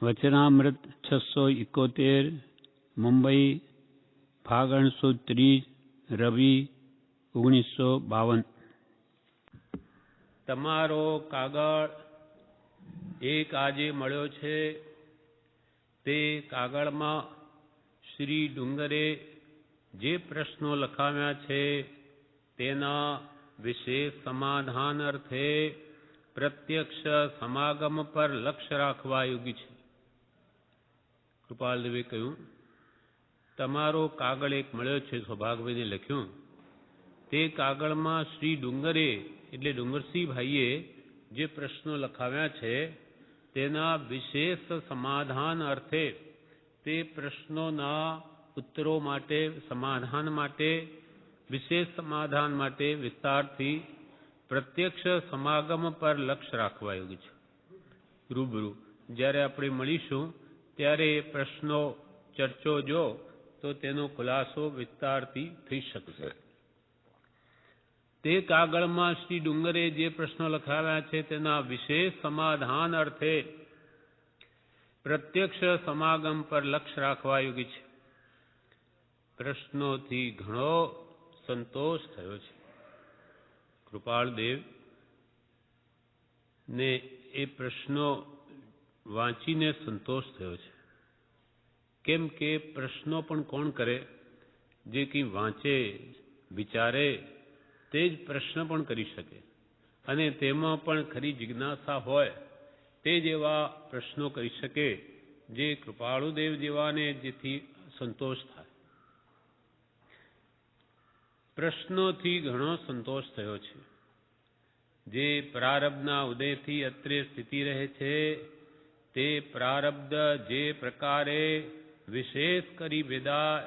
વચનામૃત 671 મુંબઈ ફાગણ સુદ 30 રવિ 1952। તમારો કાગળ એક આજે મળ્યો છે। તે કાગળમાં શ્રી ડુંગરે જે પ્રશ્નો લખાવ્યા છે તેના વિશેષ સમાધાન અર્થે પ્રત્યક્ષ સમાગમ પર લક્ષ્ય રાખવા યોગ્ય છે। કૃપાલદેવે કહ્યું, તમારો કાગળ એક મળ્યો છે, સૌભાગભાઈને લખ્યું। તે કાગળમાં શ્રી ડુંગરે એટલે ડુંગરસિંહ ભાઈએ જે પ્રશ્નો લખાવ્યા છે તેના વિશેષ સમાધાન અર્થે તે પ્રશ્નોના ઉત્તરો માટે, સમાધાન માટે, વિશેષ સમાધાન માટે વિસ્તારથી પ્રત્યક્ષ સમાગમ પર લક્ષ્ય રાખવા યોગ્ય છે। રૂબરૂ જ્યારે આપણે મળીશું ત્યારે એ પ્રશ્નો ચર્ચો જો તો તેનો ખુલાસો વિસ્તારથી થઈ શકશે। તે કાગળમાં શ્રી ડુંગરે જે પ્રશ્નો લખાવ્યા છે તેના વિશેષ સમાધાન અર્થે પ્રત્યક્ષ સમાગમ પર લક્ષ્ય રાખવા યોગ્ય છે। પ્રશ્નોથી ઘણો સંતોષ થયો છે। કૃપાળદેવ ને એ પ્રશ્નો વાંચીને સંતોષ થયો છે। કેમ કે પ્રશ્નો પણ કોણ કરે? જે કંઈ વાંચે, વિચારે તે જ પ્રશ્ન પણ કરી શકે, અને તેમાં પણ ખરી જિજ્ઞાસા હોય તે જ એવા પ્રશ્નો કરી શકે જે કૃપાળુદેવ જેવાને જેથી સંતોષ થાય। પ્રશ્નોથી ઘણો સંતોષ થયો છે। જે પ્રારબ્ધના ઉદયથી અત્રે સ્થિતિ રહે છે તે પ્રારબ્ધ જે પ્રકારે વિશેષ કરી વેદાય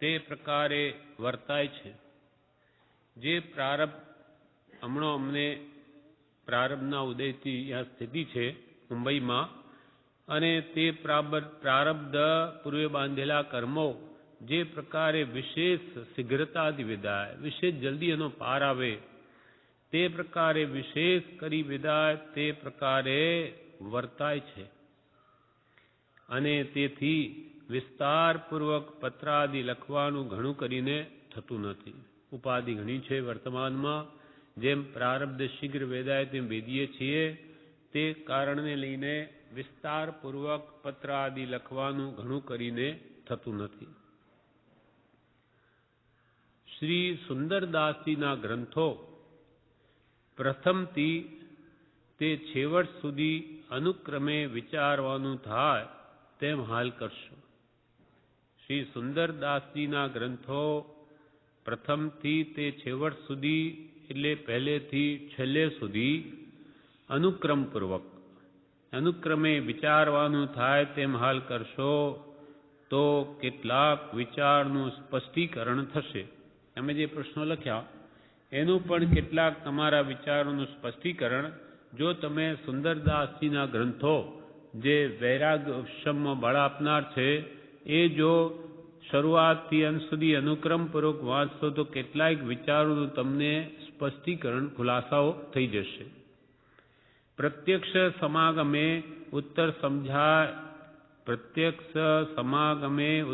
તે પ્રકારે વર્તાય છે। જે પ્રારબ્ધ હમણાં અમને પ્રારબ્ધના ઉદયથી આ સ્થિતિ છે મુંબઈમાં, અને તે પ્રારબ્ધ પૂર્વે બાંધેલા કર્મો જે પ્રકારે વિશેષ શીઘ્રતાથી વિદાય, વિશેષ જલ્દી એનો પાર આવે તે પ્રકારે વિશેષ કરી વિદાય તે પ્રકારે વર્તાય છે। અને તેથી વિસ્તારપૂર્વક પત્રાદિ લખવાનું ઘણું કરીને થતું નથી। ઉપાધિ ઘણી છે વર્તમાનમાં। જેમ પ્રારબ્ધ શીઘ્ર વેદાય તેમ વેદીએ છીએ, તે કારણને લઈને વિસ્તારપૂર્વક પત્રાદિ લખવાનું ઘણું કરીને થતું નથી। શ્રી સુંદરદાસજીના ગ્રંથો પ્રથમથી તે છેવટ સુધી અનુક્રમે વિચારવાનું થાય તેમ હાલ કરશો। શ્રી સુંદરદાસજીના ગ્રંથો પ્રથમથી તે છેવટ સુધી એટલે પહેલેથી છેલ્લે સુધી અનુક્રમે વિચારવાનું થાય તેમ હાલ કરશો તો કેટલાક વિચારનું સ્પષ્ટીકરણ થશે। તમે જે પ્રશ્નો લખ્યા એનું પણ કેટલાક તમારા વિચારોનું સ્પષ્ટીકરણ જો તમે સુંદરદાસજીના ગ્રંથો જે વૈરાગ્ય ઉપશમમાં બળ આપનાર છે એ જો શરૂઆતથી અંત સુધી અનુક્રમપૂર્વક વાંચશો તો કેટલાક વિચારોનું તમને સ્પષ્ટીકરણ, ખુલાસાઓ થઈ જશે। પ્રત્યક્ષ સમાગમે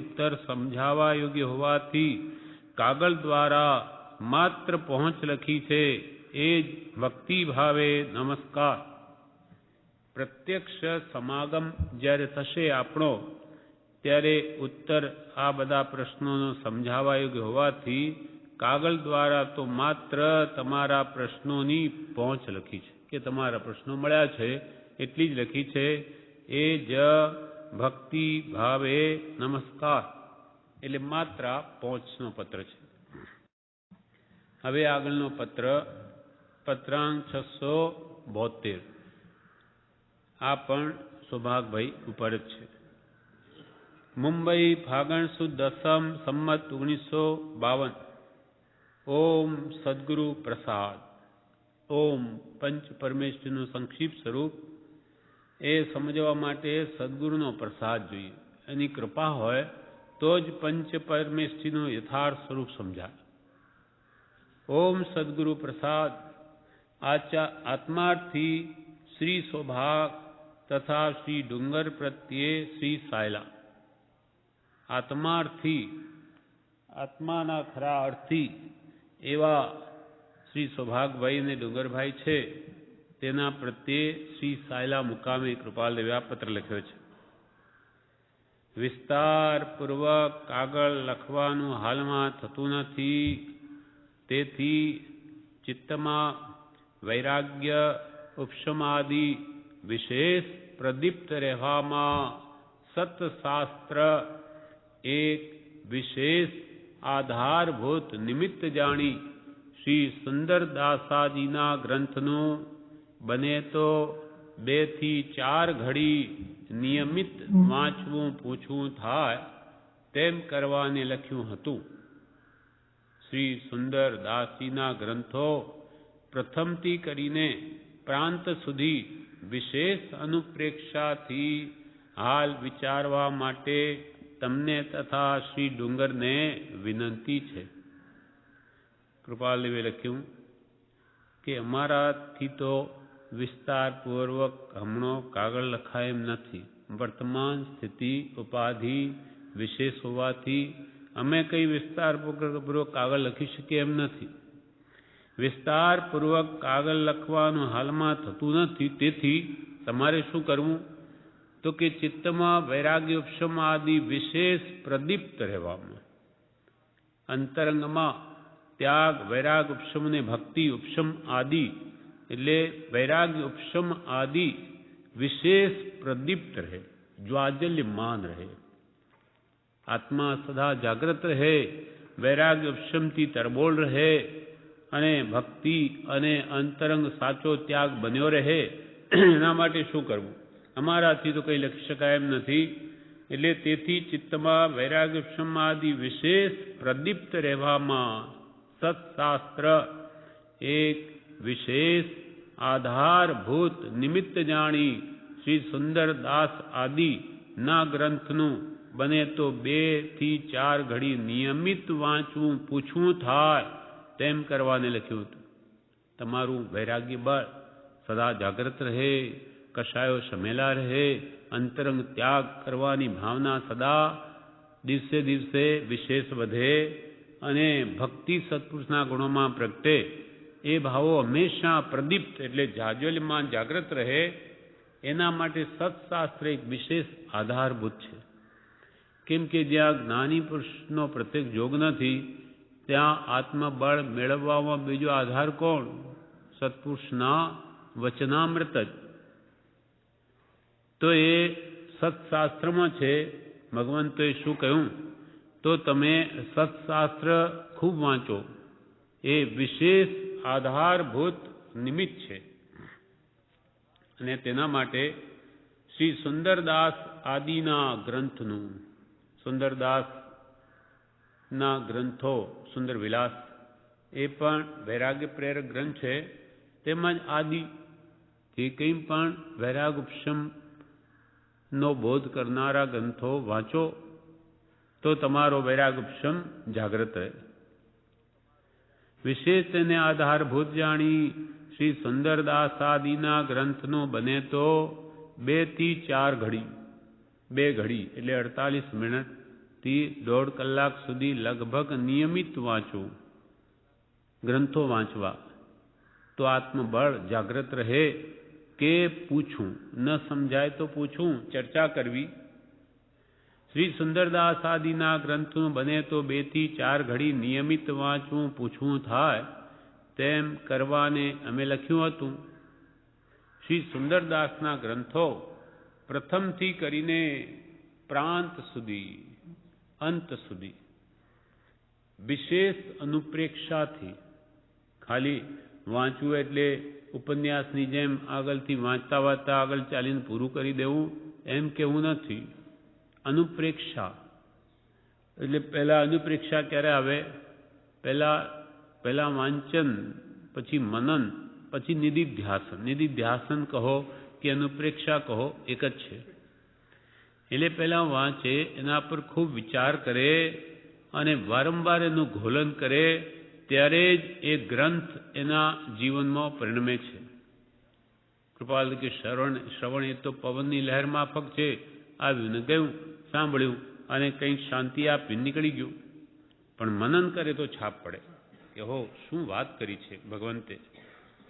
ઉત્તર સમજાવવા યોગ્ય હોવાથી કાગળ દ્વારા માત્ર પહોંચ લખી છે એ જ ભક્તિભાવે નમસ્કાર। પ્રત્યક્ષ સમાગમ જ્યારે થશે આપણો ત્યારે ઉત્તર આ બધા પ્રશ્નોનો સમજાવવા યોગ્ય હોવાથી કાગળ દ્વારા તો માત્ર તમારા પ્રશ્નોની પહોંચ લખી છે કે તમારા પ્રશ્નો મળ્યા છે એટલી જ લખી છે। એ જ ભક્તિ ભાવે નમસ્કાર એટલે માત્ર પહોંચનો પત્ર છે। હવે આગળનો પત્ર, પત્રાંક 672, આ પણ સૌભાગભાઈ ઉપર જ છે। મુંબઈ ફાગણ સુદ 10 સંમત 1952। ઓમ સદગુરુ પ્રસાદ। ઓમ પંચ પરમેશ્વરનું સંક્ષિપ્ત સ્વરૂપ એ સમજવા માટે સદગુરુનો પ્રસાદ જોઈએ। એની કૃપા હોય તો જ પંચ પરમેશ્વરનું યથાર્થ સ્વરૂપ સમજાય। ઓમ સદગુરુ પ્રસાદ આત્માર્થી શ્રી સૌભાગ તથા શ્રી ડુંગર પ્રત્યે શ્રી સાયલા. આત્માર્થી, આત્માના ખરા અર્થી એવા શ્રી સૌભાગભાઈ અને ડુંગરભાઈ છે, તેના પ્રત્યે શ્રી સાયલા મુકામે કૃપાલદેવે આ પત્ર લખ્યો છે. વિસ્તારપૂર્વક કાગળ લખવાનું હાલમાં થતું નથી, તેથી ચિત્તમાં વૈરાગ્ય ઉપશમાદિ વિશેષ પ્રદીપ્ત રહેવામાં સત્શાસ્ત્ર એક વિશેષ આધારભૂત નિમિત્ત જાણી શ્રી સુંદરદાસાજીના ગ્રંથનું બને તો 2 થી 4 ઘડી નિયમિત વાંચવું પૂછવું થાય તેમ કરવાને લખ્યું હતું. શ્રી સુંદરદાસજીના ગ્રંથો પ્રથમથી કરીને પ્રાંત સુધી વિશેષ અનુપ્રેક્ષાથી હાલ વિચારવા માટે તમને તથા શ્રી ડુંગરને વિનંતી છે. કૃપાલદેવે લખ્યું કે અમારાથી તો વિસ્તારપૂર્વક હમણો કાગળ લખાય એમ નથી. વર્તમાન સ્થિતિ ઉપાધિ વિશેષ હોવાથી અમે કંઈ વિસ્તારપૂર્વક કાગળ લખી શકીએ એમ નથી. વિસ્તારપૂર્વક કાગળ લખવાનું હાલમાં થતું નથી, તેથી તમારે શું કરવું તો કે ચિત્તમાં વૈરાગ્ય ઉપશમ આદિ વિશેષ પ્રદીપ્ત રહેવામાં, અંતરંગમાં ત્યાગ વૈરાગ ઉપશમ ને ભક્તિ ઉપશમ આદિ એટલે વૈરાગ્ય ઉપશમ આદિ વિશેષ પ્રદીપ્ત રહે, જ્વાજલ્યમાન રહે. આત્મા સદા જાગ્રત રહે, વૈરાગ્ય ઉપશમથી તરબોળ રહે અને ભક્તિ અને અંતરંગ સાચો ત્યાગ બન્યો રહે. એના માટે શું કરવું? અમારાથી તો કંઈ લખી શકાય એમ નથી. એટલે તેથી ચિત્તમાં વૈરાગ્ય ઉપશમ આદિ વિશેષ પ્રદીપ્ત રહેવામાં સત્શાસ્ત્ર એક વિશેષ આધારભૂત નિમિત્ત જાણી શ્રી સુંદરદાસ આદિ ના ગ્રંથનું બને તો 2 થી 4 ઘડી નિયમિત વાંચવું પૂછવું થાય તેમ કરવાને લખ્યું હતું. તમારું વૈરાગ્ય બળ સદા જાગ્રત રહે, કશાયો શમેલા રહે, અંતરંગ ત્યાગ કરવાની ભાવના સદા દિવસે દિવસે વિશેષ વધે અને ભક્તિ સત્પુરુષના ગુણોમાં પ્રગટે, એ ભાવો હંમેશા પ્રદીપ્ત એટલે જાજ્વલ્યમાન જાગ્રત રહે. એના માટે સત્શાસ્ત્ર એક વિશેષ આધારભૂત છે. કેમ કે જ્યાં જ્ઞાની પુરુષનો પ્રત્યેક યોગ નથી, ત્યાં આત્મબળ મેળવવામાં બીજો આધાર કોણ? સત્પુરુષના વચનામૃત જ. તો એ સત્શાસ્ત્રમાં છે. ભગવંતોએ શું કહ્યું? તો તમે સત્શાસ્ત્ર ખૂબ વાંચો, એ વિશેષ આધારભૂત નિમિત્ત છે. અને તેના માટે શ્રી સુંદરદાસ આદિના ગ્રંથનું, સુંદરદાસના ગ્રંથો સુંદર વિલાસ એ પણ વૈરાગ્ય પ્રેરક ગ્રંથ છે. તેમજ આદિ જે કંઈ પણ વૈરાગ ઉપશમનો બોધ કરનારા ગ્રંથો વાંચો તો તમારો વૈરાગ ઉપશમ જાગ્રત રહે. વિશેષ તેને આધારભૂત જાણી શ્રી સુંદરદાસાદિના ગ્રંથનો બને તો 2 થી 4 ઘડી, 2 ઘડી એટલે 48 મિનિટથી 1.5 કલાક સુધી લગભગ નિયમિત વાંચવું. ગ્રંથો વાંચવા તો આત્મબળ જાગ્રત રહે કે પૂછવું, ન સમજાય તો પૂછવું, ચર્ચા કરવી. શ્રી સુંદરદાસ આદિના ગ્રંથનું બને તો 2 થી 4 ઘડી નિયમિત વાંચવું પૂછવું થાય તેમ કરવાને અમે લખ્યું હતું. શ્રી સુંદરદાસના ગ્રંથો પ્રથમથી કરીને પ્રાંત સુધી, અંત સુધી વિશેષ અનુપ્રેક્ષાથી, ખાલી વાંચવું એટલે ઉપન્યાસની જેમ આગળથી વાંચતા વાંચતા આગળ ચાલીને પૂરું કરી દેવું એમ કેવું નથી. અનુપ્રેક્ષા એટલે પહેલાં અનુપ્રેક્ષા ક્યારે આવે? પહેલાં વાંચન, પછી મનન, પછી નિધિધ્યાસન. નિધિધ્યાસન કહો કે અનુપ્રેક્ષા કહો એક જ છે. એટલે પહેલાં વાંચે, એના પર ખૂબ વિચાર કરે અને વારંવાર એનું ઘોલન કરે, ત્યારે જ એ ગ્રંથ એના જીવનમાં પરિણમે છે. કૃપાલ કે શ્રવણ એ તો પવનની લહેર માફક છે, આવ્યું ને ગયું, સાંભળ્યું અને કંઈક શાંતિ આપી નીકળી ગયું. પણ મનન કરે તો છાપ પડે કે હો શું વાત કરી છે ભગવંતે.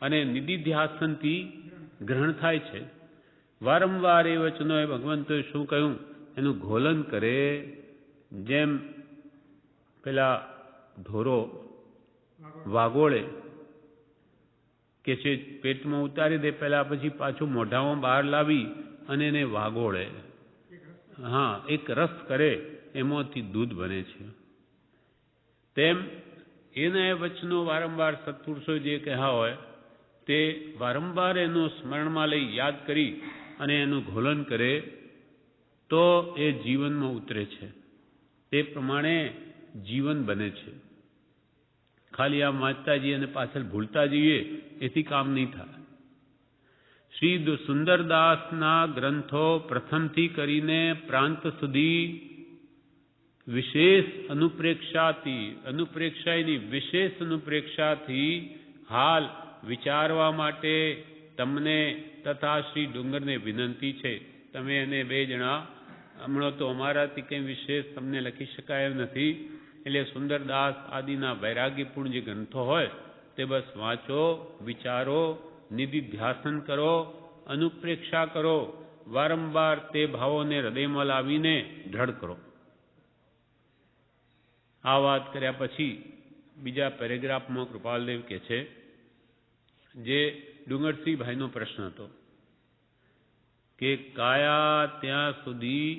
અને નિધિધ્યાસનથી ગ્રહણ થાય છે. વારંવાર એ વચનોએ ભગવંતોએ શું કહ્યું એનું ઘોલન કરે. જેમ પેલા ઢોરો વાગોળે કે છે પેટમાં ઉતારી દે પહેલા, પછી પાછું મોઢામાં બહાર લાવી અને એને વાગોળે. હા, એક રસ કરે એમાંથી દૂધ બને છે. તેમ એના વચનો વારંવાર સત્પુરુષો જે કહ્યા હોય તે વારંવાર એનું સ્મરણમાં લઈ યાદ કરી અને એનું ઘોલન કરે તો એ જીવનમાં ઉતરે છે. તે પ્રમાણે જીવન બને છે. ખાલી આમ વાંચતા જઈએ અને પાછળ ભૂલતા જઈએ એથી કામ નહીં થાય. શ્રી સુંદરદાસના ગ્રંથો પ્રથમથી કરીને પ્રાંત સુધી વિશેષ અનુપ્રેક્ષાની વિશેષ અનુપ્રેક્ષાથી હાલ વિચારવા માટે તમને તથા શ્રી ડુંગરને વિનંતી છે. તમે એને બે જણા હમણાં તો અમારાથી કંઈ વિશેષ તમને લખી શકાય એમ નથી. એટલે સુંદરદાસ આદિના વૈરાગ્યપૂર્ણ જે ગ્રંથો હોય તે બસ વાંચો, વિચારો, નિધિધ્યાસન કરો, અનુપ્રેક્ષા કરો, વારંવાર તે ભાવોને હૃદયમાં લાવીને દ્રઢ કરો. આ વાત કર્યા પછી બીજા પેરેગ્રાફમાં કૃપાલદેવ કહે છે, જે ડુંગરસિંહભાઈનો પ્રશ્ન હતો કે કાયા ત્યાં સુધી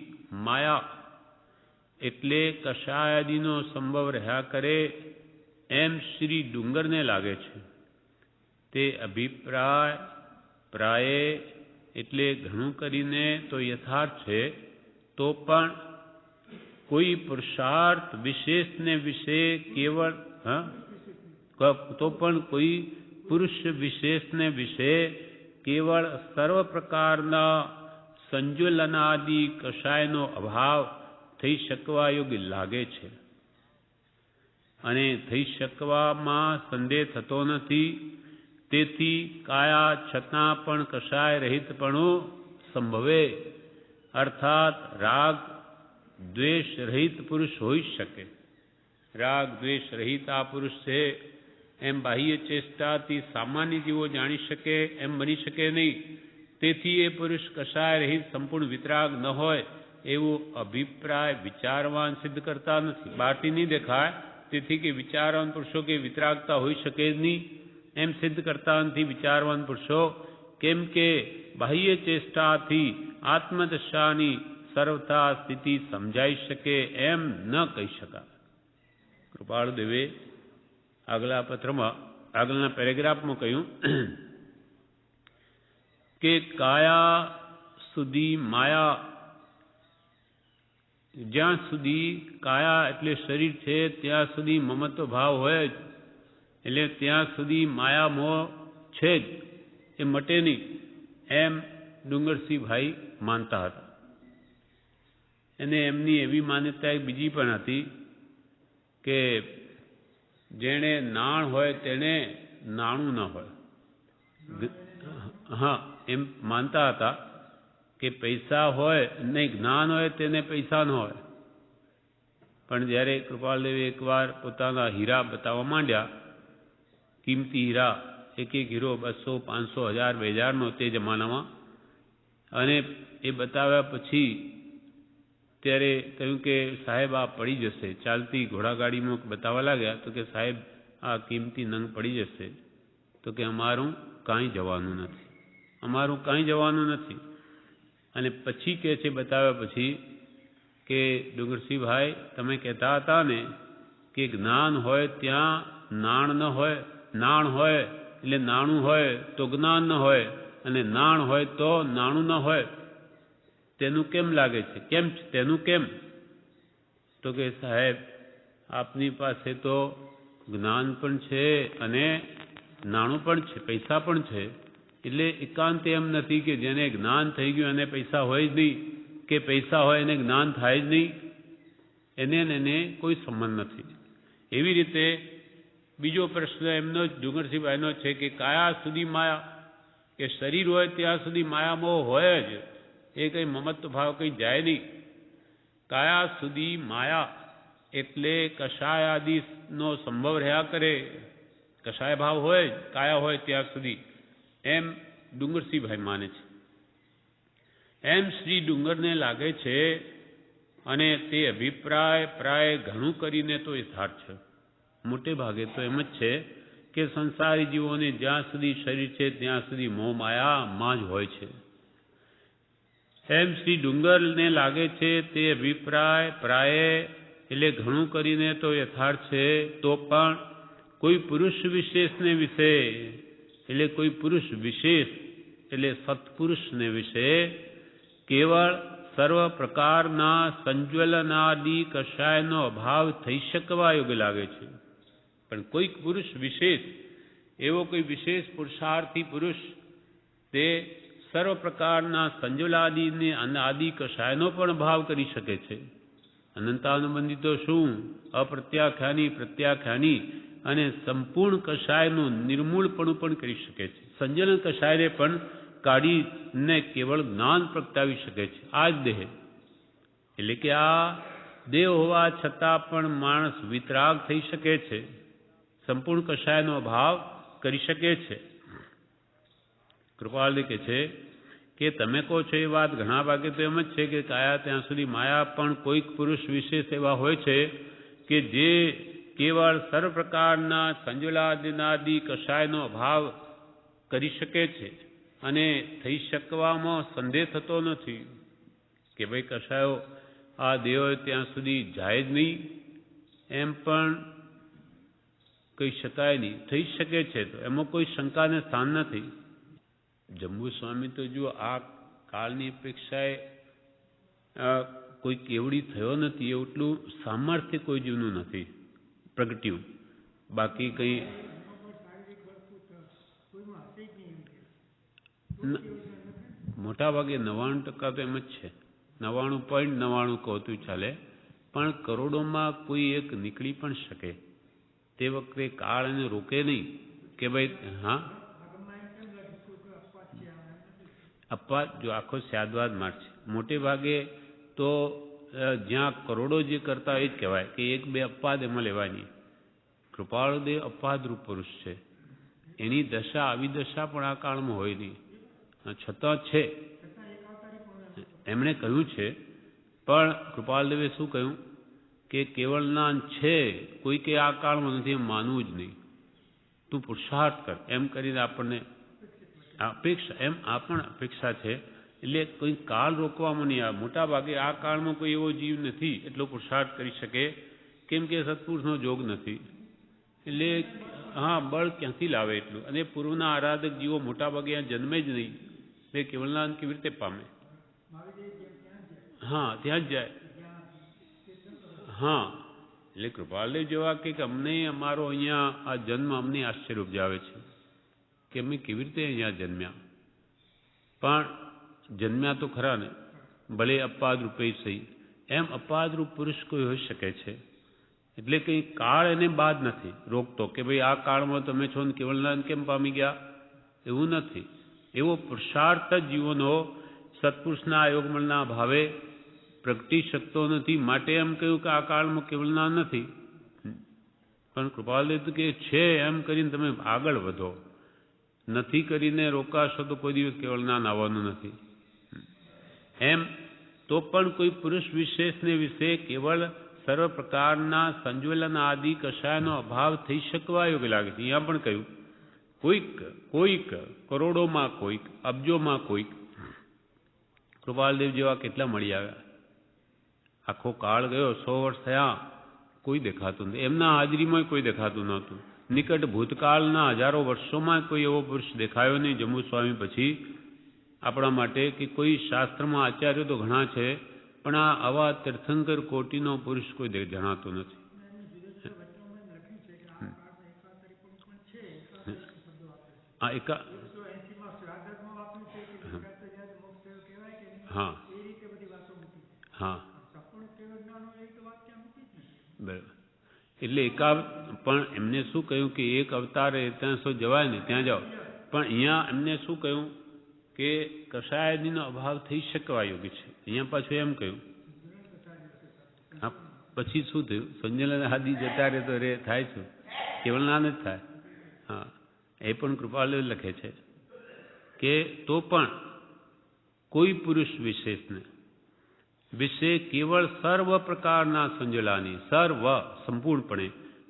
માયા એટલે કષાયાદિનો સંભવ રહ્યા કરે એમ શ્રી ડુંગરને લાગે છે. તે અભિપ્રાય પ્રાયે એટલે ઘણું કરીને તો યથાર્થ છે, તો પણ કોઈ પુરુષાર્થ વિશેષને વિશે કેવળ કોઈ પુરુષ વિશેષને વિશે કેવળ સર્વ પ્રકારના સંજ્વલનાદિ કષાયનો અભાવ થઈ શકવા યોગ્ય લાગે છે. અને થઈ શકવામાં સંદેહ થતો નથી. તેથી કાયા છતાં પણ કષાય રહિતપણું સંભવે, અર્થાત રાગ દ્વેષ રહિત પુરુષ હોઈ શકે. રાગ દ્વેષ રહિત આ પુરુષ છે એમ બાહ્ય ચેષ્ટાથી સામાન્ય જીવો જાણી શકે એમ બની શકે નહીં. તેથી એ પુરુષ કષાય રહિત સંપૂર્ણ વિતરાગ ન હોય એવો અભિપ્રાય વિચારવાન સિદ્ધ કરતા નથી. બહારથી નહીં દેખાય તેથી કે વિચારવાન પુરુષો કે વિતરાગતા હોઈ શકે જ નહીં એમ સિદ્ધ કરતા નથી વિચારવાન પુરુષો. કેમ કે બાહ્ય ચેષ્ટાથી આત્મદશાની સર્વથા સ્થિતિ સમજાઈ શકે એમ ન કહી શકાય. કૃપાળુદેવે આગલા પત્રમાં આગળના પેરેગ્રાફમાં કહ્યું કે કાયા સુધી માયા, જ્યાં સુધી કાયા એટલે શરીર છે ત્યાં સુધી મમત્વ ભાવ હોય જ, એટલે ત્યાં સુધી માયા મોહ છે જ, એ મટે નહીં એમ ડુંગરસિંહભાઈ માનતા હતા. અને એમની એવી માન્યતા એક બીજી પણ હતી કે જેણે નાણ હોય તેને નાણું ન હોય. હા, એમ માનતા હતા કે પૈસા હોય નહીં જ્ઞાન હોય તેને પૈસા ન હોય. પણ જ્યારે કૃપાલદેવે એકવાર પોતાના હીરા બતાવવા માંડ્યા, કિંમતી હીરા, એક એક હીરો 200, 500, 1000, 2000નો તે જમાનામાં, અને એ બતાવ્યા પછી ત્યારે કહ્યું કે સાહેબ આ પડી જશે. ચાલતી ઘોડાગાડીમાં બતાવવા લાગ્યા તો કે સાહેબ આ કિંમતી નંગ પડી જશે. તો કે અમારું કાંઈ જવાનું નથી, અમારું કાંઈ જવાનું નથી. અને પછી કહે છે બતાવ્યા પછી કે ડુંગરસિંહભાઈ તમે કહેતા હતા ને કે જ્ઞાન હોય ત્યાં નાણ ન હોય, નાણ હોય એટલે નાણું હોય તો જ્ઞાન ન હોય, અને નાણ હોય તો નાણું ન હોય. તેનું કેમ લાગે છે? કેમ તેનું કેમ? તો કે સાહેબ આપની પાસે તો જ્ઞાન પણ છે અને નાણું પણ છે, પૈસા પણ છે. એટલે એકાંત એમ નથી કે જેને જ્ઞાન થઈ ગયું એને પૈસા હોય જ નહીં, કે પૈસા હોય એને જ્ઞાન થાય જ નહીં. એને કોઈ સંબંધ નથી. એવી રીતે બીજો પ્રશ્ન એમનો જ ડુંગરસિંહભાઈનો છે કે કાયા સુધી માયા, કે શરીર હોય ત્યાં સુધી માયામોહ હોય જ, એ કંઈ મમત્વ ભાવ કંઈ જાય નહીં. કાયા સુધી માયા એટલે કષાય આદિનો સંભવ રહ્યા કરે, કષાય ભાવ હોય જ કાયા હોય ત્યાં સુધી, એમ ડુંગરસિંહભાઈ માને છે. એમ શ્રી ડુંગરને લાગે છે, અને તે અભિપ્રાય પ્રાય ઘણું કરીને તો યથાર્થ છે. મોટે ભાગે તો એમ જ છે કે સંસારી જીવોને જ્યાં સુધી શરીર છે ત્યાં સુધી મોહ માયામાં જ હોય છે. એમ શ્રી ડુંગરને લાગે છે તે અભિપ્રાય પ્રાય એટલે ઘણું કરીને તો યથાર્થ છે, તો પણ કોઈ પુરુષ વિશેષને વિશે એટલે કોઈ પુરુષ વિશેષ એટલે સત્પુરુષને વિશે કેવળ સર્વ પ્રકારના સંજ્વલનાદિ કષાયનો અભાવ થઈ શકવા યોગ્ય લાગે છે. પણ કોઈક પુરુષ વિશેષ, એવો કોઈ વિશેષ પુરુષાર્થી પુરુષ તે સર્વ પ્રકારના સંજ્વલાદિને આદિ કષાયનો પણ ભાવ કરી શકે છે. અનંતાનુબંધી તો શું, અપ્રત્યાખ્યાની પ્રત્યાખ્યાની અને સંપૂર્ણ કષાયનું નિર્મૂળપણું પણ કરી શકે છે. સંજ્વલન કષાયને પણ કાઢીને કેવળ જ્ઞાન પ્રગટાવી શકે છે. આ જ દેહ એટલે કે આ દેહ હોવા છતાં પણ માણસ વિતરાગ થઈ શકે છે, સંપૂર્ણ કષાયનો ભાવ કરી શકે છે. કૃપાલ કહે છે કે તમે કહો છો એ વાત ઘણા ભાગે તો એમ જ છે કે કાયા ત્યાં સુધી માયા, પણ કોઈક પુરુષ વિશેષ એવા હોય છે કે જે કેવળ સર્વ પ્રકારના સંજ્વલાદિનાદિ કષાયનો અભાવ કરી શકે છે, અને થઈ શકવામાં સંદેહ થતો નથી કે ભાઈ કષાયો આ દેહ ત્યાં સુધી જાય જ નહીં, એમ પણ કહી શકાય નહીં, થઈ શકે છે. તો એમાં કોઈ શંકાને સ્થાન નથી. જંબુ સ્વામી તો જુઓ આ કાળની અપેક્ષાએ કોઈ કેવડી થયો નથી, એટલું સામર્થ્ય કોઈ જીવનું નથી પ્રગટ્યું. બાકી કંઈ મોટા ભાગે 99% તો એમ જ છે, 99.99 કહતું ચાલે. પણ કરોડોમાં કોઈ એક નીકળી પણ શકે. તે વખતે કાળ એને રોકે નહીં કે ભાઈ હા અપવાદ, જો આખો સ્યાદવાદ માર્ગ છે. મોટે ભાગે તો જ્યાં કરોડો જે કરતા એ જ કહેવાય કે એક બે અપવાદ એમાં લેવાની. કૃપાળુદેવ અપવાદરૂપ પુરુષ છે, એની દશા આવી દશા પણ આ કાળમાં હોય નહીં, છતાં છે. એમણે કહ્યું છે, પણ કૃપાલદેવે શું કહ્યું કે કેવળ જ્ઞાન છે, કોઈ કે આ કાળમાં નથી એમ માનવું જ નહીં, તું પુરુષાર્થ કર એમ કરીને આપણને અપેક્ષા, એમ આ પણ અપેક્ષા છે. એટલે કોઈ કાળ રોકવામાં નહીં આવે. મોટા ભાગે આ કાળમાં કોઈ એવો જીવ નથી એટલો પુરુષાર્થ કરી શકે, કેમ કે સત્પુરુષનો જોગ નથી. એટલે હા, બળ ક્યાંથી લાવે એટલું? અને પૂર્વના આરાધક જીવો મોટા ભાગે ત્યાં જન્મે જ નહીં, એ કેવલનાથ કેવી રીતે પામે? હા, ત્યાં જ જાય. હા, એટલે કૃપાલદેવ જેવા કે અમને અમારો અહીંયા આ જન્મ અમને આશ્ચર્ય ઉપજાવે છે કે અમે કેવી રીતે અહીંયા જન્મ્યા. પણ જન્મ્યા તો ખરા ને, ભલે અપવાદ રૂપે સહી. એમ અપવાદરૂપ પુરુષ કોઈ હોઈ શકે છે. એટલે કંઈ કાળ એને બાદ નથી રોકતો કે ભાઈ આ કાળમાં તમે છો ને કેવલનાથ કેમ પામી ગયા, એવું નથી. એવો પુરુષાર્થ જીવોનો સત્પુરુષના આયોગમણના ભાવે પ્રગટી શકતો નથી. માટે એમ કહ્યું કે આ કાળમાં કેવલનાથ નથી. પણ કૃપાલદેવ કે છે એમ કરીને તમે આગળ વધો, નથી કરીને રોકાશો તો કોઈ દિવસ કેવલનાથ આવવાનું નથી. એમ તો પણ કોઈ પુરુષ વિશેષને વિશે કેવળ સર્વ પ્રકારના સંજ્વલન આદિ કષાયનો અભાવ થઈ શકવા યોગ્ય લાગે છે. અહીંયા પણ કહ્યું કોઈક કરોડોમાં કોઈક, અબજોમાં કોઈક. કૃપાલદેવ જેવા કેટલા મળી આવ્યા. આખો કાળ ગયો, 100 વર્ષ થયા, કોઈ દેખાતું નથી. એમના હાજરીમાં કોઈ દેખાતું નહોતું. નિકટ ભૂતકાળના હજારો વર્ષોમાં કોઈ એવો પુરુષ દેખાયો નહીં જંબુ સ્વામી પછી આપણા માટે, કે કોઈ શાસ્ત્રમાં આચાર્યો તો ઘણા છે, પણ આ આવા તીર્થંકર કોટીનો પુરુષ કોઈ જણાતો નથી. હા, હા હા, બરાબર. એટલે પણ એમને શું કહ્યું કે એક અવતારે ત્યાં જવાય ને ત્યાં જાઓ. પણ અહીંયા એમને શું કહ્યું કે કષાયાદિનો અભાવ થઈ શકવા યોગ્ય છે. અહીંયા પાછું એમ કહ્યું. હા, પછી શું થયું? સંજ્ઞાન આદિ જતા રહે તો રે થાય શું? કેવળ જ્ઞાન જ થાય. હા, એ પણ કૃપાલુ લખે છે કે તો પણ કોઈ પુરુષ વિશેષને વિશે કેવળ સર્વ પ્રકારના સંજ્વલાની, સર્વ સંપૂર્ણપણે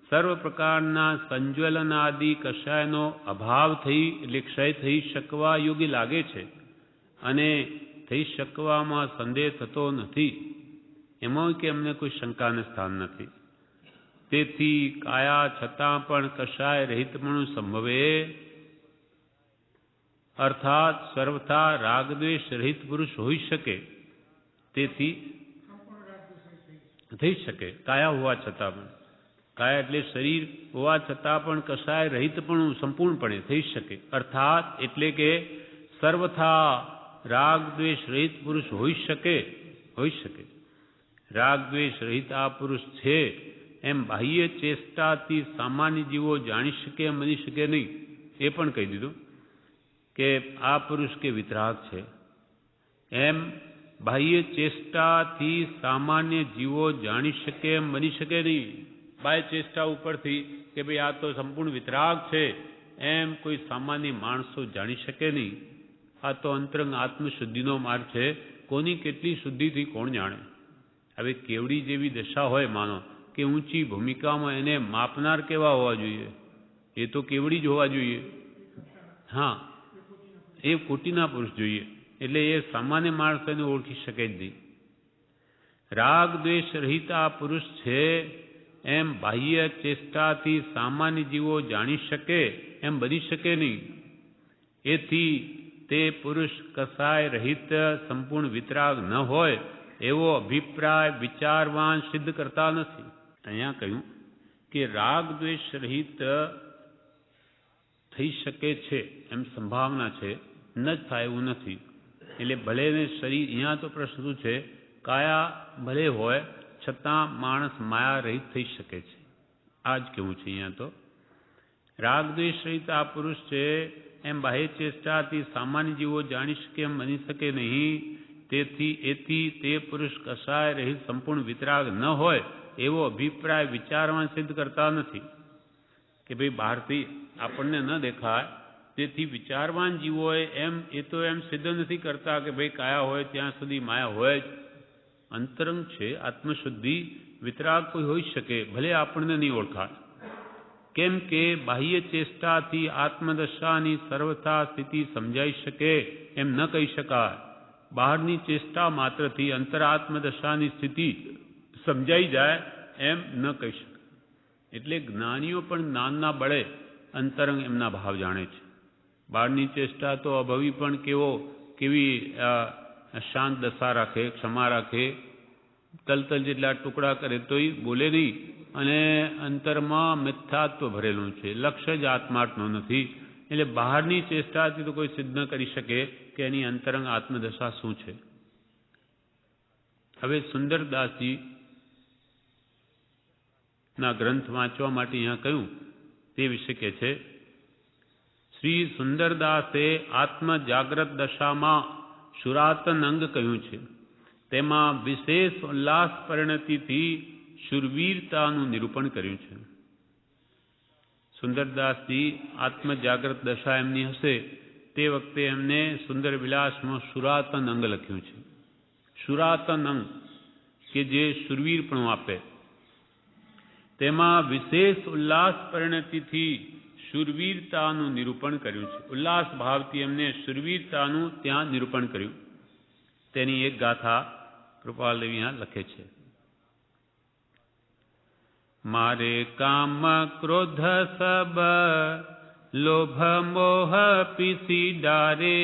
સર્વ પ્રકારના સંજ્વલનાદિ કષાયનો અભાવ થઈ એટલે ક્ષય થઈ શકવા યોગ્ય લાગે છે અને થઈ શકવામાં સંદેહ થતો નથી, એમાં કે અમને કોઈ શંકાને સ્થાન નથી. તેથી કાયા છતાં પણ કષાય રહિતપણું સંભવે, અર્થાત સર્વથા રાગદ્વેષ રહિત પુરુષ હોઈ શકે. તેથી થઈ શકે કાયા હોવા છતાં પણ, કાયા એટલે શરીર હોવા છતાં પણ કષાય રહિતપણું સંપૂર્ણપણે થઈ શકે. અર્થાત એટલે કે સર્વથા રાગ દ્વેષ રહિત પુરુષ હોઈ શકે. રાગ દ્વેષ રહિત આ પુરુષ છે એમ બાહ્ય ચેષ્ટાથી સામાન્ય જીવો જાણી શકે એમ બની શકે નહીં. એ પણ કહી દીધું કે આ પુરુષ કે વિતરાગ છે એમ બાહ્ય ચેષ્ટાથી સામાન્ય જીવો જાણી શકે એમ બની શકે નહીં. બાહ્ય ચેષ્ટા ઉપરથી કે ભાઈ આ તો સંપૂર્ણ વિતરાગ છે એમ કોઈ સામાન્ય માણસો જાણી શકે નહીં. આ તો અંતરંગ આત્મશુદ્ધિનો માર્ગ છે. કોની કેટલી શુદ્ધિથી કોણ જાણે? હવે કેવડી જેવી દશા હોય, માનો કે ઊંચી ભૂમિકામાં એને માપનાર કેવા હોવા જોઈએ? એ તો કેવડી જ હોવા જોઈએ. હા, એ કોટીના પુરુષ જોઈએ. એટલે એ સામાન્ય માણસ એને ઓળખી શકે જ નહીં. રાગ દ્વેષ રહિત આ પુરુષ છે એમ બાહ્ય ચેષ્ટાથી સામાન્ય જીવો જાણી શકે એમ બની શકે નહીં. એથી તે પુરુષ કસાય રહિત સંપૂર્ણ વિતરાગ ન હોય એવો અભિપ્રાય વિચારવાન સિદ્ધ કરતા નથી. અહીંયા કહ્યું કે રાગ દ્વેષ રહિત થઈ શકે છે એમ સંભાવના છે, ન જ થાય એવું નથી. એટલે ભલે ને શરીર, અહીંયા તો પ્રશ્ન શું છે, કાયા ભલે હોય છતાં માણસ માયા રહિત થઈ શકે છે. આ જ કેવું છે અહીંયા તો. રાગ દ્વેષ રહિત આ પુરુષ છે એમ બાહ્ય ચેષ્ટાથી સામાન્ય જીવો જાણી શકે એમ બની શકે નહીં. એથી તે પુરુષ કસાય રહિત સંપૂર્ણ વિતરાગ ન હોય એવો અભિપ્રાય વિચારવાન સિદ્ધ કરતા નથી. કે ભાઈ બહારથી આપણને ન દેખાય તેથી વિચારવાન જીવોએ એમ એ તો એમ સિદ્ધ નથી કરતા કે ભાઈ કાયા હોય ત્યાં સુધી માયા હોય જ. અંતરંગ છે, આત્મશુદ્ધિ, વિતરાગ કોઈ હોઈ શકે, ભલે આપણને નહીં ઓળખાય. કેમ કે બાહ્ય ચેષ્ટાથી આત્મદશાની સર્વથા સ્થિતિ સમજાઈ શકે એમ ન કહી શકાય. બહારની ચેષ્ટા માત્રથી અંતરાત્મદશાની સ્થિતિ સમજાઈ જાય એમ ન કહી શકાય. એટલે જ્ઞાનીઓ પણ જ્ઞાનના બળે અંતરંગ એમના ભાવ જાણે છે. બહારની ચેષ્ટા તો અભવી પણ કેવી શાંત દશા રાખે, ક્ષમા રાખે, તલતલ જેટલા ટુકડા કરે તોય બોલે નહીં, અને અંતરમાં મિથ્યાત્વ ભરેલું છે, લક્ષ્ય જ આત્માર્થનો નથી. એટલે બહારની ચેષ્ટાથી તો કોઈ સિદ્ધ ન કરી શકે કે એની અંતરંગ આત્મદશા શું છે. હવે સુંદરદાસજી ના ગ્રંથ વાંચવા માટે અહીંયા કહ્યું તે વિશે કહે છે. શ્રી સુંદરદાસે આત્મ જાગ્રત દશામાં શુરાતન અંગ કહ્યું છે. તેમાં વિશેષ ઉલ્લાસ પરિણતિથી શુરવીરતાનું નિરૂપણ કર્યું છે. સુંદરદાસજી આત્મ જાગ્રત દશા એમની હશે તે વખતે એમને સુંદર વિલાસમાં શુરાતન અંગ લખ્યું છે. શુરાતન અંગ કે જે શુરવીરપણું આપે, તેમાં વિશેષ ઉલ્લાસ પરિણતિથી શુરવીરતાનું નિરૂપણ કર્યું છે. ઉલ્લાસ ભાવથી એમને શુરવીરતાનું ત્યાં નિરૂપણ કર્યું. તેની એક ગાથા કૃપાલદેવી यहाँ લખે છે. મારે કામ ક્રોધ સબ લોભ મોહ પીસી ડારે,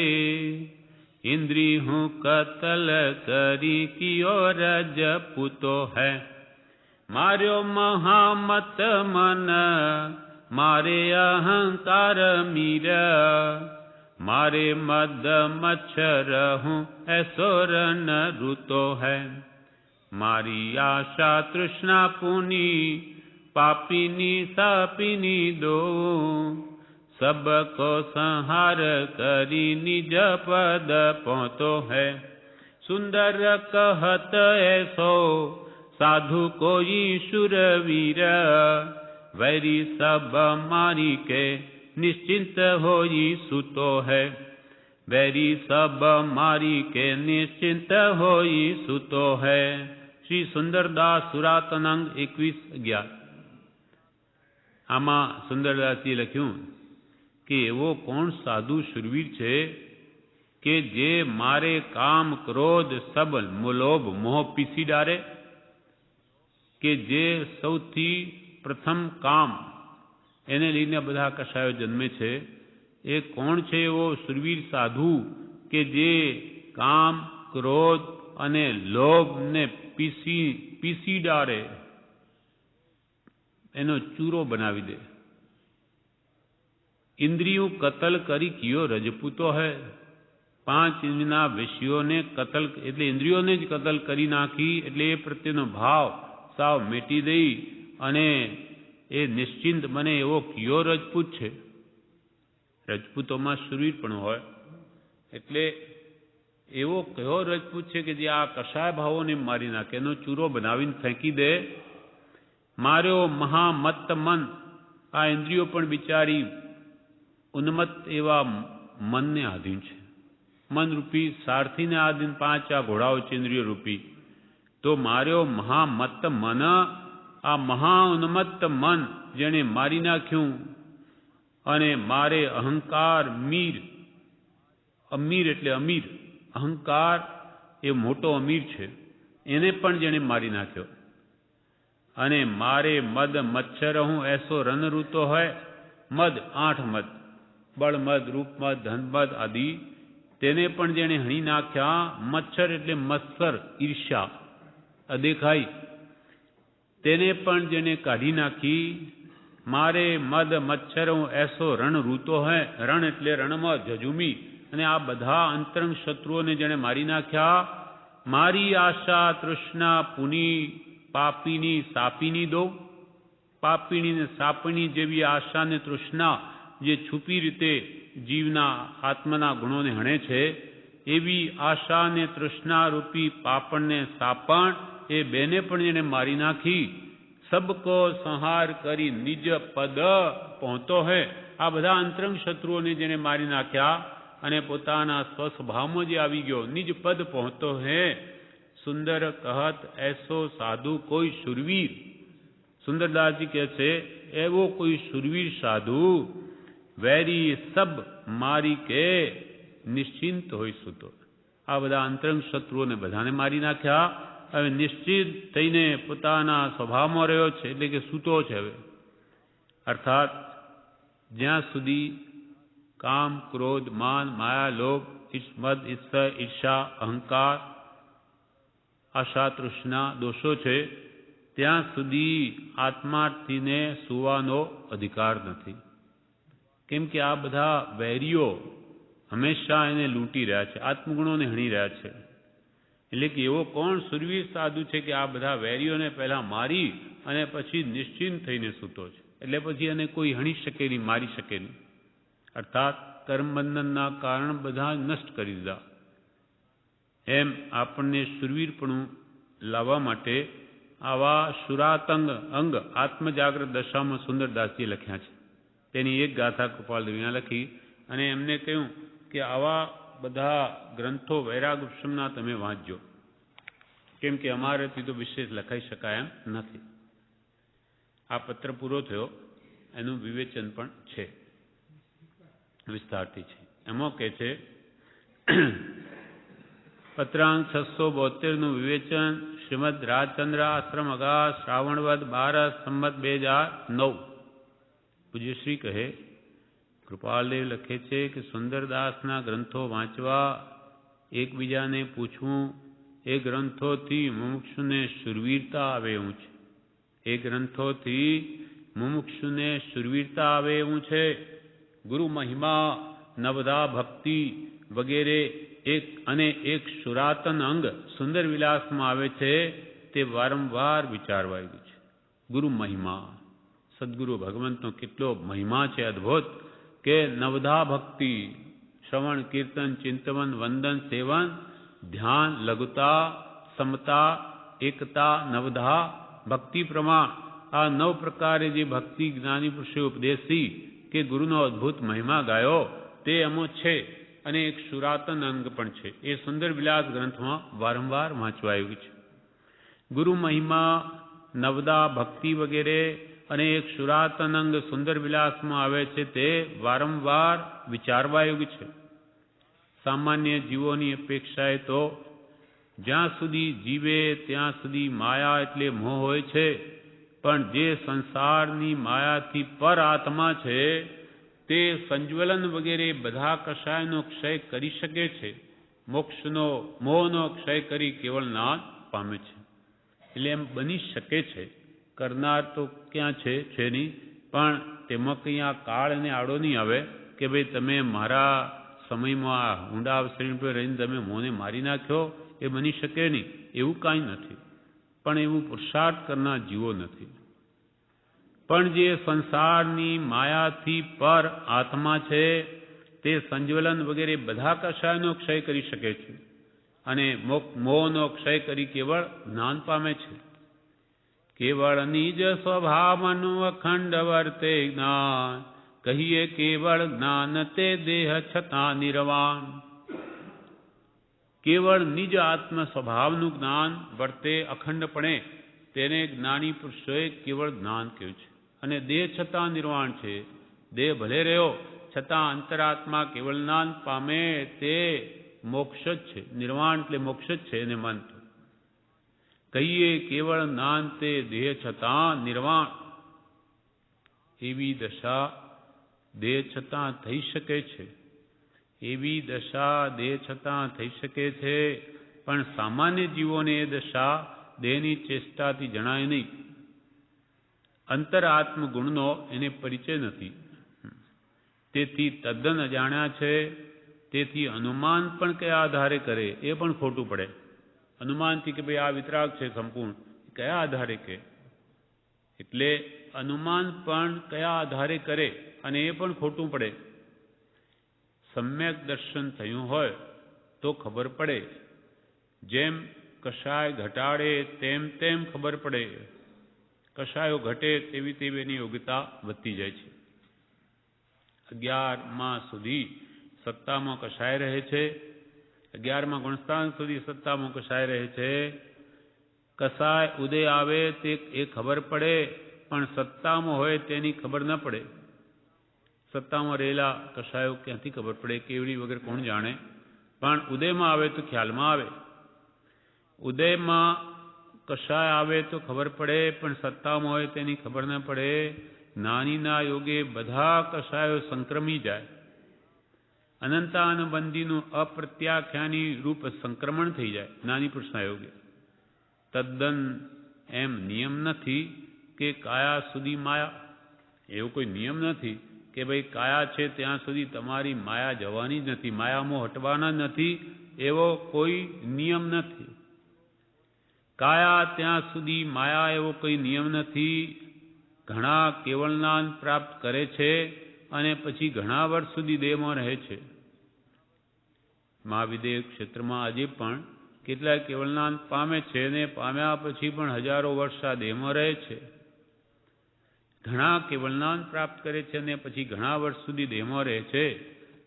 ઇન્દ્રી હું કતલ કરી કિયો રજ પૂતો હૈ. માર્યો મહામત મન મારે અહંકાર મીર, મારે મદ મચ્છર હું એસો રન ઋતો હૈ. મારી આશા તૃષ્ણા પુની પાપીની સાપીની દો, सबको संहार करी निज पद पहुँचो है। सुंदर कहत ऐसो साधु कोई शूरवीर, वैरी सब मारी के निश्चिंत होई सुतो है। वैरी सब मारी के निश्चिंत होई सुतो है। श्री सुंदरदास સુરાતનંગ 21:11। આમાં સુંદરદાસજીએ લખ્યું કે એવો કોણ સાધુ શુરવીર છે કે જે મારે કામ ક્રોધ સબ લોભ મોહ પીસી ડારે, કે જે સૌથી પ્રથમ કામ એને લઈને બધા કશાયો જન્મે છે, એ કોણ છે એવો શુરવીર સાધુ કે જે કામ ક્રોધ અને લોભને પીસી ડારે, એનો ચૂરો બનાવી દે। ઇન્દ્રિયું કતલ કરી કિયો રજપૂતો હૈ। 5 ઇન્દ્રિયના વિષયોને કતલ એટલે ઇન્દ્રિયોને જ કતલ કરી નાખી, એટલે એ પ્રત્યેનો ભાવ સાવ મેટી દઈ અને એ નિશ્ચિંત બને એવો કિયો રજપૂત છે। રજપૂતોમાં શૂરવીર પણ હોય, એટલે એવો કયો રજપૂત છે કે જે આ કશાય ભાવોને મારી નાખે, એનો ચૂરો બનાવીને ફેંકી દે। માર્યો મહામત્ત મન, આ ઇન્દ્રિયો પણ બિચારી ઉન્મત્ત એવા મનને આધીન છે। મનરૂપી સારથીને આધીન 5 આ ઘોડાઓ છે ઇન્દ્રિયો રૂપી। તો માર્યો મહામત્ત મન, આ મહા ઉન્મત્ત મન જેણે મારી નાખ્યું, અને મારે અહંકાર મીર, અમીર એટલે અમીર, અહંકાર એ મોટો અમીર છે, એને પણ જેણે મારી નાખ્યો। અને મારે મદ મચ્છર હું એસો રન ઋતો હોય। મદ 8 મદ, બળ મદ, રૂપ મદ, ધન મદ આદિ, તેને પણ જેણે હણી નાખ્યા। મચ્છર એટલે મત્સર, ઈર્ષ્યા, અદેખાઈ, તેને પણ જેને કાઢી નાખી। મારે મદ મચ્છર હું એસો રણ ઋતો હૈ। રણ એટલે રણમાં જજુમી, અને આ બધા અંતરંગ શત્રુઓને જેણે મારી નાખ્યા। મારી આશા તૃષ્ણા પુની પાપીની સાપીની દો। પાપીની ને સાપીની જેવી આશા ને તૃષ્ણા જે છુપી રીતે જીવના આત્માના ગુણોને હણે છે, એવી આશા ને તૃષ્ણા રૂપી પાપણને સાપણ, એ બેને પણ જેને મારી નાખી। સબકો સંહાર કરી નિજ પદ પહોંચતો હૈ। આ બધા અંતરંગ શત્રુઓને જેને મારી નાખ્યા અને પોતાના સ્વસ્વભાવમાં જે આવી ગયો, નિજ પદ પહોંચતો હૈ। સુંદર કહત એસો સાધુ કોઈ શુરવીર, સુંદરદાસજી કહે છે એવો કોઈ શુરવીર સાધુ, વેરી સબ મારી કે નિશ્ચિંત હોય સુતો। આ બધા અંતરંગ શત્રુઓને બધાને મારી નાખ્યા, હવે નિશ્ચિત થઈને પોતાના સ્વભાવમાં રહ્યો છે, એટલે કે સૂતો છે। હવે અર્થાત જ્યાં સુધી કામ ક્રોધ માન માયા લોભ મદ ઈર્ષા અહંકાર આશા તૃષ્ણા દોષો છે, ત્યાં સુધી આત્માર્થીને સુવાનો અધિકાર નથી। કેમ કે આ બધા વૈરીઓ હંમેશા એને લૂંટી રહ્યા છે, આત્મગુણોને હણી રહ્યા છે। એટલે કે એવો કોણ શુરવીર સાધુ છે કે આ બધા વેરીઓને પહેલા મારી અને પછી નિશ્ચિંત થઈને સૂતો છે, એટલે પછી એને કોઈ હણી શકે નહીં, મારી શકે નહીં। અર્થાત કર્મબંધનના કારણ બધા નષ્ટ કરી દીધા। એમ આપણને શુરવીરપણું લાવવા માટે આવા શુરાતંગ અંગ આત્મજાગ્રત દશામાં સુંદરદાસજીએ લખ્યા છે। તેની એક ગાથા કૃપાલદેવીના લખી અને એમને કહ્યું કે આવા બધા ગ્રંથો વૈરાગ ઉપશમના તમે વાંચજો, કેમ કે અમારેથી તો વિશેષ લખાઈ શકાય એમ નથી। આ પત્ર પૂરો થયો, એનું વિવેચન પણ છે, વિસ્તારથી છે। એમાં કહે છે પત્રાંક 672નું વિવેચન શ્રીમદ રાજચંદ્ર આશ્રમ અગા શ્રાવણવદ 12 સંમત 2009। પૂજ્યશ્રી કહે કૃપાલદેવ લખે છે કે સુંદરદાસના ગ્રંથો વાંચવા, એકબીજાને પૂછવું, એ ગ્રંથોથી મુમુક્ષુને શુરવીરતા આવે એવું છે। એ ગ્રંથોથી મુમુક્ષુને શુરવીરતા આવે એવું છે। ગુરુ મહિમા, નવદા ભક્તિ વગેરે એક શુરાતન અંગ સુંદર વિલાસમાં આવે છે, તે વારંવાર વિચારવાયું છે। ગુરુ મહિમા, સદગુરુ ભગવંતનો કેટલો મહિમા છે, અદ્ભુત, કે નવધા ભક્તિ, શ્રવણ, કીર્તન, ચિંતવન, વંદન, સેવન, ધ્યાન, લઘુતા, સમતા, એકતા, નવધા ભક્તિ પ્રમાણ, આ 9 પ્રકારે જે ભક્તિ જ્ઞાની પુરુષે ઉપદેશી કે ગુરુનો અદ્ભુત મહિમા ગાયો તે એમાં છે. અને એક સુરાતન અંગ પણ છે. એ સુંદર વિલાસ ગ્રંથમાં વારંવાર વાંચવાયું છે. ગુરુ મહિમા, નવદા ભક્તિ વગેરે અને એક સુરાતન અંગ સુંદર વિલાસમાં આવે છે તે વારંવાર વિચારવા યોગ્ય છે. સામાન્ય જીવોની અપેક્ષાએ તો જ્યાં સુધી જીવે ત્યાં સુધી માયા એટલે મોહ હોય છે, પણ જે સંસારની માયાથી પર આત્મા છે તે સંજ્વલન વગેરે બધા કષાયનો ક્ષય કરી શકે છે. મોક્ષનો, મોહનો ક્ષય કરી કેવળ નાદ પામે છે. એટલે એમ બની શકે છે. કરનાર તો ક્યાં છે નહીં, પણ તેમાં કંઈ આ કાળ અને આડો નહીં આવે કે ભાઈ તમે મારા સમયમાં આ ઊંડા અવસરી પર રહીને તમે મોહને મારી નાખ્યો, એ બની શકે નહીં. એવું કાંઈ નથી. પણ એવું પુરુષાર્થ કરનાર જીવો નથી. પણ જે સંસારની માયાથી પર આત્મા છે તે સંજ્વલન વગેરે બધા કષાયનો ક્ષય કરી શકે છે અને મોહનો ક્ષય કરી કેવળ જ્ઞાન પામે છે. કેવળ નિજ સ્વભાવનું અખંડ વર્તે જ્ઞાન, કહીએ કેવળ જ્ઞાન તે દેહ છતાં નિર્વાણ. કેવળ નિજ આત્મ સ્વભાવનું જ્ઞાન વર્તે અખંડપણે તેને જ્ઞાની પુરુષોએ કેવળ જ્ઞાન કહ્યું છે. અને દેહ છતાં નિર્વાણ છે. દેહ ભલે રહ્યો છતાં અંતરાત્મા કેવળ જ્ઞાન પામે તે મોક્ષ જ છે. નિર્વાણ એટલે મોક્ષ જ છે એને માનતો. કહીએ કેવળ જ્ઞાન તે દેહ છતાં નિર્વાણ. એવી દશા દેહ છતાં થઈ શકે છે. એવી દશા દેહ છતાં થઈ શકે છે, પણ સામાન્ય જીવોને એ દશા દેહની ચેષ્ટાથી જણાય નહીં. અંતરાત્મ ગુણનો એને પરિચય નથી. તેથી તદ્દન અજાણ્યા છે. તેથી અનુમાન પણ કયા આધારે કરે એ પણ ખોટું પડે. અનુમાનથી કે ભાઈ આ વિતરાગ છે સંપૂર્ણ, કયા આધારે કે? એટલે અનુમાન પણ કયા આધારે કરે અને એ પણ ખોટું પડે. સમ્યક દર્શન થયું હોય તો ખબર પડે. જેમ કષાય ઘટાડે તેમ તેમ ખબર પડે. કષાયો ઘટે તેવી તેવી એની યોગ્યતા વધતી જાય છે. 11 માસ સુધી સત્તામાં કષાય રહે છે. 11મા ગુણસ્થાન સુધી સત્તામાં કષાય રહે છે. કષાય ઉદય આવે તે એ ખબર પડે, પણ સત્તામાં હોય તેની ખબર ન પડે. સત્તામાં રહેલા કષાયો ક્યાંથી ખબર પડે? કેવડી વગર કોણ જાણે? પણ ઉદયમાં આવે તો ખ્યાલમાં આવે. ઉદયમાં કષાય આવે તો ખબર પડે, પણ સત્તામાં હોય તેની ખબર ન પડે. જ્ઞાનીના યોગે બધા કષાયો સંક્રમી જાય. અનંતાનુબંધીનું અપ્રત્યાખ્યાની રૂપ સંક્રમણ થઈ જાય જ્ઞાની પુરુષના યોગે. તદ્દન એમ નિયમ નથી કે કાયા સુધી માયા. એવો કોઈ નિયમ નથી કે ભાઈ કાયા છે ત્યાં સુધી તમારી માયા જવાની જ નથી, માયામાં હટવાના નથી, એવો કોઈ નિયમ નથી. કાયા ત્યાં સુધી માયા એવો કોઈ નિયમ નથી. ઘણા કેવળ જ્ઞાન પ્રાપ્ત કરે છે અને પછી ઘણા વર્ષ સુધી દેહમાં રહે છે. મહાવિદેહ ક્ષેત્રમાં આજે પણ કેટલાય કેવળ જ્ઞાન પામે છે અને પામ્યા પછી પણ હજારો વર્ષ આ દેહમાં રહે છે. ઘણા કેવળ જ્ઞાન પ્રાપ્ત કરે છે અને પછી ઘણા વર્ષ સુધી દેહમાં રહે છે.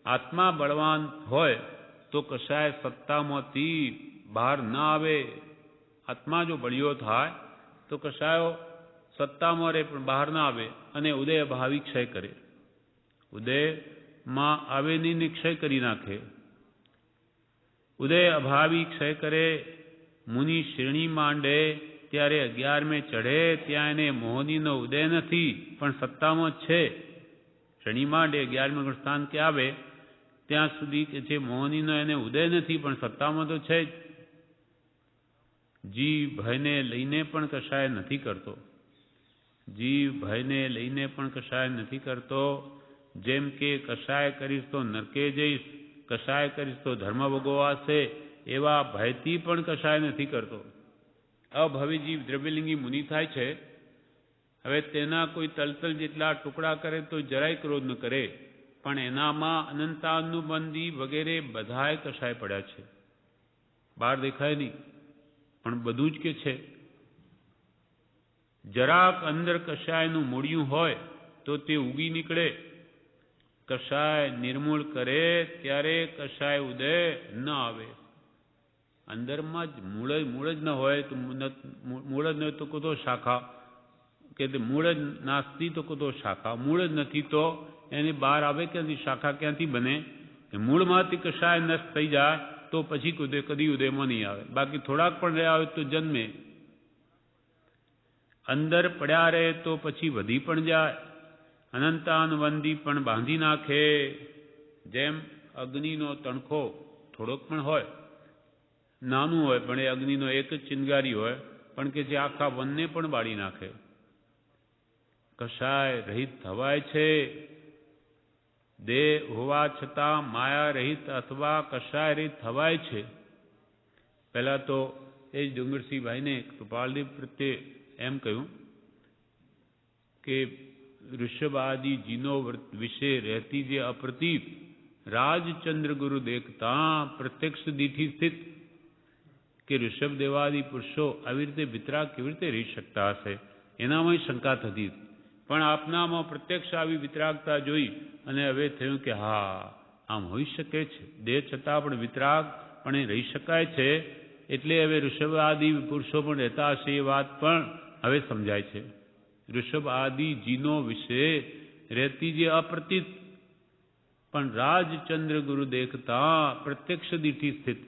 આત્મા બળવાન હોય તો કશાય સત્તામાંથી બહાર ન આવે. આત્મા જો બળિયો થાય તો કશાયો સત્તામાં રહે પણ બહાર ના આવે અને ઉદય અભાવી ક્ષય કરે. ઉદયમાં આવે નહીં ને ક્ષય કરી નાખે. ઉદય અભાવી ક્ષય કરે. મુનિ શ્રેણી માંડે ત્યારે 11મે ચઢે ત્યાં એને મોહનીનો ઉદય નથી પણ સત્તામાં જ છે. શ્રેણી માંડે 11મે સ્થાન કે આવે ત્યાં સુધી કે છે મોહનીનો એને ઉદય નથી પણ સત્તામાં તો છે જ. જીવ ભયને લઈને પણ કશાય નથી કરતો. જીવ ભયને લઈને પણ કશાય નથી કરતો. જેમ કે કશાય કરીશ તો નરકે જઈશ, કશાય કરીશ તો ધર્મ ભોગવાશે, એવા ભયથી પણ કશાય નથી કરતો. અભવી જીવ દ્રવ્યલિંગી મુનિ થાય છે. હવે તેના કોઈ તલતલ જેટલા ટુકડા કરે તો જરાય ક્રોધ ન કરે, પણ એનામાં અનંતાનુબંધી વગેરે બધાય કશાય પડ્યા છે. બહાર દેખાય નહીં, પણ બધું જ કે છે. જરાક અંદર કશાયનું મૂળિયું હોય તો તે ઉગી નીકળે. કશાય નિર્મૂળ કરે ત્યારે કશાય ઉદય ન આવે. અંદરમાં જ મૂળ જ ન હોય તો મૂળ જ ન હોય તો કુતો શાખા, કે મૂળ જ નાસ્તી તો કુતો શાખા. મૂળ જ નથી તો એની બહાર આવે ક્યાંથી? શાખા ક્યાંથી બને? મૂળમાંથી કશાય નષ્ટ થઈ જાય તો પછી કદી ઉદયમાં નહીં આવે. બાકી થોડાક પણ રહ્યા હોય તો જન્મે. અંદર પડ્યા રહે તો પછી વધી પણ જાય. અનંતાનુબંધી પણ બાંધી નાખે. જેમ અગ્નિનો તણખો થોડોક પણ હોય, નાનું હોય પણ એ અગ્નિનો એક જ ચિનગારી હોય, પણ કે જે આખા વનને પણ બાળી નાખે. કશાય રહિત થવાય છે. દેહ હોવા છતાં માયા રહિત અથવા કશાય રહિત થવાય છે. પહેલા તો એ જ ડુંગરસિંહભાઈને કૃપાલદેવ પ્રત્યે એમ કહ્યું કે ઋષભાદિ જીનો વિશે રહેતી જે અપ્રતીત રાજચંદ્ર ગુરુ દેખતા પ્રત્યક્ષ દીઠી સ્થિત, કે ઋષભદેવાદિ પુરુષો આવી રીતે વિતરાગ કેવી રીતે રહી શકતા હશે, એનામાં શંકા થતી. પણ આપનામાં પ્રત્યક્ષ આવી વિતરાગતા જોઈ અને હવે થયું કે હા, આમ હોઈ શકે છે. દેહ છતાં પણ વિતરાગ પણ રહી શકાય છે. એટલે હવે ઋષભ આદિ પુરુષો પણ રહેતા હશે એ વાત પણ હવે સમજાય છે. ઋષભ આદિ જીનો વિશે રહેતી જે અપ્રતીત પણ રાજચંદ્ર ગુરુ દેખતા પ્રત્યક્ષ દીઠી સ્થિત.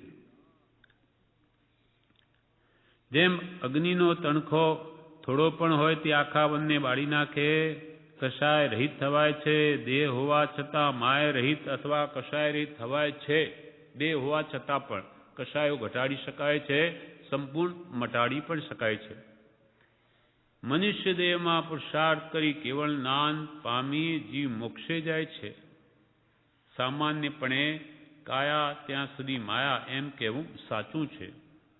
જેમ અગ્નિનો તણખો થોડો પણ હોય તે આખા વનને બાળી નાખે. કશાય રહિત થવાય છે. દેહ હોવા છતાં માય રહિત અથવા કશાય રહિત થવાય છે. દેહ હોવા છતાં પણ કશાયો ઘટાડી શકાય છે, સંપૂર્ણ મટાડી પણ શકાય છે. મનુષ્ય દેહમાં પુરુષાર્થ કરી કેવળ જ્ઞાન પામી જીવ મોક્ષે જાય છે. સામાન્યપણે કાયા ત્યાં સુધી માયા એમ કહેવું સાચું છે,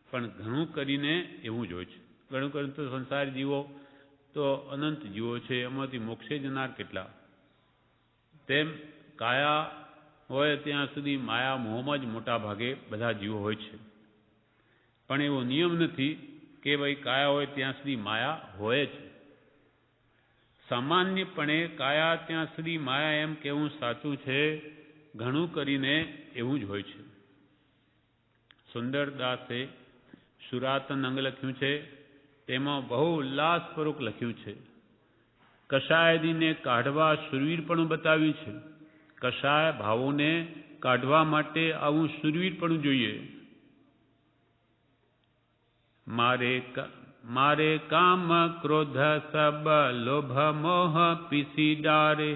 પણ ઘણું કરીને એવું જ હોય છે. ઘણું કરીને તો સંસારી જીવો તો અનંત જીવો છે, એમાંથી મોક્ષે જનાર કેટલા. તેમ કાયા હોય ત્યાં સુધી માયા મોહમાં જ મોટા ભાગે બધા જીવો હોય છે. પણ એવો નિયમ નથી કે ભાઈ કાયા હોય ત્યાં સુધી માયા હોય જ. સામાન્યપણે કાયા ત્યાં સુધી માયા એમ કહેવું સાચું છે, ઘણું કરીને એવું જ હોય છે. સુંદરદાસે સુરાતન અંગ લખ્યું છે, તેમાં બહુ ઉલ્લાસપૂર્વક લખ્યું છે. કશાયદીને કાઢવા શૂરવીરપણું બતાવ્યું છે. કશાય ભાવોને કાઢવા માટે આવું શૂરવીરપણું જોઈએ. મારે કામ ક્રોધ સબ લોભ મોહ પીસી ડારે,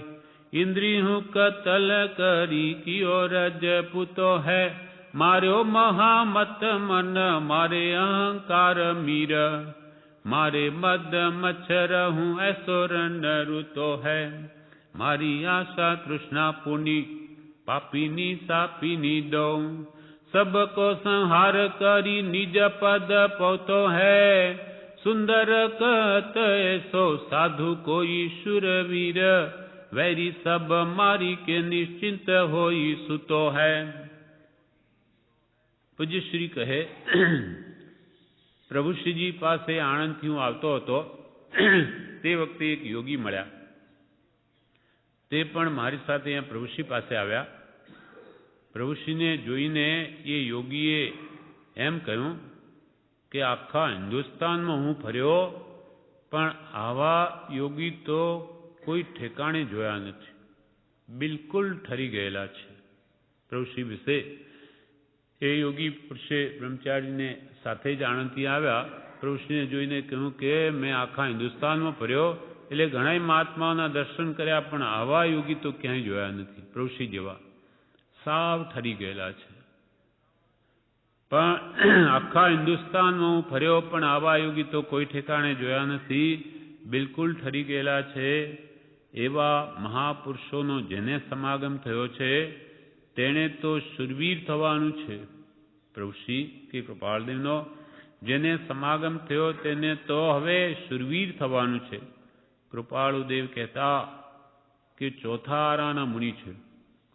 ઇન્દ્રિય હું કતલ કરી કિયો રજ પૂતો હૈ, માર્યો મહામત મન મારે અહંકાર મીર, મારે મદ મચ્છર હું એસો રણ ઋતો હૈ, મારી આશા તૃષ્ણા પુની પાપીની સાપીની દઉં, सबको संहार करी निज पद पौतो है, सुंदर कहत ऐसो साधु कोई शूरवीर, वैरी सब मारी के निश्चिंत होई सुतो है. પૂજ્ય શ્રી કહે, પ્રભુશ્રીજી પાસે આણંદથી હું આવતો હતો તે વખતે એક યોગી મળ્યા. તે પણ મારી સાથે અહીંયા પ્રભુશ્રી પાસે આવ્યા. પ્રભુશ્રીને જોઈને એ યોગીએ એમ કહ્યું કે આખા હિન્દુસ્તાનમાં હું ફર્યો પણ આવા યોગી તો કોઈ ઠેકાણે જોયા નથી, બિલકુલ ઠરી ગયેલા છે. પ્રભુશ્રી વિશે એ યોગી પુરુષે બ્રહ્મચારીને સાથે જ આણંદથી આવ્યા. પ્રભુશ્રીને જોઈને કહ્યું કે મેં આખા હિન્દુસ્તાનમાં ફર્યો એટલે ઘણા મહાત્માઓના દર્શન કર્યા પણ આવા યોગી તો ક્યાંય જોયા નથી. પ્રભુશ્રી જેવા સાવ ઠરી ગયેલા છે. પણ આખા હિન્દુસ્તાનમાં હું ફર્યો પણ આવા યોગી તો કોઈ ઠેકાણે જોયા નથી, બિલકુલ ઠરી ગયેલા છે. એવા મહાપુરુષોનો જેને સમાગમ થયો છે તેણે તો શૂરવીર થવાનું છે. પ્રભુશ્રી કે કૃપાળદેવનો જેને સમાગમ થયો તેને તો હવે શૂરવીર થવાનું છે. કૃપાળુદેવ કહેતા કે ચોથા આરાના મુનિ છે.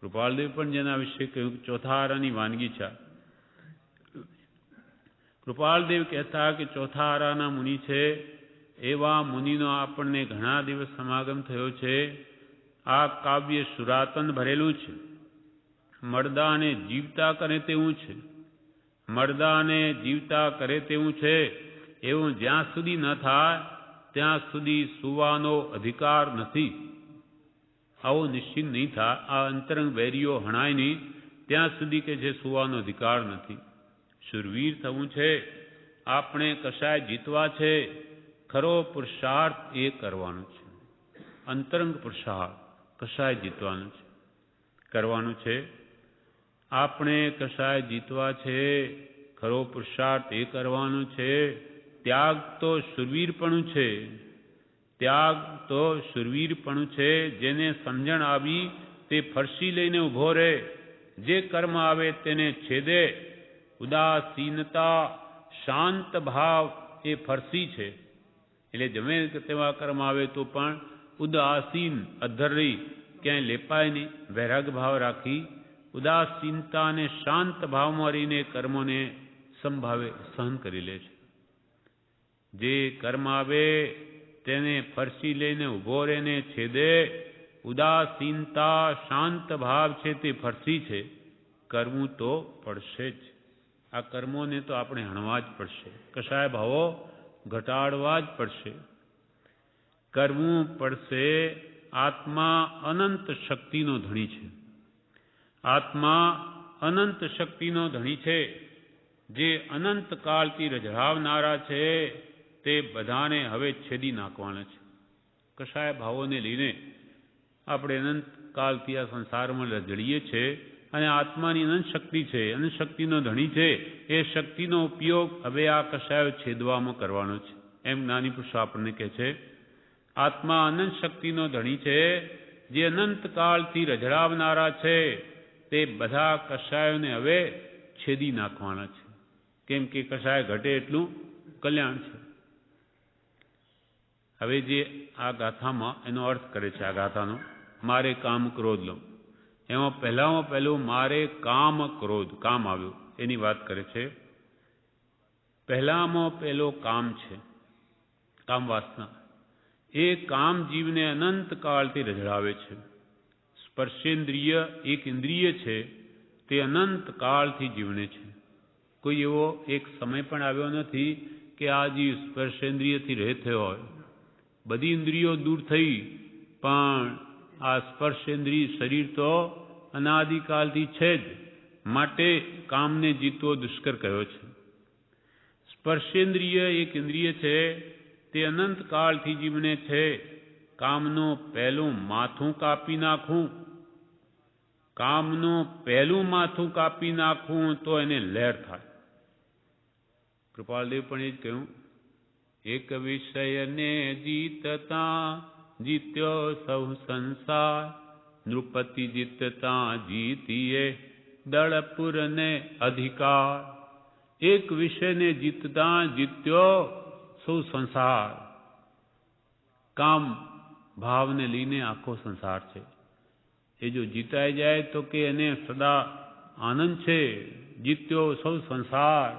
કૃપાલદેવ પણ જેના વિશે કહ્યું કે ચોથા આરાની વાનગી છે. કૃપાલદેવ કહેતા કે ચોથા આરાના મુનિ છે, એવા મુનિનો આપણને ઘણા દિવસ સમાગમ થયો છે. આ કાવ્ય સુરાતન ભરેલું છે, મરદાને જીવતા કરે તેવું છે. મરદાને જીવતા કરે તેવું છે. એવું જ્યાં સુધી ન થાય ત્યાં સુધી સુવાનો અધિકાર નથી. આવો નિશ્ચિત નહીં થાય, આ અંતરંગ વેરીઓ હણાય નહીં ત્યાં સુધી કે જે સુવાનો અધિકાર નથી. શુરવીર થવું છે, આપણે કશાય જીતવા છે, ખરો પુરુષાર્થ એ કરવાનો છે. અંતરંગ પુરુષાર્થ કશાય જીતવાનું છે, કરવાનું છે. આપણે કશાય જીતવા છે, ખરો પુરુષાર્થ એ કરવાનો છે. ત્યાગ તો શુરવીરપણું છે, ત્યાગ તો શુરવીરપણું છે. જેને સમજણ આવી તે ફરસી લઈને ઊભો રહે, જે કર્મ આવે તેને છેદે. ઉદાસીનતા શાંત ભાવ એ ફરસી છે. એટલે જમે તેવા કર્મ આવે તો પણ ઉદાસીન અધર રહી, ક્યાંય લેપાય નહીં, વૈરાગ ભાવ રાખી ઉદાસીનતા અને શાંત ભાવમાં રહીને કર્મોને સંભાવે સહન કરી લે છે. જે કર્મ આવે તેને ફરસી લઈને ઊભો રહીને છેદે. ઉદાસીનતા શાંત ભાવ છે તે ફરસી છે. કરવું તો પડશે જ. આ કર્મોને તો આપણે હણવા જ પડશે, કશાય ભાવો ઘટાડવા જ પડશે, કરવું પડશે. આત્મા અનંત શક્તિનો ધણી છે. આત્મા અનંત શક્તિનો ધણી છે. જે અનંત કાળથી રઝળાવનારા છે તે બધાને હવે છેદી નાખવાના છે. કશાય ભાવોને લઈને આપણે અનંત કાળથી આ સંસારમાં રઝળીએ છીએ અને આત્માની અનંત શક્તિ છે, અનંત શક્તિનો ધણી છે. એ શક્તિનો ઉપયોગ હવે આ કશાયો છેદવામાં કરવાનો છે. એમ જ્ઞાની પુરુષો આપણને કહે છે. આત્મા અનંત શક્તિનો ધણી છે, જે અનંત કાળથી રઝળાવનારા છે તે બધા કશાયોને હવે છેદી નાખવાના છે. કેમ કે કશાય ઘટે એટલું કલ્યાણ છે. હવે જે આ ગાથામાં એનો અર્થ કરે છે, આ ગાથાનો મારે કામ ક્રોધ લો, એમાં પહેલામાં પહેલું મારે કામ ક્રોધ, કામ આવ્યું એની વાત કરે છે. પહેલામાં પહેલો કામ છે, કામ વાસના. એ કામ જીવને અનંત કાળથી રઝળાવે છે. સ્પર્શેન્દ્રિય એક ઇન્દ્રિય છે, તે અનંત કાળથી જીવને છે. કોઈ એવો એક સમય પણ આવ્યો નથી કે આ જીવ સ્પર્શેન્દ્રિયથી રહિત થયો હોય. બધી ઇન્દ્રિયો દૂર થઈ, પણ આ સ્પર્શેન્દ્રિય શરીર તો અનાદિકાલથી છે જ. માટે કામને જીતવો દુષ્કર કહ્યો છે. સ્પર્શેન્દ્રિય એક ઇન્દ્રિય છે, તે અનંત કાળથી જીવને છે. કામનું પહેલું માથું કાપી નાખું, કામનું પહેલું માથું કાપી નાખું તો એને લહેર થાય. કૃપાલદેવ પણ એ જ કહ્યું, એક વિષયને જીતતા જીત્યો સૌ સંસાર, નૃપતિ જીતતા જીતીએ દળપુરને અધિકાર. એક વિષયને જીતતા જીત્યો સૌ સંસાર. કામ ભાવને લઈને આખો સંસાર છે. એ જો જીતાઈ જાય તો કે એને સદા આનંદ છે. જીત્યો સૌ સંસાર.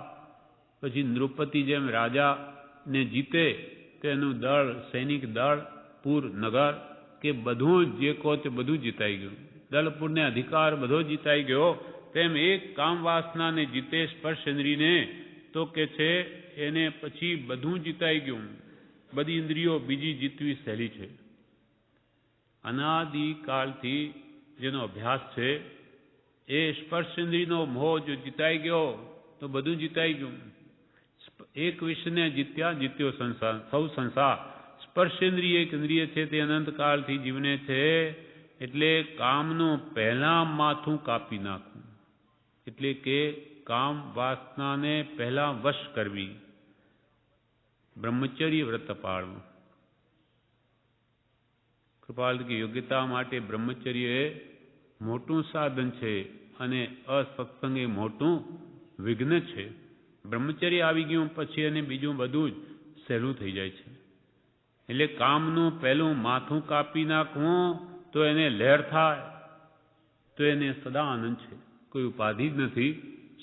પછી નૃપતિ જેમ રાજાને જીતે તો એનું દળ, સૈનિક દળ, પુર, નગર કે બધું જે કહો તે બધું જીતાઈ ગયું. દળપુરને અધિકાર બધો જીતાઈ ગયો. તેમ એક કામ વાસનાને જીતે સ્પર્શેન્દ્રિયને તો કે છે એને પછી બધું જીતાઈ ગયું. બધી ઇન્દ્રિયો બીજી જીતવી સહેલી છે. અનાદિકાળથી જેનો અભ્યાસ છે એ સ્પર્શેન્દ્રિયનો મોહ જો જીતાઈ ગયો તો બધું જીતાઈ ગયું. એક વિષયને જીત્યા જીત્યો સંસાર, સૌ સંસાર. સ્પર્શેન્દ્રિય એક ઇન્દ્રિય છે, તે અનંત કાળથી જીવને છે. એટલે કામનું પહેલા માથું કાપી નાખવું, એટલે કે કામ વાસનાને પહેલા વશ કરવી, બ્રહ્મચર્ય વ્રત પાળવું. કૃપાલ કે યોગ્યતા માટે બ્રહ્મચર્ય એ મોટું સાધન છે અને અસત્સંગ એ મોટું વિઘ્ન છે. બ્રહ્મચર્ય આવી ગયું પછી અને બીજું બધું જ સહેલું થઈ જાય છે. એટલે કામનું પહેલું માથું કાપી નાખવું તો એને લહેર થાય. તો એને સદા આનંદ છે, કોઈ ઉપાધિ જ નથી.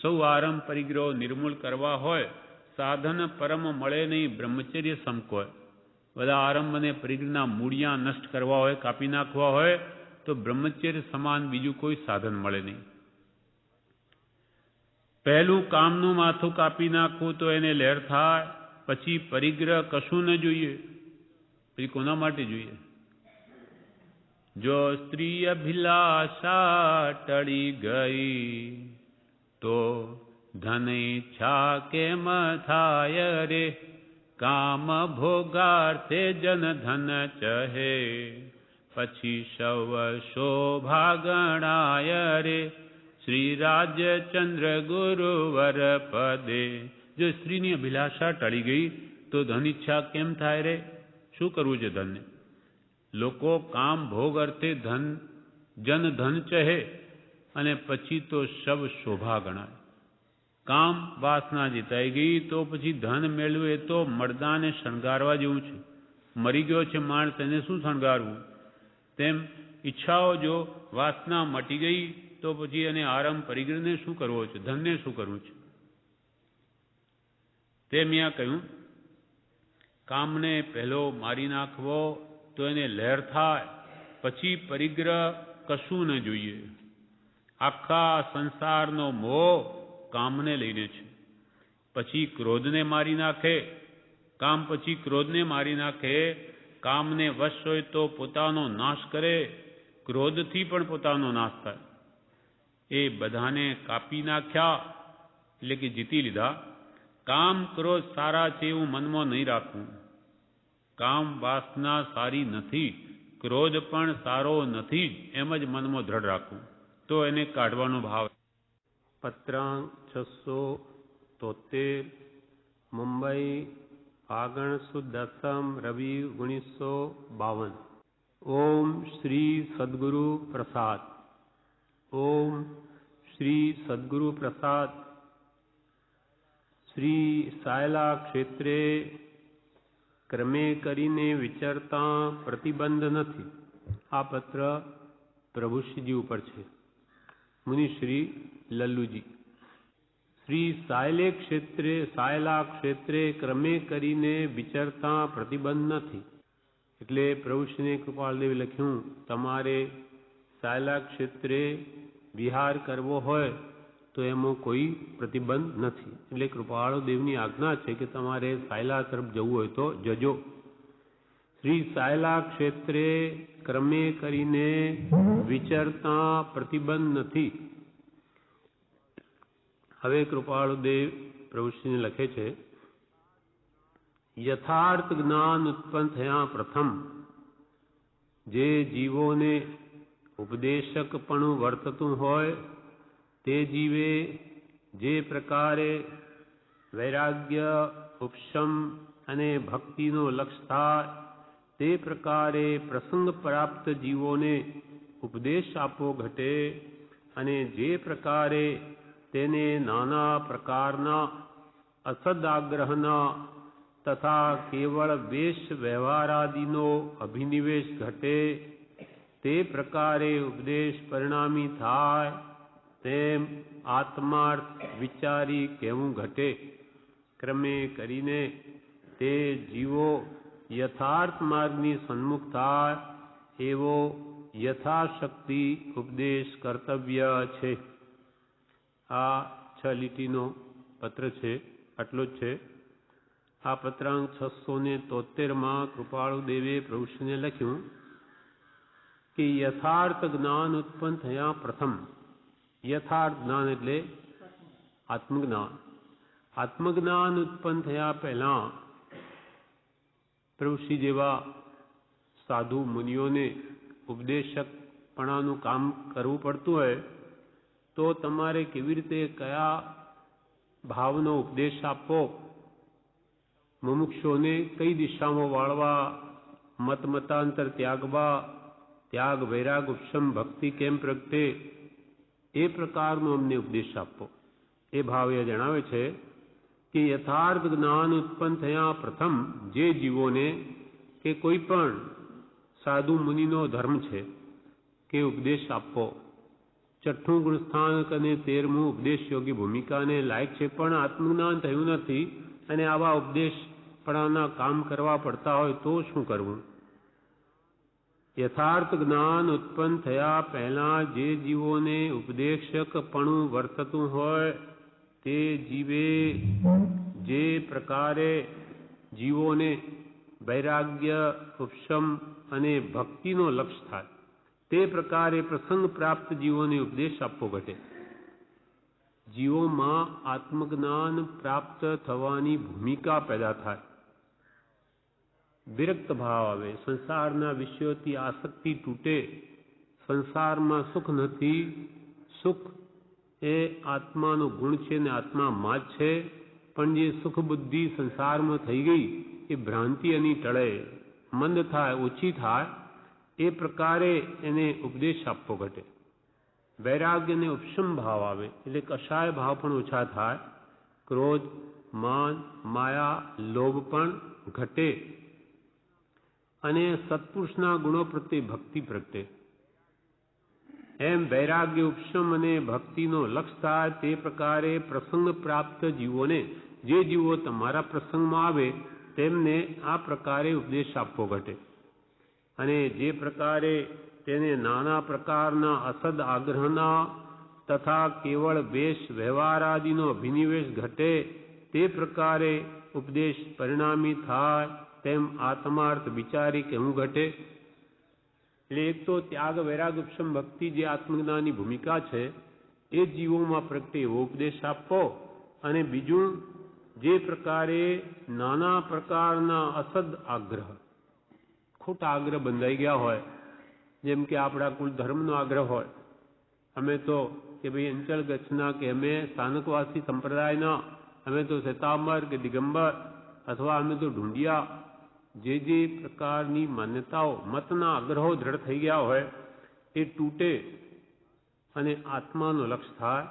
સૌ આરંભ પરિગ્રહો નિર્મૂળ કરવા હોય, સાધન પરમ મળે નહીં, બ્રહ્મચર્ય સમકોય. બધા આરંભ અને પરિગ્રહના મૂળિયા નષ્ટ કરવા હોય, કાપી નાખવા હોય, તો બ્રહ્મચર્ય સમાન બીજું કોઈ સાધન મળે નહીં. પહેલું કામનું માથું કાપી નાખવું તો એને લહેર થાય, પછી પરિગ્રહ કશું ન જોઈએ. પછી કોના માટે જોઈએ? જો સ્ત્રી અભિલાષા ટળી ગઈ, તો ધન ઈચ્છા કેમ થાય રે? કામ ભોગાર્થે જન ધન ચહે, પછી સૌ શોભા ગણાય રે. શ્રી રાજચંદ્ર ગુરુવર પદે. જો સ્ત્રીની અભિલાષા ટળી ગઈ તો ધન ઈચ્છા કેમ થાય રે? શું કરવું છે ધનને? લોકો કામ ભોગ અર્થે જન ધન ચહે, અને પછી તો સબ શોભા ગણાય. કામ વાસના જીતાઈ ગઈ તો પછી ધન મેળવે તો મરદાને શણગારવા જેવું છે. મરી ગયો છે માણસ, એને શું શણગારવું? તેમ ઈચ્છાઓ જો વાસના મટી ગઈ તો પછી એને આરંભ પરિગ્રહને શું કરવો છે? ધનને શું કરવું છે? તેમ અહીંયા કહ્યું, કામને પહેલો મારી નાખવો તો એને લહેર થાય, પછી પરિગ્રહ કશું ન જોઈએ. આખા સંસારનો મોહ કામને લઈને છે. પછી ક્રોધને મારી નાખે, કામ પછી ક્રોધને મારી નાખે. કામને વશ હોય તો પોતાનો નાશ કરે, ક્રોધથી પણ પોતાનો નાશ થાય. એ બધાને કાપી નાખ્યા એટલે કે જીતી લીધા. કામ ક્રોધ સારા છે એવું મનમાં નહીં રાખવું. કામ વાસના સારી નથી, ક્રોધ પણ સારો નથી, એમ જ મનમાં દ્રઢ રાખવું, તો એને કાઢવાનો ભાવ. પત્રાંક 673 મુંબઈ ફાગણ સુદ 10 રવિ 1952. ઓમ શ્રી સદગુરુ પ્રસાદ. ઓમ શ્રી સદગુરુ પ્રસાદ. શ્રી સાયલા ક્ષેત્રે ક્રમે કરીને વિચરતા પ્રતિબંધ નથી. આ પત્ર પ્રભુશ્રીજી ઉપર છે. મુનિશ્રી લલ્લુજી. શ્રી સાયલા ક્ષેત્રે ક્રમે કરીને વિચરતા પ્રતિબંધ નથી. એટલે પ્રભુશ્રીને કૃપાળદેવે લખ્યું, તમારે સાયલા ક્ષેત્રે વિહાર કરવો હોય તો એમાં કોઈ પ્રતિબંધ નથી. એટલે કૃપાળદેવની આજ્ઞા છે કે તમારે સાયલા તરફ જવું હોય તો જજો. શ્રી સાયલા ક્ષેત્રે ક્રમે કરીને વિચરતા પ્રતિબંધ નથી. હવે કૃપાળુદેવ પ્રભુશ્રીને લખે છે, યથાર્થ જ્ઞાન ઉત્પન્ન થયા પ્રથમ જે જીવોને ઉપદેશકપણું વર્તતું હોય, તે જીવે જે પ્રકારે વૈરાગ્ય, ઉપશમ અને ભક્તિનો લક્ષ્ય થાય, તે પ્રકારે પ્રસંગ પ્રાપ્ત જીવોને ઉપદેશ આપવો ઘટે, અને જે પ્રકારે તેને નાના પ્રકારના અસદાગ્રહના તથા કેવળ વેશ વ્યવહારાદિનો અભિનિવેશ ઘટે, તે પ્રકારે ઉપદેશ પરિણામી થાય, તેમ આત્માર્થ વિચારી કહેવું ઘટે. ક્રમે કરીને તે જીવો યથાર્થ માર્ગની સન્મુખ થાય એવો યથાશક્તિ ઉપદેશ કર્તવ્ય છે. આ 6 લીટીનો પત્ર છે. આટલો જ છે. આ પત્રાંક 673 કૃપાળુદેવે પ્રભુશ્રીને લખ્યું કે યથાર્થ જ્ઞાન ઉત્પન્ન થયા પ્રથમ. યથાર્થ જ્ઞાન એટલે આત્મજ્ઞાન. આત્મજ્ઞાન ઉત્પન્ન થયા પહેલા પ્રભુશ્રી જેવા સાધુ મુનિઓને ઉપદેશકપણાનું કામ કરવું પડતું હોય તો તમારે કેવી રીતે કયા ભાવનો ઉપદેશ આપવો, મુમુક્ષોને કઈ દિશામાં વાળવા, મતાંતર ત્યાગવા, ત્યાગ વૈરાગ ઉપશમ ભક્તિ કેમ પ્રગટે, એ પ્રકારનો અમને ઉપદેશ આપવો. એ ભાવ એ જણાવે છે કે યથાર્થ જ્ઞાન ઉત્પન્ન થયા પ્રથમ જે જીવોને કે કોઈ પણ સાધુ મુનિનો ધર્મ છે કે ઉપદેશ આપવો, છઠ્ઠું ગુણસ્થાનક અને 13મું ઉપદેશ યોગી ભૂમિકાને લાયક છે, પણ આત્મજ્ઞાન થયું નથી અને આવા ઉપદેશપણાના કામ કરવા પડતા હોય તો શું કરવું? યથાર્થ જ્ઞાન ઉત્પન્ન થયા પહેલા જે જીવોને ઉપદેશકપણું વર્તતું હોય તે જીવે જે પ્રકારે જીવોને વૈરાગ્ય, ઉપશમ અને ભક્તિનો લક્ષ થાય તે પ્રકારે પ્રસંગ પ્રાપ્ત જીવોને ઉપદેશ આપવો ઘટે. જીવોમાં આત્મજ્ઞાન પ્રાપ્ત થવાની ભૂમિકા પેદા થાય, વિરક્ત ભાવ આવે, સંસારના વિષયોથી આસક્તિ તૂટે, સંસારમાં સુખ નથી, સુખ એ આત્માનો ગુણ છે ને આત્મામાં જ છે, પણ જે સુખ બુદ્ધિ સંસારમાં થઈ ગઈ એ ભ્રાંતિ એની ટળે, મંદ થાય, ઓછી થાય, એ પ્રકારે એને ઉપદેશ આપવો ઘટે. વૈરાગ્ય અને ઉપશમ ભાવ આવે એટલે કશાય ભાવ પણ ઓછા થાય, ક્રોધ, માન, માયા, લોભ પણ ઘટે અને સત્પુરુષના ગુણો પ્રત્યે ભક્તિ પ્રગટે. એમ વૈરાગ્ય, ઉપશમ અને ભક્તિનો લક્ષ થાય તે પ્રકારે પ્રસંગ પ્રાપ્ત જીવોને, જે જીવો તમારા પ્રસંગમાં આવે તેમને આ પ્રકારે ઉપદેશ આપવો ઘટે. અને જે પ્રકારે તેને નાના પ્રકારના અસદ આગ્રહના તથા કેવળ વેશ વ્યવહારાદિનો અભિનિવેશ ઘટે તે પ્રકારે ઉપદેશ પરિણામી થાય, તેમ આત્માર્થ વિચારી કહેવું ઘટે. એટલે એક તો ત્યાગ, વૈરાગ, ઉપશમ, ભક્તિ જે આત્મજ્ઞાનની ભૂમિકા છે એ જીવોમાં પ્રગટે એવો ઉપદેશ આપવો, અને બીજું જે પ્રકારે નાના પ્રકારના અસદ આગ્રહ, ખોટા આગ્રહ બંધાઈ ગયા હોય, જેમ કે આપણા કુલ ધર્મનો આગ્રહ હોય, અમે તો કે ભાઈ અંચલ ગચ્છના કે અમે સ્થાનકવાસી સંપ્રદાયના, અમે તો શ્વેતાંબર કે દિગંબર અથવા અમે તો ઢૂંઢિયા, જે પ્રકારની માન્યતાઓ, મતના આગ્રહો દ્રઢ થઈ ગયા હોય એ તૂટે અને આત્માનો લક્ષ થાય.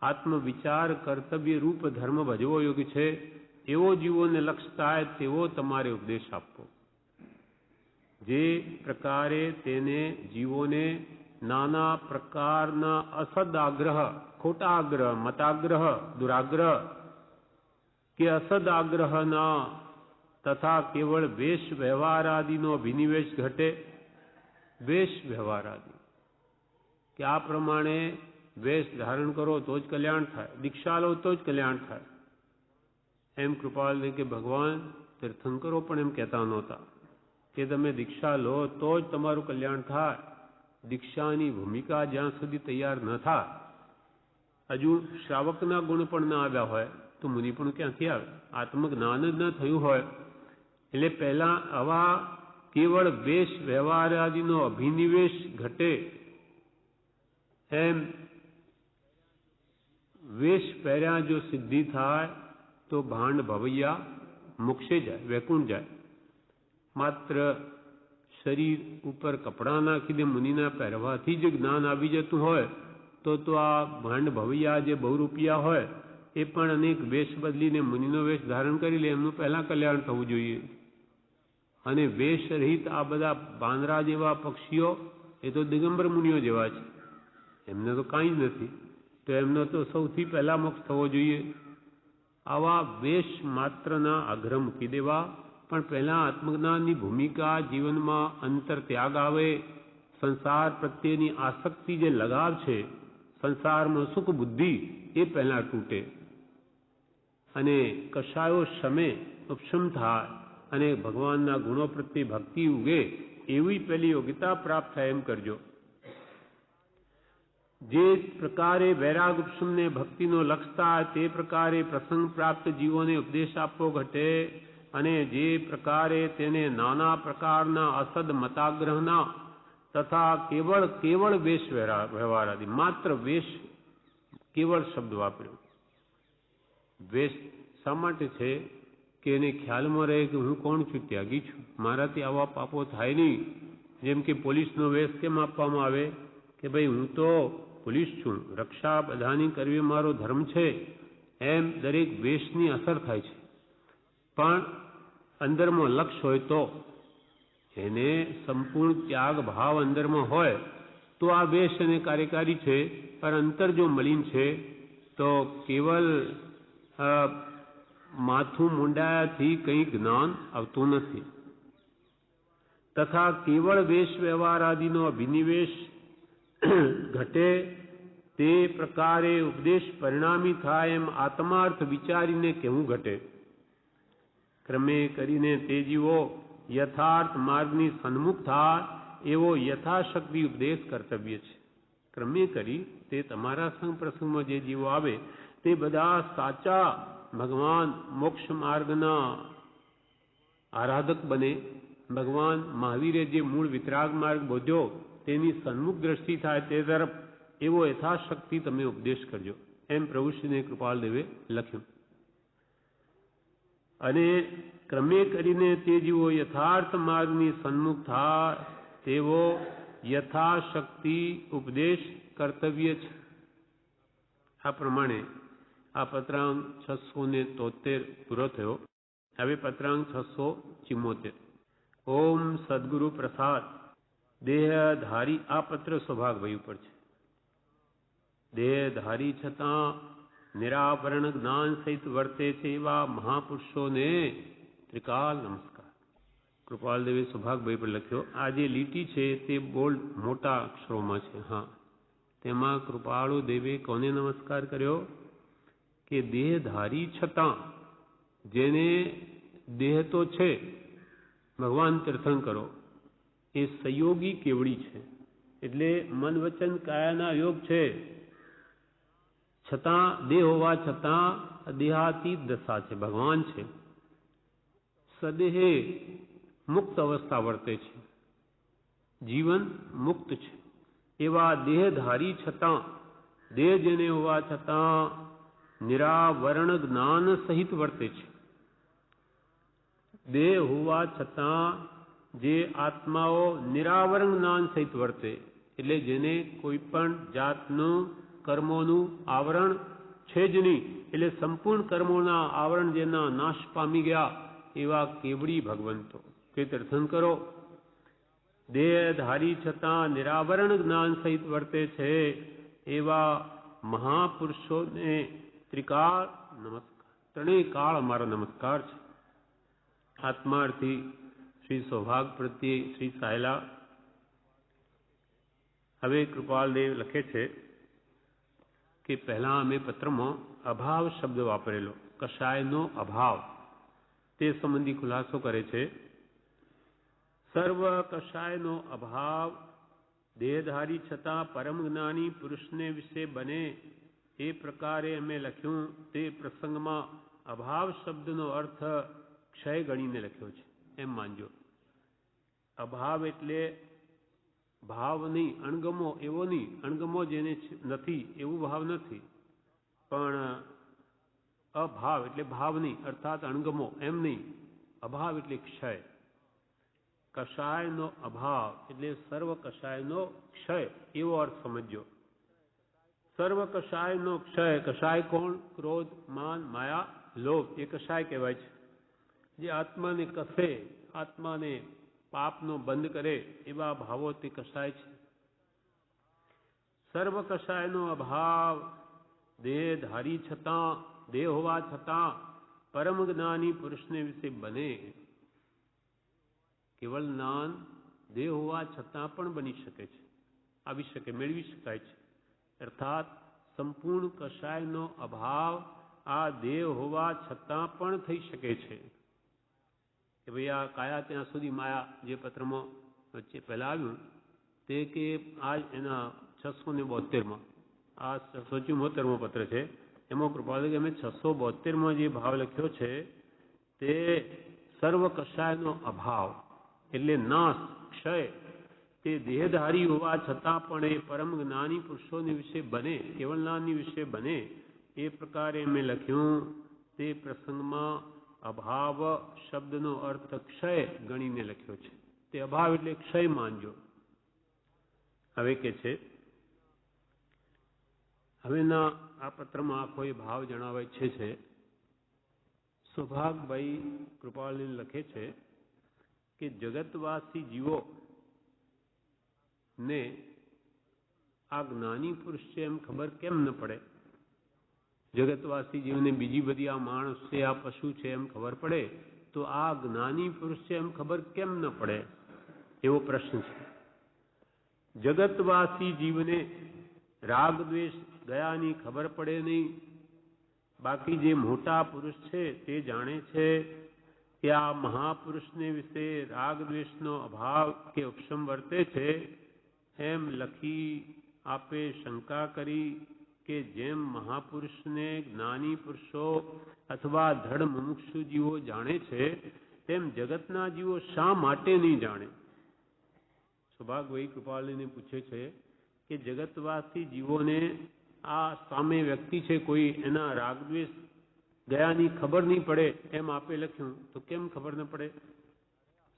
આત્મવિચાર કર્તવ્ય રૂપ ધર્મ ભજવો યોગ્ય છે એવો જીવોને લક્ષ થાય તેવો તમારે ઉપદેશ આપવો. જે પ્રકારે તેને જીવોને નાના પ્રકારના અસદ આગ્રહ, ખોટા આગ્રહ, મતાગ્રહ, દુરાગ્રહ કે અસદ આગ્રહના તથા કેવળ વેશ વ્યવહારાદિનો અભિનિવેશ ઘટે. વેશ વ્યવહારાદિ કે આ પ્રમાણે વેશ ધારણ કરો તો જ કલ્યાણ થાય, દીક્ષા લો તો જ કલ્યાણ થાય. એમ કૃપાલ કે ભગવાન તીર્થંકરો પણ એમ કહેતા નહોતા કે તમે દીક્ષા લો તો જ તમારું કલ્યાણ થાય. દીક્ષાની ભૂમિકા જ્યાં સુધી તૈયાર ન થાય, હજુ શ્રાવકના ગુણ પણ ના આવ્યા હોય તો મુનિ પણ ક્યાંથી આવે? આત્મજ્ઞાન જ ન થયું હોય એટલે પહેલા આવા કેવળ વેશ વ્યવહારાદિનો અભિનિવેશ ઘટે. એમ વેશ પહેર્યા જો સિદ્ધિ થાય તો ભાંડ ભવૈયા મોક્ષે જાય, વૈકુંઠ જાય. માત્ર શરીર ઉપર કપડાં નાખી દે મુનિના પહેરવાથી જ જ્ઞાન આવી જતું હોય તો આ ભાંડ ભવૈયા જે બહુરૂપિયા હોય એ પણ અનેક વેશ બદલીને મુનિનો વેશ ધારણ કરી લે, એમનું પહેલાં કલ્યાણ થવું જોઈએ. અને વેશ રહિત આ બધા પાંદડા જેવા પક્ષીઓ એ તો દિગંબર મુનિઓ જેવા છે, એમને તો કાંઈ જ નથી, તો એમનો તો સૌથી પહેલા મોક્ષ થવો જોઈએ. આવા વેશ માત્રના આગ્રહ મૂકી દેવા, પણ પહેલા આત્મજ્ઞાનની ભૂમિકા જીવનમાં અંતર ત્યાગ આવે, સંસાર પ્રત્યેની આસક્તિ જે લગાવ છે, સંસારમાં સુખ બુદ્ધિ એ પહેલાં તૂટે અને કશાયો શમે, ઉપશમ થાય અને ભગવાનના ગુણો પ્રત્યે ભક્તિ ઉગે એવી પહેલી યોગ્યતા પ્રાપ્ત થાય એમ કરજો. જે પ્રકારે વૈરાગ, ઉપશમને ભક્તિનો લક્ષ થાય તે પ્રકારે પ્રસંગ પ્રાપ્ત જીવોને ઉપદેશ આપવો ઘટે. અને જે પ્રકારે તેને નાના પ્રકારના અસદ મતાગ્રહના તથા કેવળ વેશ વ્યવહાર આદિ, માત્ર વેશ, કેવળ શબ્દ વાપર્યો. વેશ શા માટે છે? કે એને ખ્યાલમાં રહે કે હું કોણ છું, ત્યાગી છું, મારાથી આવા પાપો થાય નહીં. જેમ કે પોલીસનો વેશ કેમ આપવામાં આવે કે ભાઈ હું તો પોલીસ છું, રક્ષા બધાની કરવી મારો ધર્મ છે. એમ દરેક વેશની અસર થાય છે, પણ અંદરમાં લક્ષ હોય તો એને સંપૂર્ણ ત્યાગ ભાવ અંદરમાં હોય તો આ વેશ અને કાર્યકારી છે, પણ અંતર જો મલિન છે તો કેવલ માથું મુંડાયાથી કંઈ જ્ઞાન આવતું નથી. તથા કેવળ વેશ વ્યવહાર આદિનો અભિનિવેશ ઘટે તે પ્રકારે ઉપદેશ પરિણામી થાય એમ આત્માર્થ વિચારીને કહેવું ઘટે. ક્રમે કરીને તે જીવો યથાર્થ માર્ગની સન્મુખ થાય એવો યથાશક્તિ ઉપદેશ કર્તવ્ય છે. ક્રમે કરી તે તમારા સંગ પ્રસંગમાં જે જીવો આવે તે બધા સાચા ભગવાન મોક્ષ માર્ગના આરાધક બને. ભગવાન મહાવીરે જે મૂળ વિતરાગ માર્ગ બોધ્યો તેની સન્મુખ દ્રષ્ટિ થાય તે તરફ એવો યથાશક્તિ તમે ઉપદેશ કરજો, એમ પ્રભુશ્રીને કૃપાલદેવે લખ્યું. અને ક્રમે કરીને તે જીવો યથાર્થ માર્ગની સન્મુખ થાય તેવો યથાશક્તિ ઉપદેશ કર્તવ્ય છે. આ પ્રમાણે આ પત્રાંક 673 પૂરો થયો. હવે પત્રાંક 674. ઓમ સદગુરુ પ્રસાદ દેહધારી. આ પત્ર સૌભાગભાઈ ઉપર છે. દેહધારી છતાં નિરાવરણ જ્ઞાન સહિત વર્તે છે એવા મહાપુરુષોને ત્રિકાલ નમસ્કાર. કૃપાલદેવે સૌભાગભાઈ પર લખ્યો. આ જે લીટી છે તે બોલ્ડ મોટા અક્ષરોમાં છે. હા, તેમાં કૃપાળુ દેવે કોને નમસ્કાર કર્યો કે દેહધારી છતાં, જેને દેહ તો છે, ભગવાન તીર્થંકરો એ સંયોગી કેવડી છે, એટલે મન વચન કાયાના યોગ છે, છતાં દેહ હોવા છતાં દેહાતીત દશા છે, ભગવાન છે, સદેહે મુક્ત અવસ્થા વર્તે છે, જીવન મુક્ત છે. એવા દેહધારી છતાં, દેહ જેને હોવા છતાં નિરાવરણ જ્ઞાન સહિત વર્તે છે. દેહ હોવા છતાં જે આત્માઓ નિરાવરણ જ્ઞાન સહિત વર્તે, એટલે જેને કોઈ પણ જાતનું કર્મોનું આવરણ છે જ નહીં, એટલે સંપૂર્ણ કર્મોના આવરણ જેના નાશ પામી ગયા એવા કેવડી ભગવંતો કે તીર્થંકરો દેહધારી છતાં નિરાવરણ જ્ઞાન સહિત વર્તે છે એવા મહાપુરુષોને ત્રિકાળ નમસ્કાર. ત્રણેય કાળ અમારો નમસ્કાર છે. આત્માર્થી શ્રી સૌભાગ પ્રત્યે શ્રી સાયલા. હવે કૃપાલદેવ લખે છે કે પહેલા અમે પત્રમાં અભાવ શબ્દ વાપરેલો, કશાયનો અભાવ, તે સંબંધી ખુલાસો કરે છે. સર્વ કશાયનો અભાવ દેહધારી છતાં પરમ જ્ઞાની પુરુષને વિશે બને એ પ્રકારે અમે લખ્યું. તે પ્રસંગમાં અભાવ શબ્દનો અર્થ ક્ષય ગણીને લખ્યો છે, એમ માનજો. અભાવ એટલે ભાવ નહીં, અણગમો એવો નહીં, અણગમો જેને નથી એવું ભાવ નથી, પણ અભાવ એટલે ભાવ નહીં, અર્થાત અણગમો એમ નહીં. અભાવ એટલે ક્ષય. કશાયનો અભાવ એટલે સર્વ કશાયનો ક્ષય, એવો અર્થ સમજજો. સર્વ કશાયનો ક્ષય. કશાય કોણ? ક્રોધ, માન, માયા, લોભ, એ કશાય કહેવાય છે. જે આત્માને કસે, આત્માને પાપનો બંધ કરે એવા ભાવો તે કશાય છે. સર્વ કશાયનો અભાવ દેહધારી છતાં, દેહ હોવા છતાં પરમ જ્ઞાની પુરુષને વિશે બને. કેવળ જ્ઞાન દેહ હોવા છતાં પણ બની શકે છે, આવી શકે, મેળવી શકાય છે. અર્થાત સંપૂર્ણ કશાયનો અભાવ આ દેહ હોવા છતાં પણ થઈ શકે છે. કે ભાઈ આ કાયા ત્યાં સુધી માયા જે પત્રમાં વચ્ચે પહેલા આવ્યું તે કે આ એના 672માં, આ 674મો પત્ર છે, એમાં કૃપાલુ કે અમે 672માં જે ભાવ લખ્યો છે તે સર્વ કશાયનો અભાવ એટલે નાશ, ક્ષય, તે દેહધારી હોવા છતાં પણ એ પરમ જ્ઞાની પુરુષોની વિશે બને, કેવળ જ્ઞાનની વિશે બને એ પ્રકારે અમે લખ્યું. તે પ્રસંગમાં અભાવ શબ્દનો અર્થ ક્ષય ગણીને લખ્યો છે. તે અભાવ એટલે ક્ષય માનજો. હવે કે છે, હવેના આ પત્રમાં આખો એ ભાવ જણાવવા ઈચ્છે છે. સૌભાગભાઈ કૃપાલને લખે છે કે જગતવાસી જીવો ને આ જ્ઞાની પુરુષ છે એમ ખબર કેમ ન પડે? જગતવાસી જીવને બીજી બધી આ માણસ છે, આ પશુ છે એમ ખબર પડે, તો આ જ્ઞાની પુરુષ છે એમ ખબર કેમ ન પડે? એવો પ્રશ્ન છે. જગતવાસી જીવને રાગ દ્વેષ ગયાની ખબર પડે નહીં. બાકી જે મોટા પુરુષ છે તે જાણે છે કે આ મહાપુરુષને વિશે રાગ દ્વેષનો અભાવ કે ઉપશમ વર્તે છે. એમ લખી આપે શંકા કરી કે જેમ મહાપુરુષને જ્ઞાની પુરુષો અથવા ધડ મુમુક્ષુ જીવો જાણે છે, તેમ જગતના જીવો શા માટે નહીં જાણે? સૌભાગભાઈ કૃપાલીને પૂછે છે કે જગતવાસી જીવોને આ સામે વ્યક્તિ છે કોઈ, એના રાગદ્વેષ ગયાની ખબર નહીં પડે એમ આપે લખ્યું, તો કેમ ખબર ન પડે?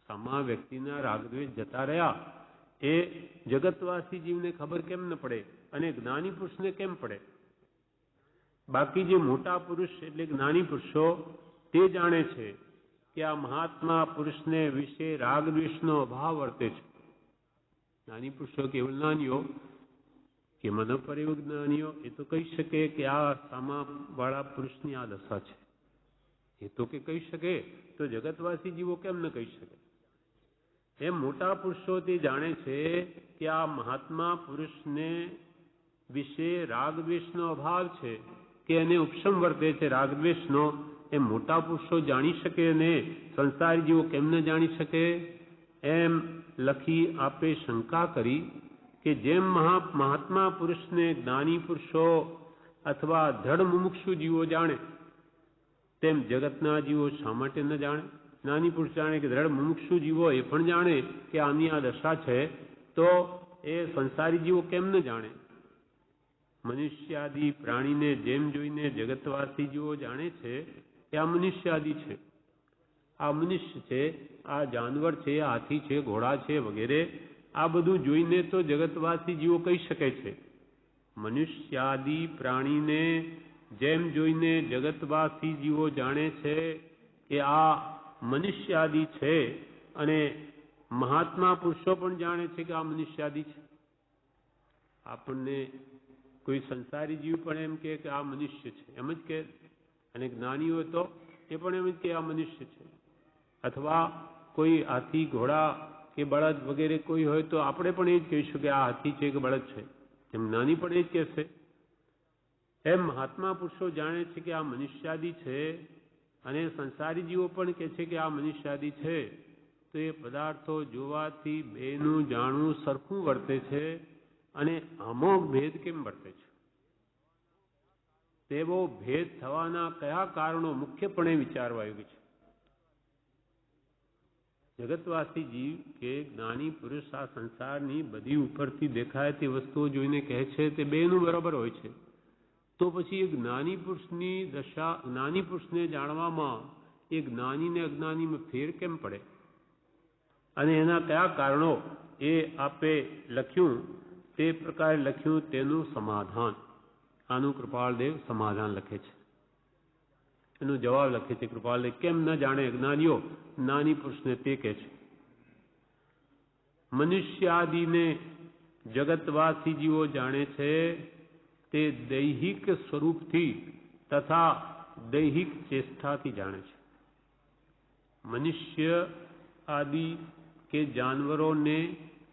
સામા વ્યક્તિના રાગદ્વેષ જતા રહ્યા એ જગતવાસી જીવને ખબર કેમ ન પડે અને જ્ઞાની પુરુષને કેમ પડે? બાકી જે મોટા પુરુષ એટલે જ્ઞાની પુરુષો તે જાણે છે કે આ મહાત્મા પુરુષને વિશે રાગદ્વેષનો અભાવ વર્તે છે. જ્ઞાની પુરુષો કેવલ જ્ઞાનીઓ કે મન પર એવું જ્ઞાનીઓ એ તો કહી શકે કે આ સામા વાળા પુરુષની આ દશા છે, એ તો કે કહી શકે, તો જગતવાસી જીવો કેમ ન કહી શકે? એમ મોટા પુરુષો તે જાણે છે કે આ મહાત્મા પુરુષને વિશે રાગદ્વેષનો અભાવ છે કે એને ઉપશમ વર્તે છે રાગદ્વેષનો, એમ મોટા પુરુષો જાણી શકે ને સંસારી જીવો કેમ ન જાણી શકે? એમ લખી આપે શંકા કરી કે જેમ મહાત્મા પુરુષને જ્ઞાની પુરુષો અથવા ધડ મુમુક્ષુ જીવો જાણે, તેમ જગતના જીવો શા માટે ન જાણે? જ્ઞાની પુરુષ જાણે કે ધડ મુમુક્ષુ જીવો એ પણ જાણે કે આની આ દશા છે, તો એ સંસારી જીવો કેમ ન જાણે? મનુષ્યાદિ પ્રાણીને જેમ જોઈને જગતવાસી જીવો જાણે છે કે આ મનુષ્યાદિ છે, આ મનુષ્ય છે, આ જાનવર છે, હાથી છે, ઘોડા છે વગેરે, આ બધું જોઈને તો જગતવાસી જીવો કહી શકે છે. મનુષ્યાદિ પ્રાણીને જેમ જોઈને જગતવાસી જીવો જાણે છે કે આ મનુષ્યાદિ છે, અને મહાત્મા પુરુષો પણ જાણે છે કે આ મનુષ્યાદિ છે. આપણને કોઈ સંસારી જીવ પણ એમ કે આ મનુષ્ય છે એમ જ કે, અને જ્ઞાનીઓ તો એ પણ એમ જ કે આ મનુષ્ય છે. અથવા કોઈ હાથી ઘોડા કે બળદ વગેરે કોઈ હોય તો આપણે પણ એ જ કહીશું કે આ હાથી છે કે બળદ છે, એમ જ્ઞાની પણ એ જ કહેશે. એમ મહાત્મા પુરુષો જાણે છે કે આ મનુષ્યાદિ છે, અને સંસારી જીવો પણ કહે છે કે આ મનુષ્યાદિ છે. તો એ પદાર્થો જોવાથી બેનું જાણવું સરખું વર્તે છે, અને અમોઘ ભેદ કેમ વર્તે છે? તેવો ભેદ થવાના કયા કારણો મુખ્યપણે વિચારવા યોગ્ય છે? જગતવાસી જીવ કે જ્ઞાની પુરુષ આ સંસારની બધી ઉપરથી દેખાય તે વસ્તુઓ જોઈને કહે છે તે બેનું બરાબર હોય છે, તો પછી એ જ્ઞાની પુરુષની દશા, જ્ઞાની પુરુષને જાણવામાં એ જ્ઞાનીને અજ્ઞાનીમાં ફેર કેમ પડે? અને એના કયા કારણો એ આપે લખ્યું, તે પ્રકારે લખ્યું તેનું સમાધાન, આનું કૃપાળદેવ સમાધાન લખે છે. એનો જવાબ લખે છે કૃપાલદેવ, કેમ ન જાણે અજ્ઞાનીઓ જ્ઞાની પુરુષને તે કહે છે. મનુષ્યાદિને જગતવાસી જીવો જાણે છે તે દૈહિક સ્વરૂપથી તથા દૈહિક ચેષ્ટાથી જાણે છે. મનુષ્ય આદિ કે જાનવરોને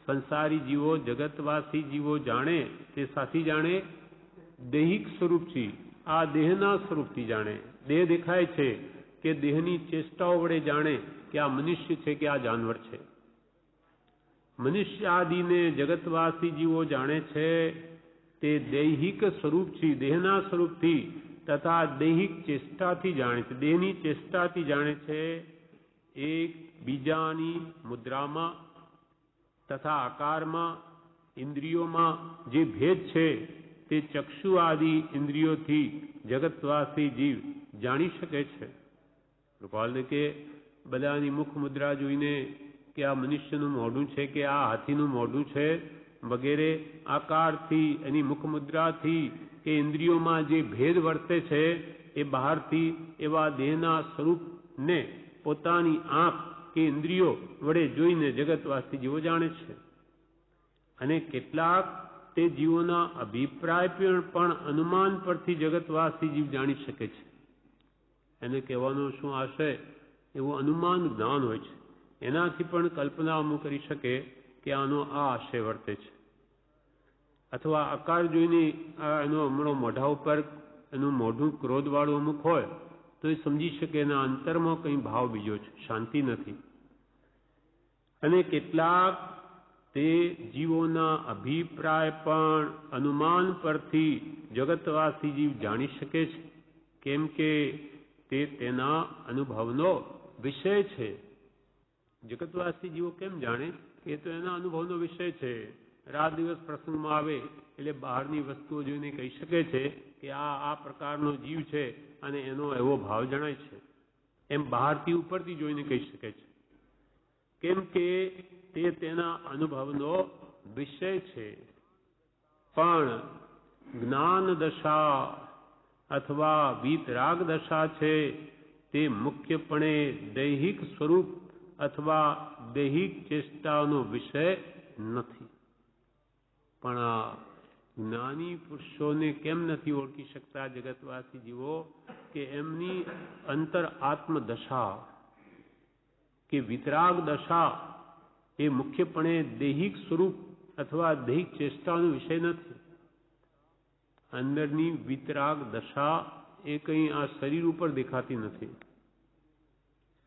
સંસારી જીવો જગતવાસી જીવો જાણે તે સાથી જાણે? દૈહિક સ્વરૂપથી, આ દેહના સ્વરૂપથી જાણે. દેહ દેખાય છે કે દેહની ચેષ્ટાઓ વડે જાણે કે આ મનુષ્ય છે કે આ જાનવર છે. મનુષ્ય આદિને જગતવાસી જીવો જાણે છે તે દૈહિક સ્વરૂપથી, દેહના સ્વરૂપથી તથા દૈહિક ચેષ્ટાથી જાણે છે. દેહની ચેષ્ટાથી જાણે છે. એક બીજાની મુદ્રામાં તથા આકારમાં, ઇન્દ્રિયોમાં જે ભેદ છે તે ચક્ષુ આદિ ઇન્દ્રિયોથી જગતવાસી જીવ જાણી શકે છે. કૃપાલને કે બધાની મુખ મુદ્રા જોઈને કે આ મનુષ્યનું મોઢું છે કે આ હાથીનું મોઢું છે વગેરે આકારથી, એની મુખ મુદ્રાથી કે ઇન્દ્રિયોમાં જે ભેદ વર્તે છે એ બહારથી એવા દેહના સ્વરૂપને પોતાની આંખ કે ઇન્દ્રિયો વડે જોઈને જગતવાસી જીવો જાણે છે. અને કેટલાક તે જીવોના અભિપ્રાય પણ અનુમાન પરથી જગતવાસી જીવ જાણી શકે છે. એને કહેવાનો શું આશય એવું અનુમાન જ્ઞાન હોય છે. એનાથી પણ કલ્પના અમુક કરી શકે કે આનો આ આશય વર્તે છે, અથવા આકાર જોઈને એનો હમણાં મોઢા ઉપર એનું મોઢું ક્રોધવાળું અમુક હોય તો એ સમજી શકે એના અંતરમાં કંઈ ભાવ બીજો છે, શાંતિ નથી. અને કેટલાક તે જીવોના અભિપ્રાય પણ અનુમાન પરથી જગતવાસી જીવ જાણી શકે છે, કેમ કે તે તેના અનુભવનો વિષય છે. જગતવાસી જીવો કેમ જાણે? એ તો એના અનુભવનો વિષય છે. રાત દિવસ પ્રસંગમાં આવે એટલે બહારની વસ્તુઓ જોઈને કહી શકે છે કે આ પ્રકારનો જીવ છે અને એનો એવો ભાવ જણાય છે. એમ બહારથી ઉપરથી જોઈને કહી શકે છે, કેમ કે તે તેના અનુભવનો વિષય છે. પણ જ્ઞાન દશા અથવા વીતરાગ દશા છે તે મુખ્યપણે દૈહિક સ્વરૂપ અથવા દૈહિક ચેષ્ટાનો વિષય નથી. પણ આ જ્ઞાની પુરુષોને કેમ નથી ઓળખી શકતા જગતવાસી જીવો? કે એમની અંતર આત્મ દશા કે વિતરાગ દશા એ મુખ્યપણે દૈહિક સ્વરૂપ અથવા દૈહિક ચેષ્ટાનો વિષય નથી. અંદરની વિતરાગ દશા એ કંઈ આ શરીર ઉપર દેખાતી નથી,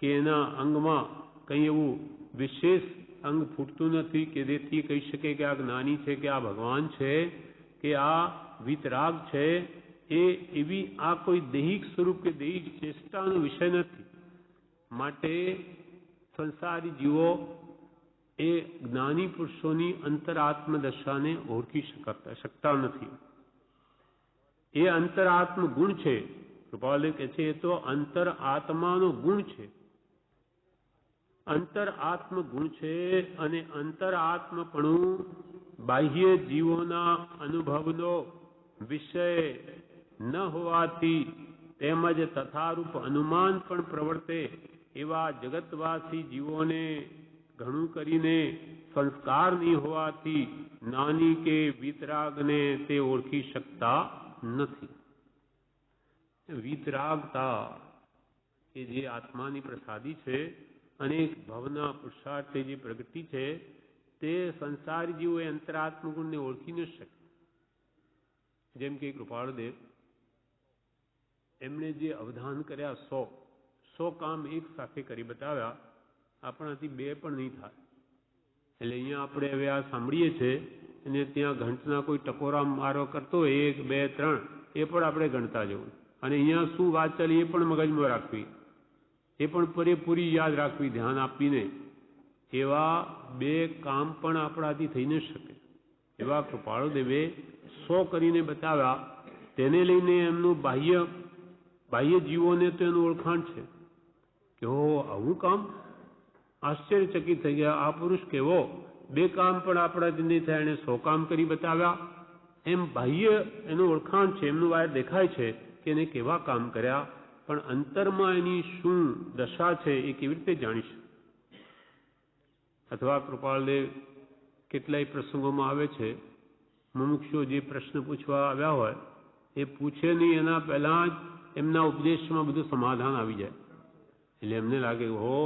કે એના અંગમાં કંઈ એવું વિશેષ અંગ ફૂટતું નથી કે જેથી કહી શકે કે આ જ્ઞાની છે, કે આ ભગવાન છે, કે આ વિતરાગ છે. એ એવી આ કોઈ દૈહિક સ્વરૂપ કે દૈહિક ચેષ્ટાનો વિષય નથી. માટે સંસારી જીવો એ જ્ઞાની પુરુષોની અંતરાત્મ દશાને ઓળખી શકતા નથી. એ અંતરાત્મ ગુણ છે. કૃપાલુ કહે છે એ તો અંતરાત્માનો ગુણ છે. અંતરાત્મ ગુણ છે અને અંતરાત્મપણું બાહ્ય જીવોના અનુભવનો વિષય ન હોવાથી તેમજ તથારૂપ અનુમાન પણ પ્રવર્તે એવા જગતવાસી જીવોને ઘણું કરીને સંસ્કાર નહીં હોવાથી જ્ઞાની કે વિતરાગને તે ઓળખી શકતા નથી. વિતરાગતા એ જે આત્માની પ્રસાદી છે, અનેક ભવના પુરુષાર્થે જે પ્રગતિ છે, તે સંસારી જીવો એ અંતરાત્મ ગુણને ઓળખી ન શકે. જેમ કે કૃપાળદેવ એમણે જે અવધાન કર્યા 100 કામ એક સાથે કરી બતાવ્યા, આપણાથી 2 પણ નહીં થાય. એટલે અહીંયા આપણે હવે આ સાંભળીએ છીએ અને ત્યાં ઘંટના કોઈ ટકોરા મારો કરતો હોય 1, 2, 3 એ પણ આપણે ગણતા જવું, અને અહીંયા શું વાત ચાલી એ પણ મગજમાં રાખવી, એ પણ પૂરેપૂરી યાદ રાખવી, ધ્યાન આપીને. એવા 2 કામ પણ આપણાથી થઈ ન શકે. એવા કૃપાળુદેવે 100 કરીને બતાવ્યા. તેને લઈને એમનું બાહ્ય જીવોને તો એનું ઓળખાણ છે કે હો આવું કામ, આશ્ચર્યચકિત થઈ ગયા. આ પુરુષ કેવો, 2 કામ પણ આપણાથી નહીં થયા, એને 100 કામ કરી બતાવ્યા. એમ બાહ્ય એનું ઓળખાણ છે, એમનું બહાર દેખાય છે કે એને કેવા કામ કર્યા, પણ અંતરમાં એની શું દશા છે એ કેવી રીતે જાણીશ? અથવા કૃપાળદેવ કેટલાય પ્રસંગોમાં આવે છે, મુમુક્ષુઓ જે પ્રશ્ન પૂછવા આવ્યા હોય એ પૂછે નહીં, એના પહેલાં જ એમના ઉપદેશમાં બધું સમાધાન આવી જાય. એટલે એમને લાગે હો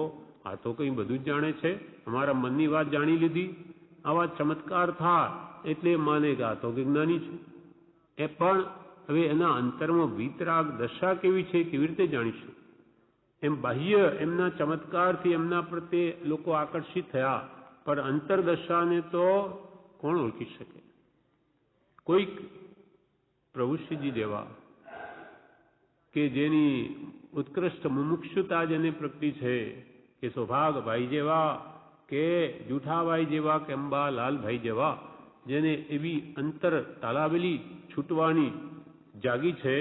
આ તો કંઈ બધું જ જાણે છે, અમારા મનની વાત જાણી લીધી. આવા ચમત્કાર થાય એટલે માને કે આ તો વિજ્ઞાની છે. એ પણ હવે એના અંતરમાં વિતરાગ દશા કેવી છે કેવી રીતે જાણીશું? એમ બાહ્ય એમના ચમત્કારથી એમના પ્રત્યે લોકો આકર્ષિત થયા, પણ અંતરદશાને તો કોણ ઓળખી શકે? કોઈક પ્રભુશ્રીજી જેવા કે જેની ઉત્કૃષ્ટ મુમુક્ષુતા જેને પ્રગટી છે, કે સૌભાગભાઈ જેવા, કે જૂઠાભાઈ જેવા, કે અંબાલાલભાઈ જેવા, જેને એવી અંતર તાલાવેલી છૂટવાની જાગી છે,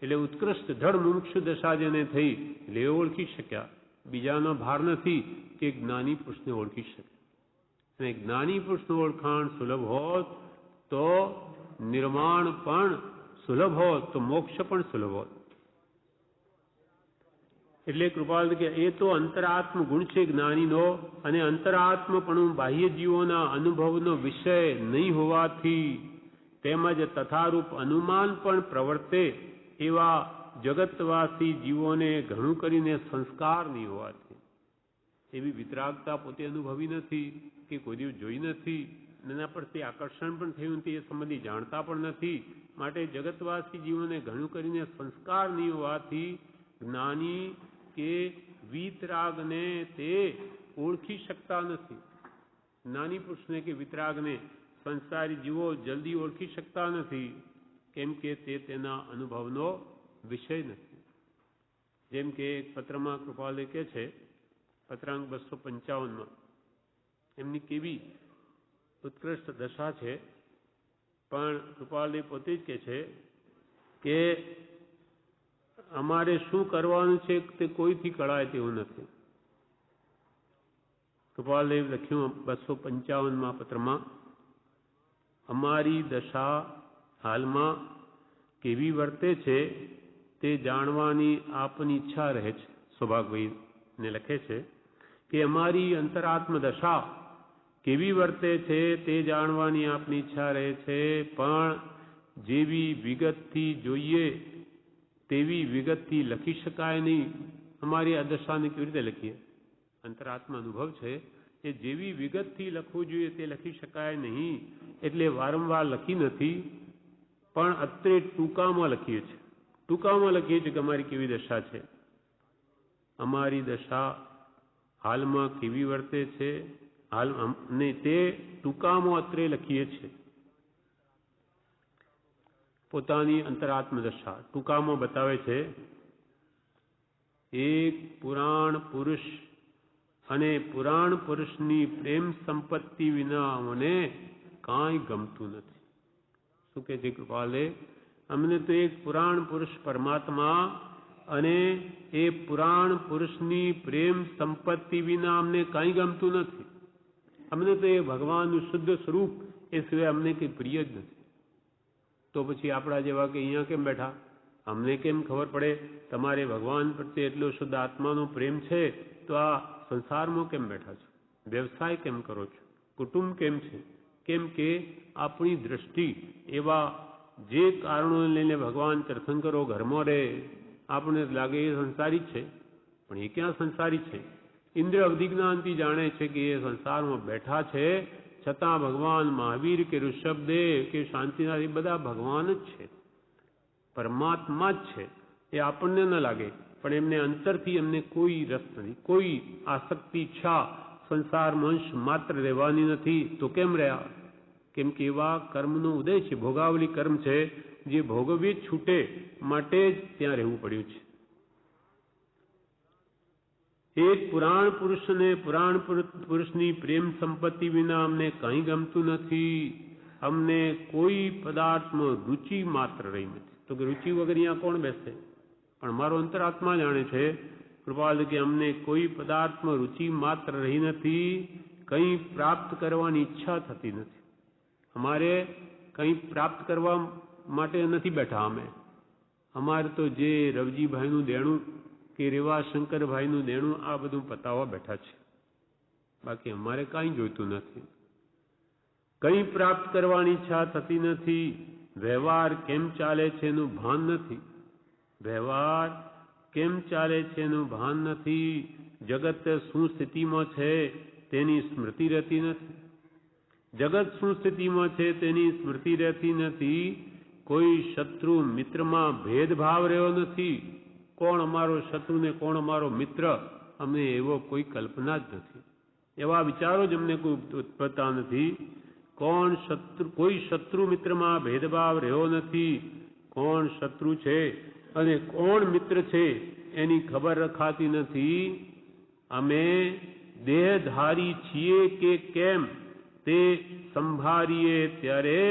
એટલે ઉત્કૃષ્ટ ધડ મુમુક્ષુ દશા જેને થઈ એટલે એ ઓળખી શક્યા. બીજાનો ભાર નથી કે જ્ઞાની પુરુષને ઓળખી શકે. અને જ્ઞાની પુરુષનું ઓળખાણ સુલભ હોત તો નિર્માણ પણ સુલભ હોત, તો મોક્ષ પણ સુલભ હોત. એટલે કૃપાલ કે એ તો અંતરાત્મ ગુણ છે જ્ઞાનીનો, અને અંતરાત્મપણું બાહ્ય જીવોના અનુભવનો વિષય નહીં હોવાથી તેમજ તથારૂપ અનુમાન પણ પ્રવર્તે એવા જગતવાસી જીવોને ઘણું કરીને સંસ્કાર નહીં હોવાથી, એવી વિતરાગતા પોતે અનુભવી નથી કે કોઈ દિવસ જોઈ નથી, એના પરથી આકર્ષણ પણ થયું નથી, એ સંબંધી જાણતા પણ નથી. માટે જગતવાસી જીવોને ઘણું કરીને સંસ્કાર નહીં હોવાથી જ્ઞાની કે વિતરાગને તે ઓળખી શકતા નથી. જ્ઞાની પુરુષને કે વિતરાગને સંસારી જીવો જલ્દી ઓળખી શકતા નથી, કેમ કે તે તેના અનુભવનો વિષય નથી. જેમ કે એક પત્રમાં કૃપાલે કહે છે, પત્રાંક 255માં, એમની કેવી ઉત્કૃષ્ટ દશા છે, પણ કૃપાલે પોતે જ કહે છે કે અમારે શું કરવાનું છે તે કોઈથી કળાય તેવું નથી. કૃપાલે લખ્યું 255માં પત્રમાં, અમારી દશા હાલમાં કેવી વર્તે છે તે જાણવાની આપની ઈચ્છા રહે છે. સૌભાગભાઈને લખે છે કે અમારી અંતરાત્મ દશા કેવી વર્તે છે તે જાણવાની આપની ઈચ્છા રહે છે, પણ જેવી વિગતથી જોઈએ તેવી વિગતથી લખી શકાય નહીં. અમારી આ દશાને કેવી રીતે લખીએ? અંતરાત્મા અનુભવ છે એ જેવી વિગતથી લખવું જોઈએ તે લખી શકાય નહીં, એટલે વારંવાર લખી નથી, પણ અત્રે ટૂંકામાં લખીએ છીએ. ટૂંકામાં લખીએ છીએ કે અમારી કેવી દશા છે. અમારી દશા હાલમાં કેવી વર્તે છે ને તે ટૂંકામાં અત્રે લખીએ છીએ. પોતાની અંતરાત્મ દશા ટૂંકામાં બતાવે છે. એક પુરાણ પુરુષ અને પુરાણ પુરુષની પ્રેમ સંપત્તિ વિના અમને કાંઈ ગમતું નથી. શું કહે છે કૃપાલે? અમને તો એક પુરાણ પુરુષ પરમાત્મા અને એ પુરાણ પુરુષની પ્રેમ સંપત્તિ વિના અમને કાંઈ ગમતું નથી. અમને તો એ ભગવાનનું શુદ્ધ સ્વરૂપ એ સિવાય અમને કંઈ પ્રિય જ નથી. તો પછી આપણા જેવા કે અહીંયા કેમ બેઠા? અમને કેમ ખબર પડે તમારે ભગવાન પ્રત્યે એટલો શુદ્ધ આત્માનો પ્રેમ છે, તો આ સંસારમાં કેમ બેઠા છો? વ્યવસાય કેમ કરો છો? કુટુંબ કેમ છે? કેમ કે આપણી દ્રષ્ટિ એવા જે કારણોને લઈને ભગવાન તીર્થંકરો ઘરમાં રહે, આપણને લાગે એ સંસારી જ છે, પણ એ ક્યાં સંસારી છે? ઇન્દ્ર અવધિજ્ઞાનથી જાણે છે કે એ સંસારમાં બેઠા છે, છતાં ભગવાન મહાવીર કે ઋષભદેવ કે શાંતિનાથ એ બધા ભગવાન જ છે, પરમાત્મા જ છે. એ આપણને ન લાગે, પણ એમને અંતરથી એમને કોઈ રસ નથી, કોઈ આસક્તિ ઈચ્છા સંસારમાં અંશ માત્ર રહેવાની નથી. તો કેમ રહ્યા? કેમ કે એવા કર્મનો ઉદય છે, ભોગાવલી કર્મ છે, જે ભોગવી છૂટે માટે જ ત્યાં રહેવું પડ્યું છે. એક પુરાણ પુરુષ અને પુરાણ પુરુષની પ્રેમ સંપત્તિ વિના અમને કંઈ ગમતું નથી. અમને કોઈ પદાર્થમાં રુચિ માત્ર રહી નથી. તો કે રુચિ વગર અહીંયા કોણ બેસે? પણ મારો અંતરાત્મા જાણે છે કૃપાલ કે અમને કોઈ પદાર્થમાં રુચિ માત્ર રહી નથી, કંઈ પ્રાપ્ત કરવાની ઈચ્છા થતી નથી. અમારે કંઈ પ્રાપ્ત કરવા માટે નથી બેઠા અમે. અમારે તો જે રવજીભાઈનું દેણું કે રેવાશંકરભાઈનું દેણું આ બધું પતાવવા બેઠા છે, બાકી અમારે કાંઈ જોઈતું નથી. કંઈ પ્રાપ્ત કરવાની ઈચ્છા થતી નથી. વ્યવહાર કેમ ચાલે છે એનું ભાન નથી. વ્યવહાર કેમ ચાલે છે એનું ભાન નથી. જગત શું સ્થિતિમાં છે તેની સ્મૃતિ રહેતી નથી. જગત શું સ્થિતિમાં છે તેની સ્મૃતિ રહેતી નથી. કોઈ શત્રુ મિત્રમાં ભેદભાવ રહ્યો નથી. કોણ અમારો શત્રુ ને કોણ અમારો મિત્ર અમને એવો કોઈ કલ્પના જ નથી. એવા વિચારો જ અમને કોઈ ઉત્પન્નતા નથી. કોઈ શત્રુ મિત્રમાં ભેદભાવ રહ્યો નથી. કોણ શત્રુ છે અને કોણ મિત્ર છે એની ખબર રખાતી નથી. અમે દેહધારી છીએ કે કેમ તે સંભાળીએ ત્યારે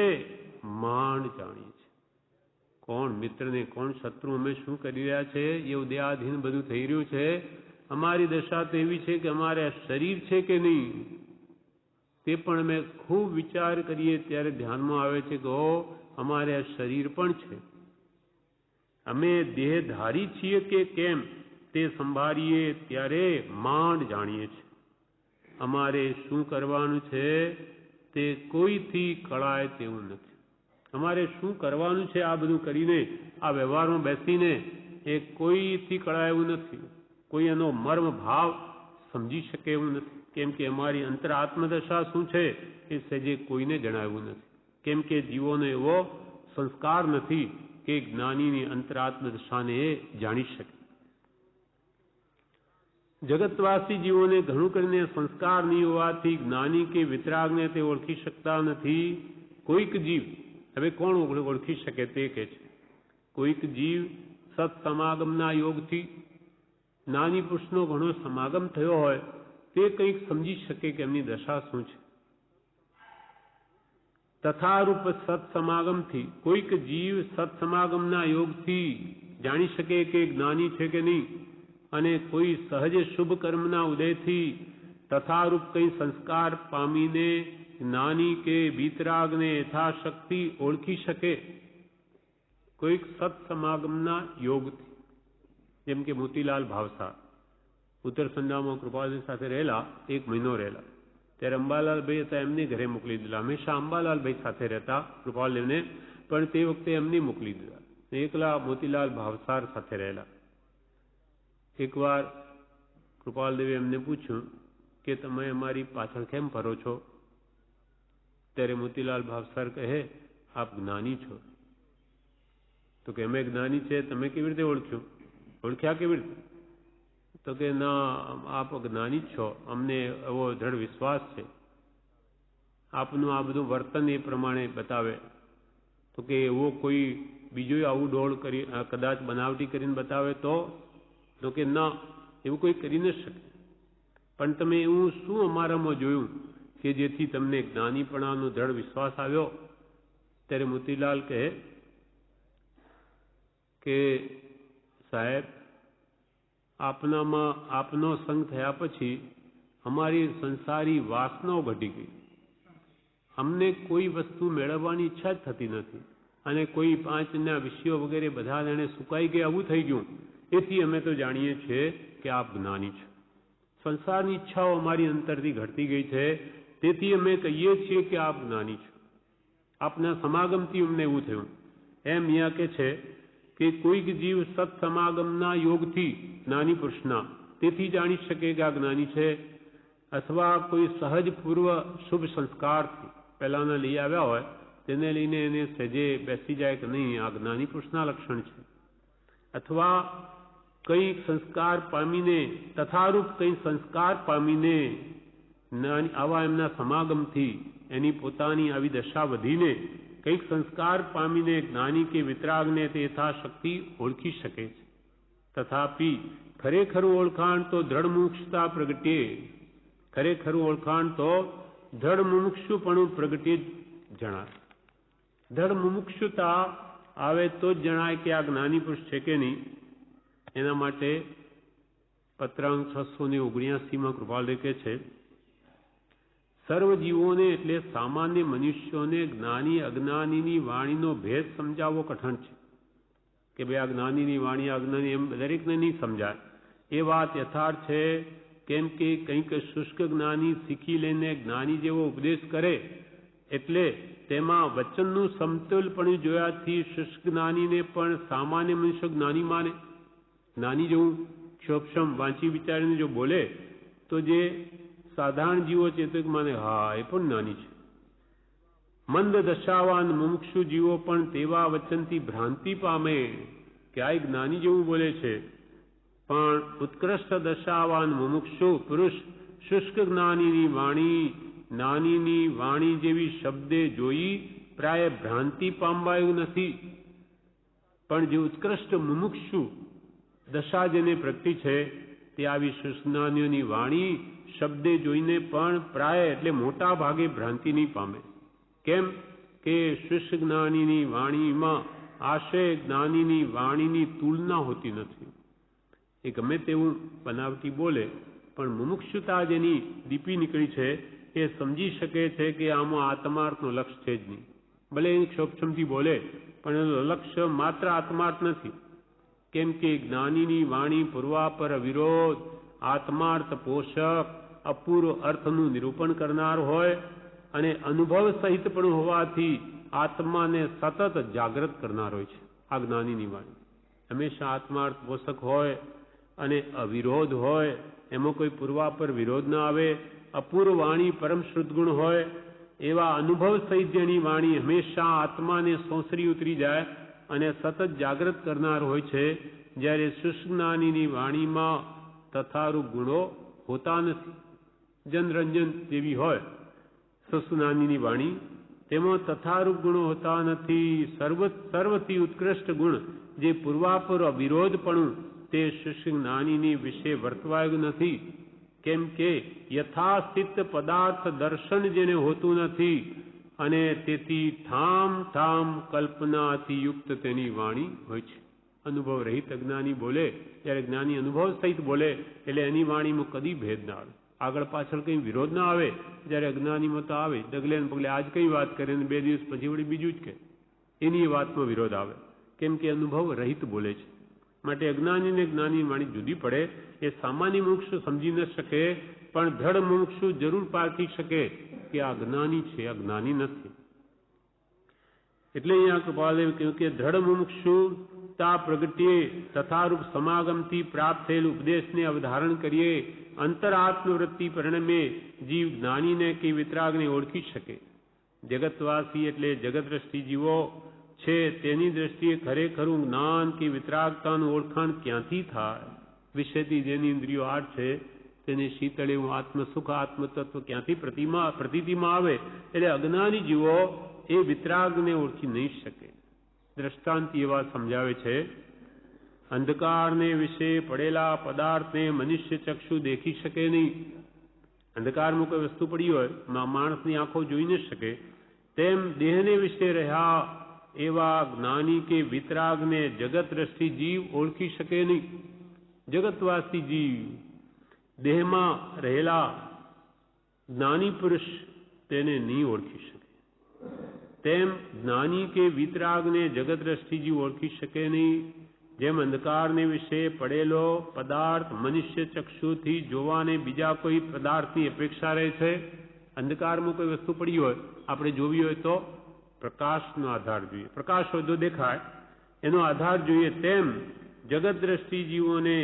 માંડ જાણીએ છીએ. કોણ મિત્ર ને કોણ શત્રુ અમે શું કરી રહ્યા છે એવું દેહાધીન બધું થઈ રહ્યું છે. અમારી દશા તો એવી છે કે અમારે શરીર છે કે નહીં તે પણ અમે ખૂબ વિચાર કરીએ ત્યારે ધ્યાનમાં આવે છે કે અમારે આ શરીર પણ છે. અમે દેહધારી છીએ કે કેમ તે સંભાળીએ ત્યારે માંડ જાણીએ છીએ. અમારે શું કરવાનું છે તે કોઈથી કળાય તેવું નથી. અમારે શું કરવાનું છે આ બધું કરીને આ વ્યવહારમાં બેસીને એ કોઈથી કળાયું નથી. કોઈ એનો મર્મ ભાવ સમજી શકે એવું નથી. કેમ કે અમારી અંતર આત્મદશા શું છે એ સહેજે કોઈને જણાવ્યું નથી. કેમ કે જીવોનો એવો સંસ્કાર નથી કે જ્ઞાનીની અંતરાત્મદશાને એ જાણી શકે. જગતવાસી જીવોને ઘણું કરીને સંસ્કાર નહીં હોવાથી જ્ઞાની કે વિતરાગને તે ઓળખી શકતા નથી. કોઈક જીવ, હવે કોણ ઓળખી શકે તે કહે છે, કોઈક જીવ સત્સમાગમના યોગથી જ્ઞાની પુરુષનો ઘણો સમાગમ થયો હોય તે કંઈક સમજી શકે કે એમની દશા શું છે. તથારૂપ સત્સમાગમથી કોઈક જીવ સત્સમાગમના યોગથી જાણી શકે કે જ્ઞાની છે કે નહીં, અને કોઈ સહજ શુભ કર્મના ઉદયથી તથારૂપ કંઈ સંસ્કાર પામીને જ્ઞાની કે વિતરાગને યથાશક્તિ ઓળખી શકે. કોઈક સત્સમાગમના યોગથી, જેમ કે મોતીલાલ ભાવસાર ઉત્તર સંડામાં કૃપાલજી સાથે રહેલા, 1 મહિનો રહેલા, ત્યારે અંબાલાલભાઈ હતા એમને ઘરે મોકલી દીધા. હંમેશા અંબાલાલભાઈ સાથે રહેતા કૃપાલદેવને, પણ તે વખતે એમને મોકલી દીધા. એકલા મોતીલાલ ભાવસાર સાથે રહેલા. એકવાર કૃપાલદેવે એમને પૂછ્યું કે તમે અમારી પાછળ કેમ ફરો છો? ત્યારે મોતીલાલ ભાવસાર કહે, આપ જ્ઞાની છો. તો કે અમે જ્ઞાની છે, તમે કેવી રીતે ઓળખ્યા કેવી રીતે? તો કે ના, આપ જ્ઞાની જ છો, અમને એવો દ્રઢ વિશ્વાસ છે. આપનું આ બધું વર્તન એ પ્રમાણે બતાવે. તો કે એવો કોઈ બીજો આવું ડોળ કરી કદાચ બનાવટી કરીને બતાવે તો કે ના, એવું કોઈ કરી ન શકે. પણ તમે એવું શું અમારામાં જોયું કે જેથી તમને જ્ઞાનીપણાનો દ્રઢ વિશ્વાસ આવ્યો? ત્યારે મોતીલાલ કહે કે સાહેબ, આપનામાં આપનો સંગ થયા પછી અમારી સંસારી વાસનાઓ ઘટી ગઈ. અમને કોઈ વસ્તુ મેળવવાની ઈચ્છા જ થતી નથી, અને કોઈ 5ના વિષયો વગેરે બધા એને સુકાઈ ગયા, આવું થઈ ગયું. એથી અમે તો જાણીએ છીએ કે આપ જ્ઞાની છો. સંસારની ઈચ્છાઓ અમારી અંતરથી ઘટતી ગઈ છે, તેથી અમે કહીએ છીએ કે આપ જ્ઞાની છો. આપના સમાગમથી અમને એવું થયું. એમ અહીંયા કે છે કે કોઈક જીવ સત્સમાગમના યોગથી જ્ઞાની પુરુષના તેથી જાણી શકે કે આ જ્ઞાની છે, અથવા કોઈ સહજ પૂર્વ શુભ સંસ્કારથી પહેલાના લઈ આવ્યા હોય તેને લઈને એને સહેજે બેસી જાય કે નહીં, આ જ્ઞાની પુરુષના લક્ષણ છે. અથવા કંઈક સંસ્કાર પામીને તથારૂપ કંઈ સંસ્કાર પામીને આવા એમના સમાગમથી એની પોતાની આવી દશા વધીને કંઈક સંસ્કાર પામીને જ્ઞાની કે વિતરાગને તે યથાશક્તિ ઓળખી શકે છે. તથાપી ખરેખરું ઓળખાણ તો દ્રઢ મુમુક્ષુતા પ્રગટે. ખરેખરું ઓળખાણ તો દ્રઢ મુમુક્ષુપણું પ્રગટે જણાય. દ્રઢ મુમુક્ષુતા આવે તો જ જણાય કે આ જ્ઞાની પુરુષ છે કે નહીં. એના માટે પત્રાંક 679 કૃપાલદેવ કહે છે, સર્વ જીવોને એટલે સામાન્ય મનુષ્યોને જ્ઞાની અજ્ઞાનીની વાણીનો ભેદ સમજાવવો કઠણ છે. કે ભાઈ આ જ્ઞાનીની વાણી અજ્ઞાની એમ દરેકને નહીં સમજાય. એ વાત યથાર્થ છે. કેમ કે કંઈક શુષ્ક જ્ઞાની શીખી લઈને જ્ઞાની જેવો ઉપદેશ કરે એટલે તેમાં વચનનું સમતુલપણું જોયાથી શુષ્ક જ્ઞાનીને પણ સામાન્ય મનુષ્ય જ્ઞાની માને. જ્ઞાની જેવું ક્ષોભક્ષમ વાંચી વિચારીને જો બોલે તો જે સાધારણ જીવો ચેતક માને, હા એ પણ જ્ઞાની છે. મંદ દશાવાન મુમુક્ષુ જીવો પણ તેવા વચનથી ભ્રાંતિ પામે કે આ જ્ઞાની જેવું બોલે છે, પણ ઉત્કૃષ્ટ દશાવાન મુમુક્ષુ પુરુષ શુષ્ક જ્ઞાનીની વાણી જેવી શબ્દે જોઈ પ્રાય ભ્રાંતિ પામવાયું નથી. પણ જે ઉત્કૃષ્ટ મુમુક્ષુ દશા જેને પ્રગટી છે તે આવી શુષ્ક જ્ઞાનીઓની વાણી શબ્દે જોઈને પણ પ્રાય એટલે મોટા ભાગે ભ્રાંતિ નહીં પામે. કેમ કે શુષ્ક જ્ઞાનીની વાણીમાં આશય જ્ઞાનીની વાણીની તુલના હોતી નથી. એ ગમે તેવું બનાવટી બોલે, પણ મુમુક્ષુતા જેની દીપી નીકળી છે એ સમજી શકે છે કે આમાં આત્માર્થનો લક્ષ્ય છે જ નહીં. ભલે એ ક્ષોભક્ષમથી બોલે પણ એનું લક્ષ્ય માત્ર આત્માર્થ નથી. કેમ કે જ્ઞાનીની વાણી પૂર્વાપર વિરોધ, આત્માર્થ પોષક, અપૂર્વ અર્થનું નિરૂપણ કરનાર હોય અને અનુભવ સહિત પણ હોવાથી આત્માને સતત જાગૃત કરનાર હોય છે. આ જ્ઞાનીની વાણી હંમેશા આત્માર્થ પોષક હોય અને અવિરોધ હોય, એમાં કોઈ પૂર્વાપર વિરોધ ના આવે, અપૂર્વ વાણી પરમ શ્રુતગુણ હોય, એવા અનુભવ સહિત જેની વાણી હંમેશા આત્માને સોંસરી ઉતરી જાય અને સતત જાગૃત કરનાર હોય છે. જ્યારે સુજ્ઞાનીની વાણીમાં તથારૂપ ગુણો હોતા નથી. જનરંજન જેવી હોય સુજ્ઞાનીની વાણી, તેમાં તથારૂપ ગુણો હોતા નથી. સર્વથી ઉત્કૃષ્ટ ગુણ જે પૂર્વાપર અવિરોધપણું તે સુજ્ઞાનીની વિશે વર્તવાયું નથી. કેમ કે યથાસ્થિત પદાર્થ દર્શન જેને હોતું નથી અને તેથી ઠામ કલ્પનાથી યુક્ત તેની વાણી હોય છે. અનુભવ રહિત અજ્ઞાની બોલે, જ્યારે જ્ઞાની અનુભવ સહિત બોલે એટલે એની વાણીમાં કદી ભેદ ના આવે, આગળ પાછળ કંઈ વિરોધ ના આવે. જ્યારે અજ્ઞાનીમાં તો આવે, ડગલે ને પગલે આજ કઈ વાત કરે ને 2 દિવસ પછી વળી બીજું જ કે, એની વાતમાં વિરોધ આવે. કેમ કે અનુભવ રહિત બોલે છે. માટે અજ્ઞાની ને જ્ઞાની વાણી જુદી પડે. એ સામાન્ય મુમુક્ષુ સમજી ન શકે, પણ ધડ મુમુક્ષુ જરૂર પારખી શકે કે આ જ્ઞાની છે, આ જ્ઞાની નથી. એટલે અહીંયા કૃપાલદેવ કહ્યું કે ધડ મુમુક્ષુતા પ્રગટીએ તથારૂપ સમાગમથી પ્રાપ્ત થયેલ ઉપદેશને અવધારણ કરીએ. અંતરાત્મવૃત્તિ પરિણમે જીવ જ્ઞાનીને કે વિતરાગને ઓળખી શકે. જગતવાસી એટલે જગત દ્રષ્ટિ જીવો છે, તેની દ્રષ્ટિએ ખરેખરું જ્ઞાન કે વિતરાગતાનું ઓળખાણ ક્યાંથી થાય? વિષયથી જેની ઇન્દ્રિયો આઠ છે તેને શીતળે હું આત્મસુખ આત્મતત્વ ક્યાંથી પ્રતીતિમાં આવે? એટલે અજ્ઞાની જીવો એ વિતરાગને ઓળખી નહીં શકે. દ્રષ્ટાંત એવા સમજાવે છે, અંધકારને વિશે પડેલા પદાર્થને મનુષ્ય ચક્ષુ દેખી શકે નહીં. અંધકારમાં કોઈ વસ્તુ પડી હોય, માણસની આંખો જોઈ ન શકે, તેમ દેહને વિશે રહ્યા એવા જ્ઞાની કે વિતરાગને જગત દ્રષ્ટિ જીવ ઓળખી શકે નહીં. જગતવાસી જીવ દેહમાં રહેલા જ્ઞાની પુરુષ તેને નહીં ઓળખી શકે. તેમ જ્ઞાની કે વિતરાગને જગત દ્રષ્ટિ જીવ ઓળખી શકે નહીં. જેમ અંધકારને વિશે પડેલો પદાર્થ મનુષ્ય ચક્ષુથી જોવાને બીજા કોઈ પદાર્થની અપેક્ષા રહે છે. અંધકારમાં કોઈ વસ્તુ પડી હોય, આપણે જોવી હોય તો પ્રકાશનો આધાર જોઈએ, પ્રકાશ હોય તો દેખાય, એનો આધાર જોઈએ. તેમ જગત દ્રષ્ટિ જીવોને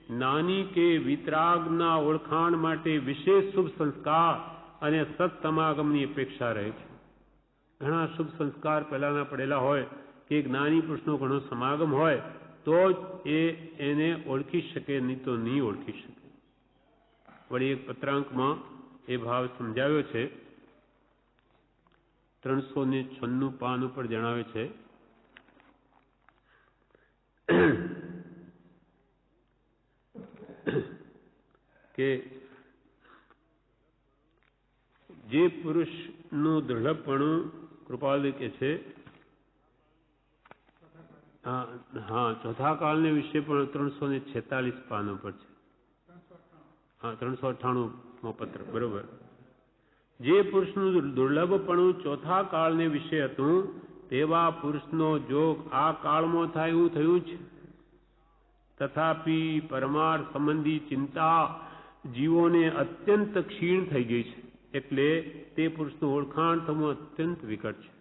જ્ઞાની કે વિતરાગના ઓળખાણ માટે વિશેષ શુભ સંસ્કાર અને સત્સમાગમની અપેક્ષા રહે છે. ઘણા શુભ સંસ્કાર પહેલાના પડેલા હોય કે જ્ઞાની પુરુષનો ઘણો સમાગમ હોય તો જ એને ઓળખી શકે, નહીં તો નહીં ઓળખી શકે. વળી એક પત્રાંકમાં એ ભાવ સમજાવ્યો છે. 396 પાન ઉપર જણાવે છે કે જે પુરુષનું દૃઢપણું, કૃપાલદેવ કે છે, હા ચોથા કાળને વિશે પણ 346 પાન ઉપર છે. હા 398મો પત્ર, બરોબર. જે પુરુષનું દુર્લભપણું ચોથા કાળને વિશે હતું તેવા પુરુષનો જોગ આ કાળમાં થાય એવું થયું છે. તથાપિ પરમાર્થ સંબંધી ચિંતા જીવોને અત્યંત ક્ષીણ થઈ ગઈ છે, એટલે તે પુરુષનું ઓળખાણ થવું અત્યંત વિકટ છે.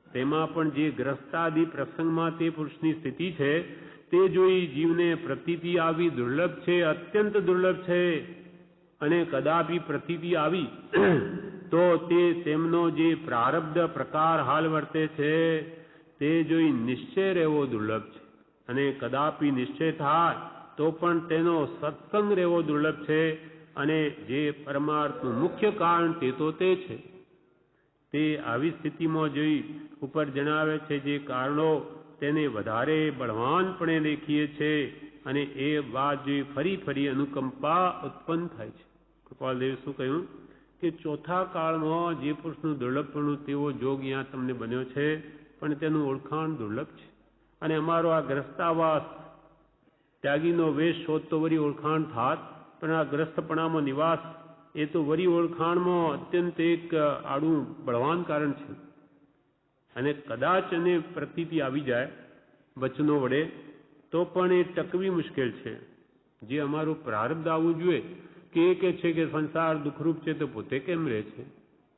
તેમાં પણ જે ગ્રસ્તાદિ પ્રસંગમાં તે પુરુષની સ્થિતિ છે તે જોઈ જીવને પ્રતીતિ આવી દુર્લભ છે, અત્યંત દુર્લભ છે. અને કદાપી પ્રતીતિ આવી તો તે તેમનો જે પ્રારબ્ધ પ્રકાર હાલ વર્તે છે તે જોઈ નિશ્ચય રહેવો દુર્લભ છે. અને કદાપી નિશ્ચય થાય તો પણ તેનો સત્સંગ રહેવો દુર્લભ છે. અને જે પરમાર્થનું મુખ્ય કારણ તે તો તે છે. તે આવી સ્થિતિમાં જોઈ ઉપર જણાવે છે જે કારણો તેને વધારે બળવાનપણે દેખીએ છે, અને એ વાત જોઈ ફરી અનુકંપા ઉત્પન્ન થાય છે. કૃપાલદેવે શું કહ્યું કે ચોથા કાળમાં જે પુરુષનું દુર્લભપણું તેવો જોગ અહીંયા તમને બન્યો છે, પણ તેનું ઓળખાણ દુર્લભ છે. અને અમારો આ ગ્રસ્તાવાસ ત્યાગીનો વેશ શોધ તો વળી ઓળખાણ થાત, પણ આ ગ્રસ્તપણામાં નિવાસ એ તો વળી ઓળખાણમાં અત્યંત એક આડું બળવાન કારણ છે. અને કદાચ એને પ્રતીતિ આવી જાય વચનો વડે તો પણ એ ટકવી મુશ્કેલ છે. જે અમારું પ્રારબ્ધ આવવું જોઈએ કે છે કે સંસાર દુઃખરૂપ છે તો પોતે કેમ રહે છે,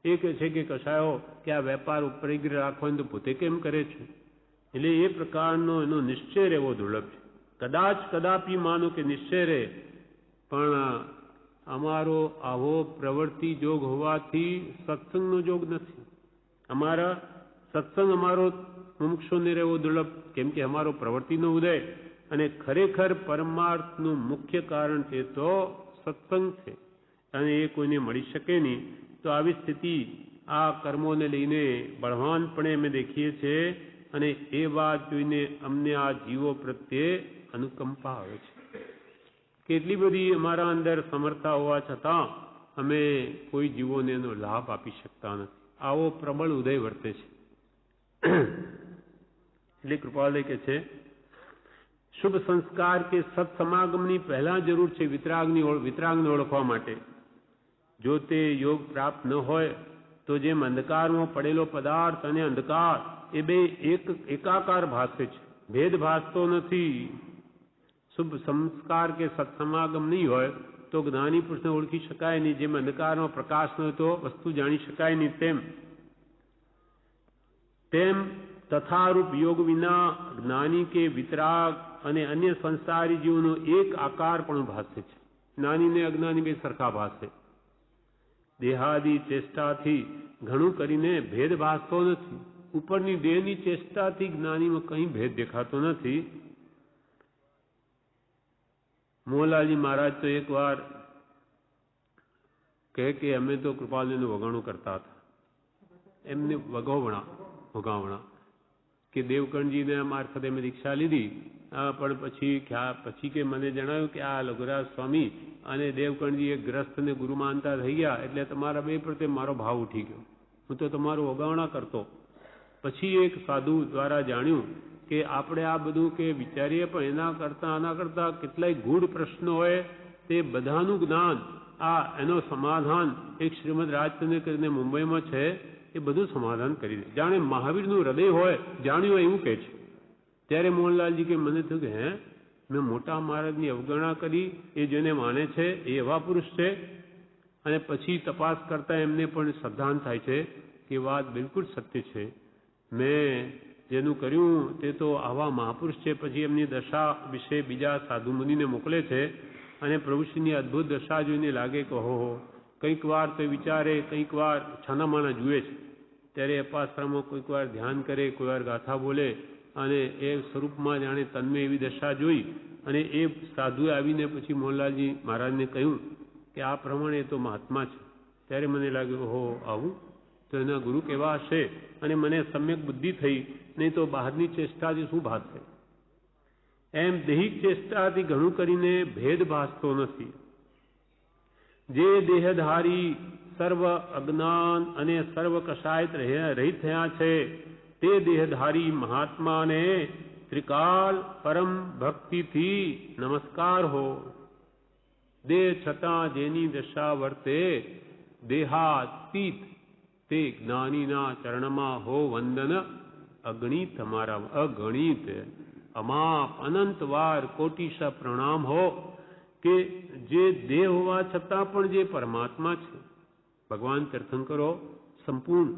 એ કહે છે કે કસાયો કે આ વેપાર પરિગ્રહ રાખવાનો તો પોતે કેમ કરે છે? એટલે એ પ્રકારનો એનો નિશ્ચય રહેવો દુર્લભ છે. કદાચ કદાપી માનો કે નિશ્ચય રહે, પણ અમારો આવો પ્રવૃત્તિ જોગ હોવાથી સત્સંગનો જોગ નથી. સત્સંગ અમારો મુમુક્ષુને રહેવો દુર્લભ, કેમ કે અમારો પ્રવૃત્તિનો ઉદય અને ખરેખર પરમાર્થનું મુખ્ય કારણ તે તો સત્સંગ છે અને એ કોઈને મળી શકે નહીં. તો આવી સ્થિતિ આ કર્મોને લઈને બળવાનપણે અમે દેખીએ છીએ અને એ વાત જોઈને અમને આ જીવો પ્રત્યે અનુકંપા આવે છે. કેટલી બધી અમારા અંદર સમર્થતા હોવા છતાં અમે કોઈ જીવોને એનો લાભ આપી શકતા નથી. આવો પ્રબળ ઉદય વર્તે છે. એટલે કૃપાલય કે છે શુભ સંસ્કાર કે સત્સમાગમની પહેલા જરૂર છે વિતરાગને ઓળખવા માટે. જો તે યોગ પ્રાપ્ત ન હોય તો જેમ અંધકારમાં પડેલો પદાર્થ અને અંધકાર એ બે એકાકાર ભાસે છે, ભેદ ભાસતો નથી. શુભ સંસ્કાર કે સત્સમાગમ નહીં હોય તો જ્ઞાની પુરુષને ઓળખી શકાય નહીં. જેમ અંધકારમાં પ્રકાશ ન હોય તો વસ્તુ જાણી શકાય નહીં, તેમ તથારૂપ યોગ વિના જ્ઞાની કે વિતરાગ અને અન્ય સંસારી જીવનો એક આકાર પણ ભાસે છે. જ્ઞાની ને અજ્ઞાની બે સરખા ભાસે. દેહાદી ચેષ્ટાથી ઘણું કરીને ભેદ ભાસતો નથી. ઉપરની દેહની ચેષ્ટાથી જ્ઞાનીમાં કંઈ ભેદ દેખાતો નથી. મોહનલાલજી મહારાજ તો એક વાર કહે કે અમે તો કૃપાલજીનું વગાણું કરતા હતા. એમને વગાવણા કે દેવકણજીને મારફતે મેં દીક્ષા લીધી, પણ પછી કે મને જણાવ્યું કે આ લઘુરાજ સ્વામી અને દેવકણજી એક ગ્રસ્તને ગુરુ માનતા થઈ ગયા, એટલે તમારા બે પ્રત્યે મારો ભાવ ઉઠી ગયો. હું તો તમારું વગાવણા કરતો. પછી એક સાધુ દ્વારા જાણ્યું કે આપણે આ બધું કે વિચારીએ, પણ આના કરતા કેટલાય ગૂઢ પ્રશ્નો હોય તે બધાનું જ્ઞાન, એનો સમાધાન એક શ્રીમદ રાજચંદ્ર કરીને મુંબઈમાં છે, એ બધું સમાધાન કરી દે. જાણે મહાવીરનું હૃદય હોય જાણ્યું એવું કહે છે. ત્યારે મોહનલાલજી કે મને થયું કે મેં મોટા મહારાજની અવગણના કરી. એ જેને માને છે એ એવા પુરુષ છે. અને પછી તપાસ કરતા એમને પણ શ્રદ્ધાંત થાય છે કે વાત બિલકુલ સત્ય છે. મેં જેનું કર્યું તે તો આવા મહાપુરુષ છે. પછી એમની દશા વિશે બીજા સાધુ મુનિને મોકલે છે અને પ્રભુશ્રીની અદ્ભુત દશા જોઈને લાગે કે ઓહો, કંઈક વાર તો વિચારે, કંઈક વાર છાનામાના જુએ છે. ત્યારે અપાશ્રમમાં કોઈક વાર ધ્યાન કરે, કોઈ વાર ગાથા બોલે અને એ સ્વરૂપમાં જાણે તન્મે એવી દશા જોઈ. અને એ સાધુએ આવીને પછી મોહનલાલજી મહારાજને કહ્યું કે આ પ્રમાણે તો મહાત્મા છે. ત્યારે મને લાગ્યું ઓહો આવું તો એના ગુરુ કેવા હશે, અને મને સમ્યક બુદ્ધિ થઈ, નહીં તો બહારની ચેષ્ટાથી શું ભાસશે. એમ દૈહિક ચેષ્ટાથી ઘણું કરીને ભેદ ભાસતો નથી. જે દેહધારી સર્વ અજ્ઞાન અને સર્વ કષાયત રહિત થયા છે તે દેહધારી મહાત્માને ત્રિકાલ પરમ ભક્તિથી નમસ્કાર હો. દેહ છતાં જેની દશા વર્તે દેહાતીત તે જ્ઞાનીના ચરણમાં હો વંદન અગણિત અમાપ અનંત વાર કોટિશ પ્રણામ હો. કે જે દેહ હોવા છતાં પણ જે પરમાત્મા છે, ભગવાન તીર્થંકરો સંપૂર્ણ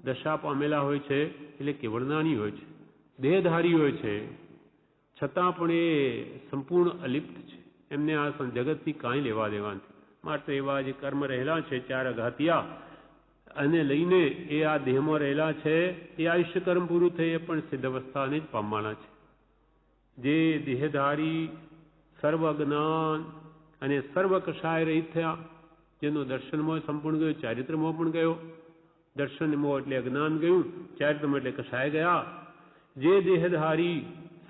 દશા પામેલા હોય છે, એટલે કેવળ જ્ઞાની હોય છે, દેહધારી હોય છે, છતાં પણ એ સંપૂર્ણ અલિપ્ત છે. એમને આ જગતથી કાંઈ લેવા દેવા નથી. માત્ર એવા જે કર્મ રહેલા છે 4 અઘાતિયા અને લઈને એ આ દેહમાં રહેલા છે, એ આયુષ્ય કર્મ પૂરું થઈ એ પણ સિદ્ધ અવસ્થાને જ પામવાના છે. જે દેહધારી સર્વ જ્ઞાન અને સર્વ કષાય રહિત થયા, જેનો દર્શનમાં સંપૂર્ણ ગયો, ચારિત્રમાં પણ ગયો. દર્શનમાં એટલે અજ્ઞાન ગયું, ચારિત્રમાં એટલે કષાય ગયા. જે દેહધારી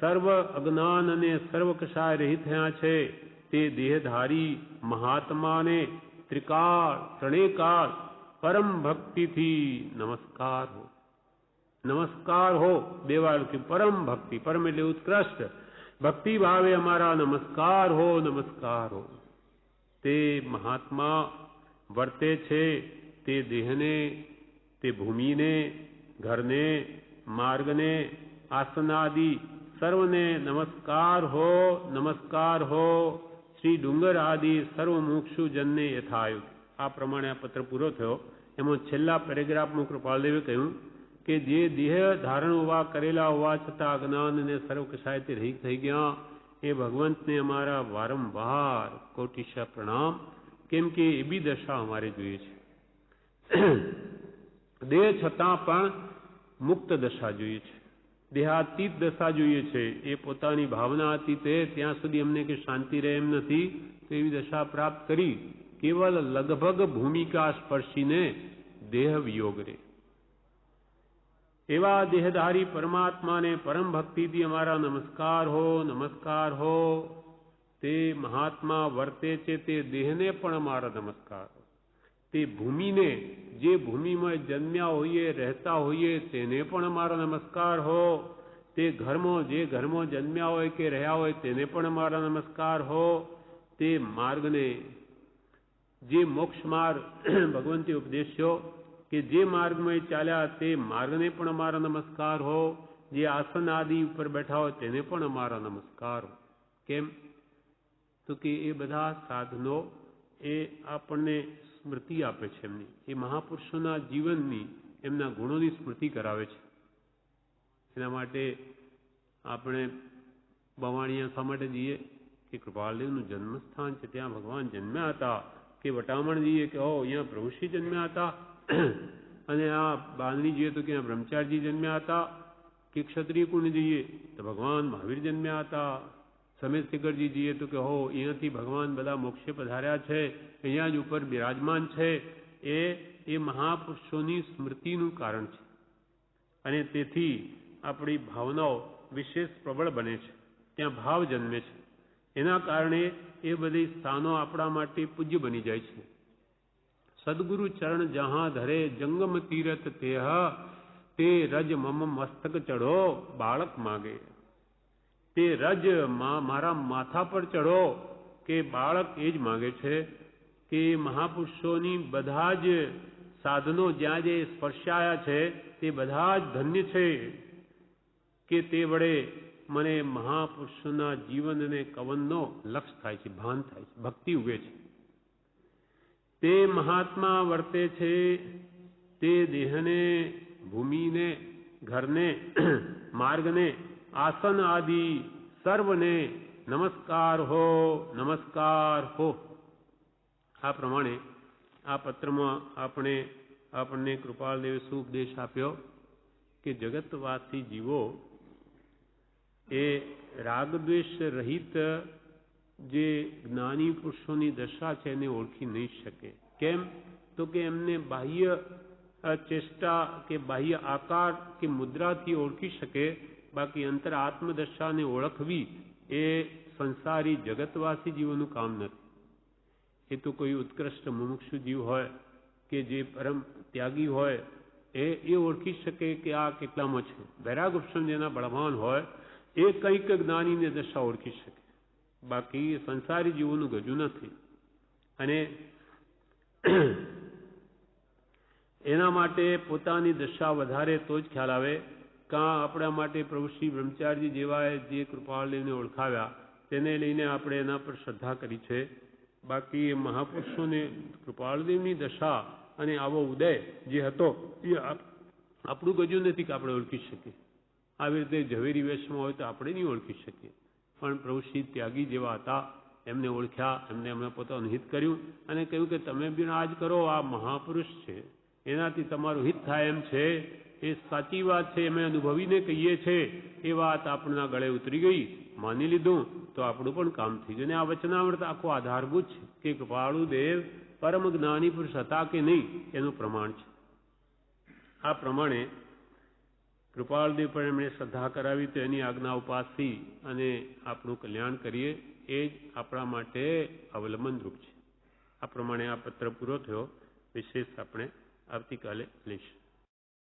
સર્વ અજ્ઞાન અને સર્વ કષાય રહિત થયા છે તે દેહધારી મહાત્માને ત્રિકાળ ત્રણેકાળ પરમ ભક્તિથી નમસ્કાર હો. નમસ્કાર હો દેવાળથી પરમ ભક્તિ, પરમ એટલે ઉત્કૃષ્ટ ભક્તિ ભાવે અમારા નમસ્કાર હો, નમસ્કાર હો. તે મહાત્મા વર્તે છે તે દેહને, તે ભૂમિને, ઘરને, માર્ગને, આસનાદિ સર્વને નમસ્કાર હો, નમસ્કાર હો. શ્રી ડુંગર આદિ સર્વ મુક્ષુ જનને યથાયુક્ત. આ પ્રમાણે આ પત્ર પૂરો થયો. એમાં છેલ્લા પેરેગ્રાફમાં કૃપાલદેવે કહ્યું કે જે દેહ ધારણ હોવા કરેલા હોવા છતાં અજ્ઞાન અને સર્વ કસાયથી રહિત થઈ ગયા એ ભગવંતને અમારા વારંવાર કોટિશા પ્રણામ, કેમ કે એ બી દશા અમારે જોઈએ છે. દેહ છતાં પણ મુક્ત દશા જોઈએ છે, દેહાતીત દશા જોઈએ છે. એ પોતાની ભાવના અતીતે ત્યાં સુધી અમને કે શાંતિ રહે એમ નથી, તો એવી દશા પ્રાપ્ત કરી કેવલ લગભગ ભૂમિકા સ્પર્શીને દેહ વિયોગ રહે. એવા દેહધારી પરમાત્માને પરમ ભક્તિથી અમારા નમસ્કાર હો, નમસ્કાર હો. તે મહાત્મા વર્તે છે તે દેહને પણ અમારા નમસ્કાર હો. તે ભૂમિને, જે ભૂમિમાં જન્મ્યા હોઈએ, રહેતા હોઈએ, તેને પણ અમારા નમસ્કાર હો. તે ઘરમાં, જે ઘરમાં જન્મ્યા હોય કે રહ્યા હોય, તેને પણ અમારા નમસ્કાર હો. તે માર્ગને, જે મોક્ષ માર્ગ ભગવંતે ઉપદેશ્યો કે જે માર્ગમાં ચાલ્યા તે માર્ગને પણ અમારા નમસ્કાર હો. જે આસન આદિ ઉપર બેઠા હોય તેને પણ અમારા નમસ્કાર હો. કેમ? તો કે એ બધા સાધનો એ આપણને સ્મૃતિ આપે છે એમની, એ મહાપુરુષોના જીવનની, એમના ગુણોની સ્મૃતિ કરાવે છે. એના માટે આપણે બવાણીયા શા માટે જઈએ કે કૃપાલદેવનું જન્મસ્થાન છે, ત્યાં ભગવાન જન્મ્યા હતા. કે વટામણ જઈએ કે અહીંયા પ્રભુશ્રી જન્મ્યા હતા, અને આ બાંધણી જઈએ તો ક્યાં બ્રહ્મચારીજી જન્મ્યા હતા, કે ક્ષત્રિય કુંડ જઈએ તો ભગવાન મહાવીર જન્મ્યા હતા. સમેત શિખરજી જઈએ તો કે અહીંયાથી ભગવાન બધા મોક્ષે પધાર્યા છે, અહીંયા જ ઉપર બિરાજમાન છે. એ મહાપુરુષોની સ્મૃતિનું કારણ છે, અને તેથી આપણી ભાવનાઓ વિશેષ પ્રબળ બને છે, ત્યાં ભાવ જન્મે છે. એના કારણે એ બધી સ્થાનો આપણા માટે પૂજ્ય બની જાય છે. સદગુરુ ચરણ જહાં ધરે જંગમ તીરથ તેહ, તે રજ મમ મસ્તક ચઢો બાળક માગે. તે રજ મારા માથા પર ચઢો કે બાળક એ જ માગે છે. કે મહાપુરુષોની બધા જ સાધનો જ્યાં જે સ્પર્શાયા છે તે બધા જ ધન્ય છે, કે તે વડે મને મહાપુરુષોના જીવન અને કવનનો લક્ષ થાય છે, ભાન થાય છે, ભક્તિ ઉગે છે. તે મહાત્મા વર્તે છે તે દેહને, ભૂમિને, ઘરને, માર્ગને, આસન આદિ સર્વને નમસ્કાર હો, નમસ્કાર હો. આ પ્રમાણે આ પત્રમાં આપણને કૃપાલદેવે શું ઉપદેશ આપ્યો કે જગતવાસી જીવો એ રાગદ્વેષ રહિત જે જ્ઞાની પુરુષોની દશા છે એને ઓળખી નહીં શકે. કેમ? તો કે એમને બાહ્ય ચેષ્ટા કે બાહ્ય આકાર કે મુદ્રાથી ઓળખી શકે, બાકી અંતર આત્મદશાને ઓળખવી એ સંસારી જગતવાસી જીવોનું કામ નથી. એ તો કોઈ ઉત્કૃષ્ટ મુમુક્ષુ જીવ હોય કે જે પરમ ત્યાગી હોય એ ઓળખી શકે કે આ કેટલામાં છે. વૈરાગ ઉપશમ જેના બળવાન હોય એ કંઈક જ્ઞાનીને દશા ઓળખી શકે, બાકી સંસારી જીવોનું ગજું નથી. અને એના માટે પોતાની દશા વધારે તો જ ખ્યાલ આવે. કાં આપણા માટે પ્રભુ શ્રી બ્રહ્મચારીજી જેવાએ જે કૃપાળદેવને ઓળખાવ્યા તેને લઈને આપણે એના પર શ્રદ્ધા કરી છે, બાકી એ મહાપુરુષોને કૃપાળદેવની દશા અને આવો ઉદય જે હતો એ આપણું ગજું નથી કે આપણે ઓળખી શકીએ. આવી રીતે ઝવેરી વેશમાં હોય તો આપણે નહીં ઓળખી શકીએ, પણ પ્રભુ શ્રી ત્યાગી જેવા હતા એમને ઓળખ્યા, એમને પોતાનું હિત કર્યું અને કહ્યું કે તમે બી આ જ કરો, આ મહાપુરુષ છે, એનાથી તમારું હિત થાય એમ છે. એ સાચી વાત છે, અમે અનુભવીને કહીએ છીએ. એ વાત આપણના ગળે ઉતરી ગઈ, માની લીધું તો આપણું પણ કામ થઈ ગયું. અને આ વચનામૃત આખો આધારભૂત છે કે કૃપાળુદેવ પરમ જ્ઞાની પુરુષ હતા કે નહીં એનું પ્રમાણ છે. આ પ્રમાણે કૃપાળદેવ પણ એમણે શ્રદ્ધા કરાવી તો એની આજ્ઞા ઉપાસી અને આપણું કલ્યાણ કરીએ એ જ આપણા માટે અવલંબનરૂપ છે. આ પ્રમાણે આ પત્ર પૂરો થયો. વિશેષ આપણે આવતીકાલે લઈશું.